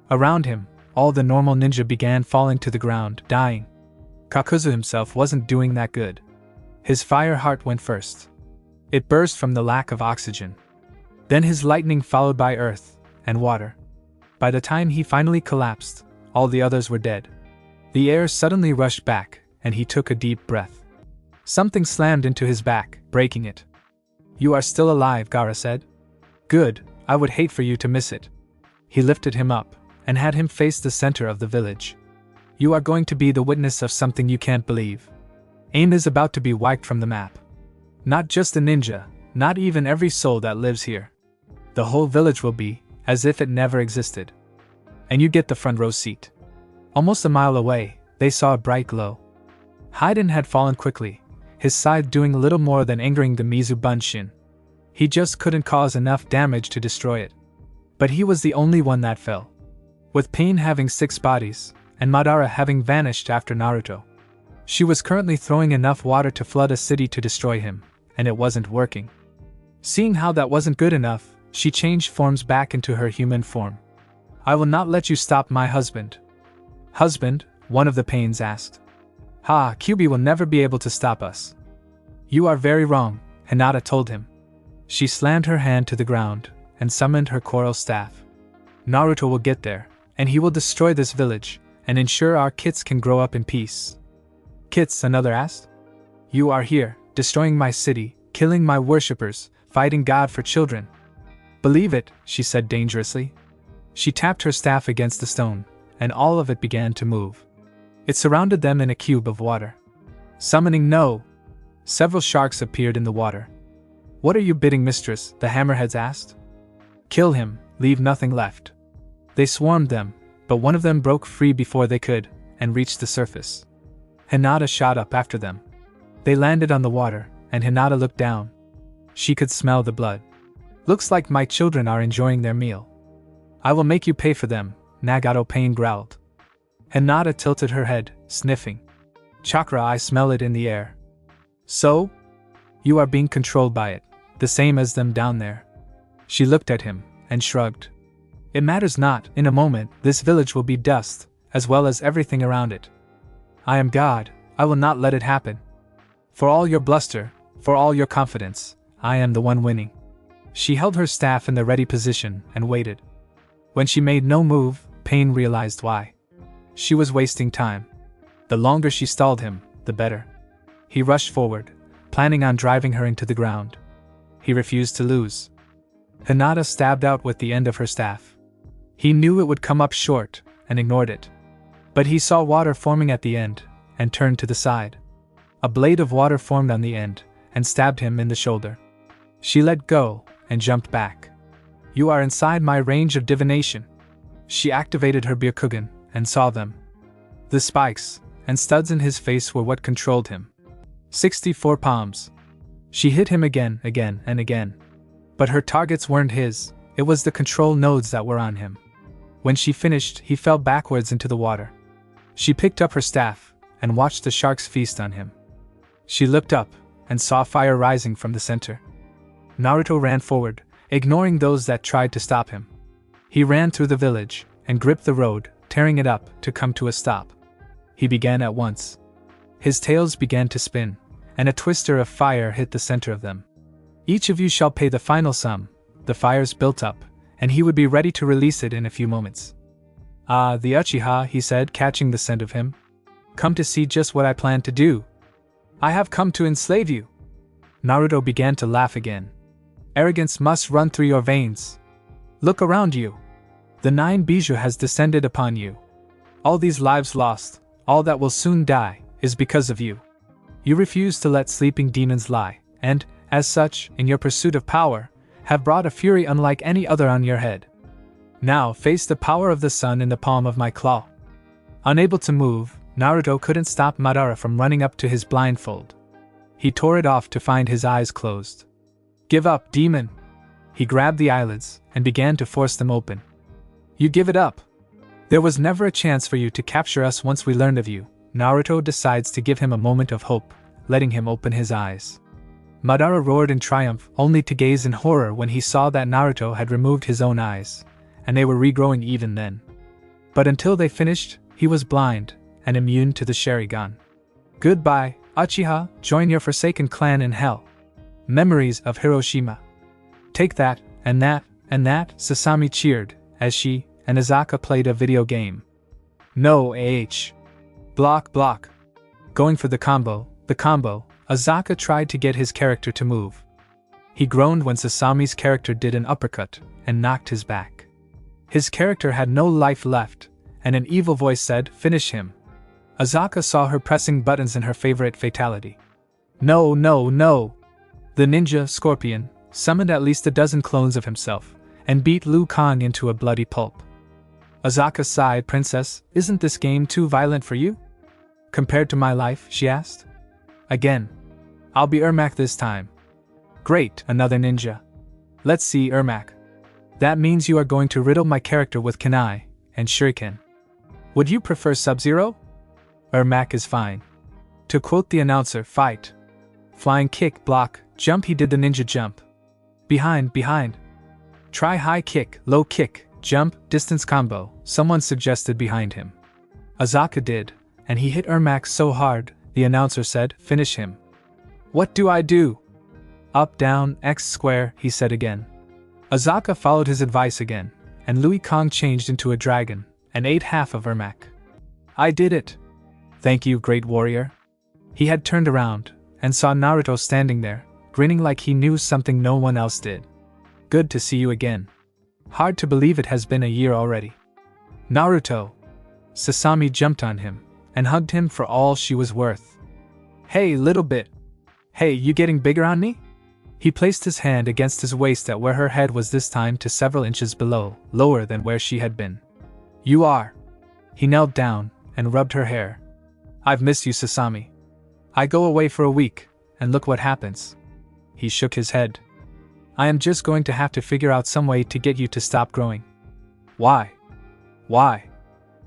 Around him, all the normal ninja began falling to the ground, dying. Kakuzu himself wasn't doing that good. His fire heart went first. It burst from the lack of oxygen. Then his lightning followed by earth and water. By the time he finally collapsed, all the others were dead. The air suddenly rushed back, and he took a deep breath. Something slammed into his back, breaking it. You are still alive, Gaara said. Good, I would hate for you to miss it. He lifted him up, and had him face the center of the village. You are going to be the witness of something you can't believe. AIM is about to be wiped from the map. Not just the ninja, not even every soul that lives here. The whole village will be, as if it never existed. And you get the front row seat. Almost a mile away, they saw a bright glow. Haiden had fallen quickly, his scythe doing little more than angering the Mizu Bunshin. He just couldn't cause enough damage to destroy it. But he was the only one that fell. With Pain having 6 bodies, and Madara having vanished after Naruto. She was currently throwing enough water to flood a city to destroy him, and it wasn't working. Seeing how that wasn't good enough, she changed forms back into her human form. I will not let you stop my husband. Husband? One of the Pains asked. Ha, Kyuubi will never be able to stop us. You are very wrong, Hinata told him. She slammed her hand to the ground, and summoned her coral staff. Naruto will get there, and he will destroy this village, and ensure our kids can grow up in peace. Kids, another asked? You are here, destroying my city, killing my worshippers, fighting God for children. Believe it, she said dangerously. She tapped her staff against the stone, and all of it began to move. It surrounded them in a cube of water. Summoning no! Several sharks appeared in the water. What are you bidding, mistress? The hammerheads asked. Kill him, leave nothing left. They swarmed them, but one of them broke free before they could, and reached the surface. Hinata shot up after them. They landed on the water, and Hinata looked down. She could smell the blood. Looks like my children are enjoying their meal. I will make you pay for them, Nagato Pain growled. Hinata tilted her head, sniffing. Chakra, I smell it in the air. So? You are being controlled by it, the same as them down there. She looked at him, and shrugged. It matters not, in a moment, this village will be dust, as well as everything around it. I am God, I will not let it happen. For all your bluster, for all your confidence, I am the one winning. She held her staff in the ready position, and waited. When she made no move, Pain realized why. She was wasting time. The longer she stalled him, the better. He rushed forward, planning on driving her into the ground. He refused to lose. Hinata stabbed out with the end of her staff. He knew it would come up short, and ignored it. But he saw water forming at the end, and turned to the side. A blade of water formed on the end, and stabbed him in the shoulder. She let go, and jumped back. You are inside my range of divination. She activated her Byakugan, and saw them. The spikes and studs in his face were what controlled him. 64 palms. She hit him again, and again. But her targets weren't his, it was the control nodes that were on him. When she finished, he fell backwards into the water. She picked up her staff, and watched the sharks feast on him. She looked up, and saw fire rising from the center. Naruto ran forward, ignoring those that tried to stop him. He ran through the village, and gripped the road, tearing it up to come to a stop. He began at once. His tails began to spin, and a twister of fire hit the center of them. Each of you shall pay the final sum. The fires built up, and he would be ready to release it in a few moments. Ah, the Uchiha, he said, catching the scent of him. Come to see just what I plan to do. I have come to enslave you. Naruto began to laugh again. Arrogance must run through your veins. Look around you. The 9 bijou has descended upon you. All these lives lost, all that will soon die, is because of you. You refuse to let sleeping demons lie, and, as such, in your pursuit of power, have brought a fury unlike any other on your head. Now face the power of the sun in the palm of my claw. Unable to move, Naruto couldn't stop Madara from running up to his blindfold. He tore it off to find his eyes closed. Give up, demon! He grabbed the eyelids and began to force them open. You give it up! There was never a chance for you to capture us once we learned of you. Naruto decides to give him a moment of hope, letting him open his eyes. Madara roared in triumph, only to gaze in horror when he saw that Naruto had removed his own eyes, and they were regrowing even then. But until they finished, he was blind, and immune to the Sharingan. Goodbye, Uchiha, join your forsaken clan in hell. Memories of Hiroshima. Take that, and that, and that, Sasami cheered, as she and Izaka played a video game. No, Block, block. Going for the combo, Izaka tried to get his character to move. He groaned when Sasami's character did an uppercut, and knocked his back. His character had no life left, and an evil voice said, finish him. Izaka saw her pressing buttons in her favorite fatality. No, no, no! The ninja, Scorpion, summoned at least a dozen clones of himself, and beat Liu Kang into a bloody pulp. Izaka sighed. Princess, isn't this game too violent for you? Compared to my life, she asked. Again. I'll be Ermac this time. Great, another ninja. Let's see, Ermac. That means you are going to riddle my character with kunai and shuriken. Would you prefer Sub-Zero? Ermac is fine. To quote the announcer, fight. Flying kick, block, jump. He did the ninja jump. Behind. Try high kick, low kick, jump, distance combo, someone suggested behind him. Izaka did, and he hit Ermac so hard, the announcer said, finish him. What do I do? Up, down, X square, he said again. Izaka followed his advice again, and Liu Kang changed into a dragon, and ate half of Ermac. I did it. Thank you, great warrior. He had turned around, and saw Naruto standing there, grinning like he knew something no one else did. Good to see you again. Hard to believe it has been a year already. Naruto! Sasami jumped on him, and hugged him for all she was worth. Hey, little bit. Hey, you getting bigger on me? He placed his hand against his waist at where her head was, this time to several inches below, lower than where she had been. You are. He knelt down, and rubbed her hair. I've missed you, Sasami. I go away for a week, and look what happens. He shook his head. I am just going to have to figure out some way to get you to stop growing. Why? Why?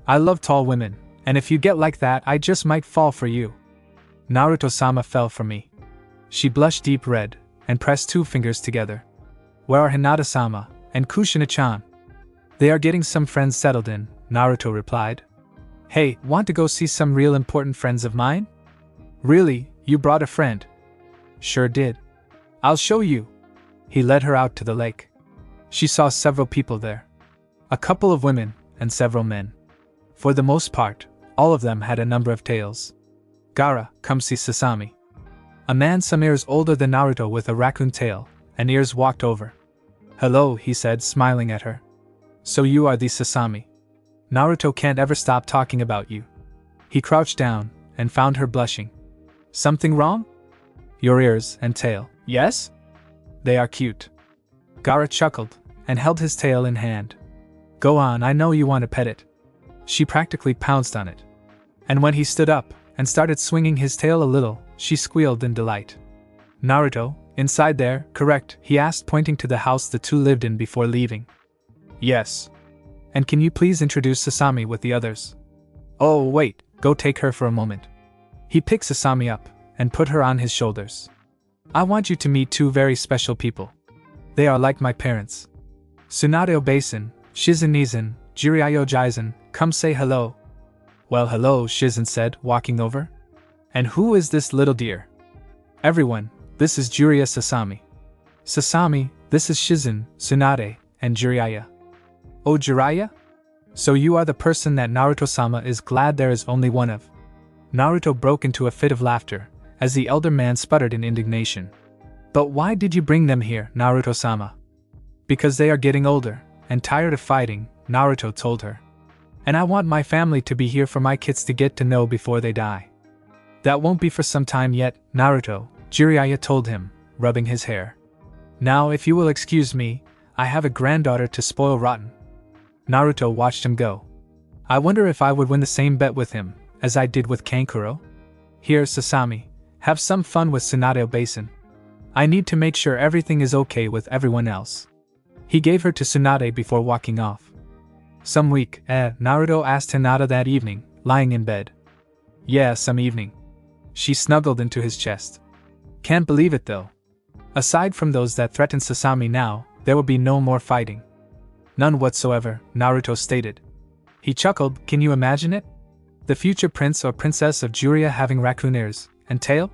I love tall women, and if you get like that I just might fall for you. Naruto-sama fell for me. She blushed deep red, and pressed 2 fingers together. Where are Hinata-sama and Kushina-chan? They are getting some friends settled in, Naruto replied. Hey, want to go see some real important friends of mine? Really, you brought a friend? Sure did. I'll show you. He led her out to the lake. She saw several people there. A couple of women, and several men. For the most part, all of them had a number of tails. Gaara, come see Sasami. A man some years older than Naruto with a raccoon tail and ears walked over. Hello, he said, smiling at her. So you are the Sasami. Naruto can't ever stop talking about you. He crouched down and found her blushing. Something wrong? Your ears and tail, yes? They are cute. Gaara chuckled and held his tail in hand. Go on, I know you want to pet it. She practically pounced on it. And when he stood up and started swinging his tail a little, she squealed in delight. Naruto, inside there, correct? He asked, pointing to the house the two lived in before leaving. Yes. And can you please introduce Sasami with the others? Oh, wait, go take her for a moment. He picked Sasami up and put her on his shoulders. I want you to meet 2 very special people. They are like my parents. Tsunade Obasan, Shizen Nizan, Jiraiya Jisen, come say hello. Well, hello, Shizen said, walking over. And who is this little dear? Everyone, this is Jiraiya Sasami. Sasami, this is Shizen, Tsunade, and Jiraiya. Oh, Jiraiya? So you are the person that Naruto-sama is glad there is only one of. Naruto broke into a fit of laughter, as the elder man sputtered in indignation. But why did you bring them here, Naruto-sama? Because they are getting older, and tired of fighting, Naruto told her. And I want my family to be here for my kids to get to know before they die. That won't be for some time yet, Naruto, Jiraiya told him, rubbing his hair. Now if you will excuse me, I have a granddaughter to spoil rotten. Naruto watched him go. I wonder if I would win the same bet with him, as I did with Kankuro? Here, Sasami, have some fun with Tsunade Basin. I need to make sure everything is okay with everyone else. He gave her to Tsunade before walking off. Some week, Naruto asked Hinata that evening, lying in bed. Yeah, some evening. She snuggled into his chest. Can't believe it though. Aside from those that threaten Sasami now, there will be no more fighting. None whatsoever, Naruto stated. He chuckled, can you imagine it? The future prince or princess of Jiraiya having raccoon ears, and tail?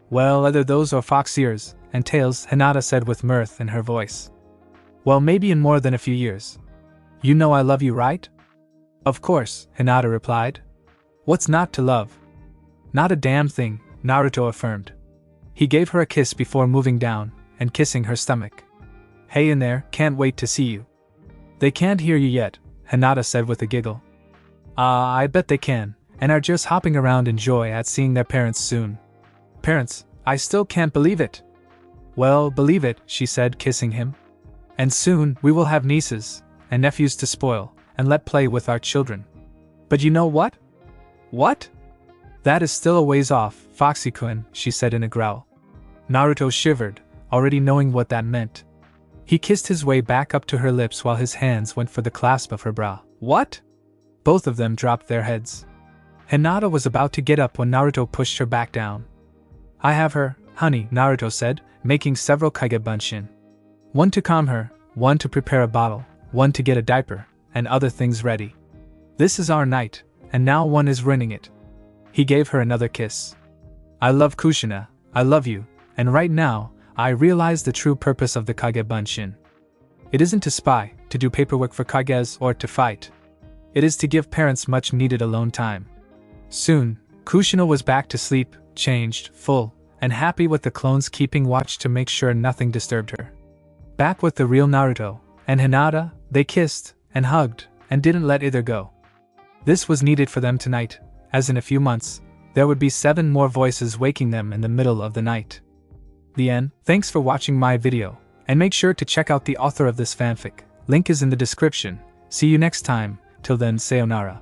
Well, either those or fox ears, and tails, Hinata said with mirth in her voice. Well, maybe in more than a few years. You know I love you, right? Of course, Hinata replied. What's not to love? Not a damn thing, Naruto affirmed. He gave her a kiss before moving down, and kissing her stomach. Hey in there, can't wait to see you. They can't hear you yet, Hinata said with a giggle. I bet they can, and are just hopping around in joy at seeing their parents soon. Parents, I still can't believe it. Well, believe it, she said, kissing him. And soon, we will have nieces and nephews to spoil, and let play with our children. But you know what? What? That is still a ways off, Foxy-kun, she said in a growl. Naruto shivered, already knowing what that meant. He kissed his way back up to her lips while his hands went for the clasp of her bra. What? Both of them dropped their heads. Hinata was about to get up when Naruto pushed her back down. I have her, honey, Naruto said, making several kagebunshin. One to calm her, one to prepare a bottle, one to get a diaper, and other things ready. This is our night, and now one is ruining it. He gave her another kiss. I love Kushina, I love you, and right now, I realize the true purpose of the kagebunshin. It isn't to spy, to do paperwork for kages, or to fight. It is to give parents much needed alone time. Soon, Kushina was back to sleep, changed, full, and happy with the clones keeping watch to make sure nothing disturbed her. Back with the real Naruto and Hinata, they kissed, and hugged, and didn't let either go. This was needed for them tonight, as in a few months, there would be 7 more voices waking them in the middle of the night. The end. Thanks for watching my video, and make sure to check out the author of this fanfic. Link is in the description. See you next time. Till then, sayonara.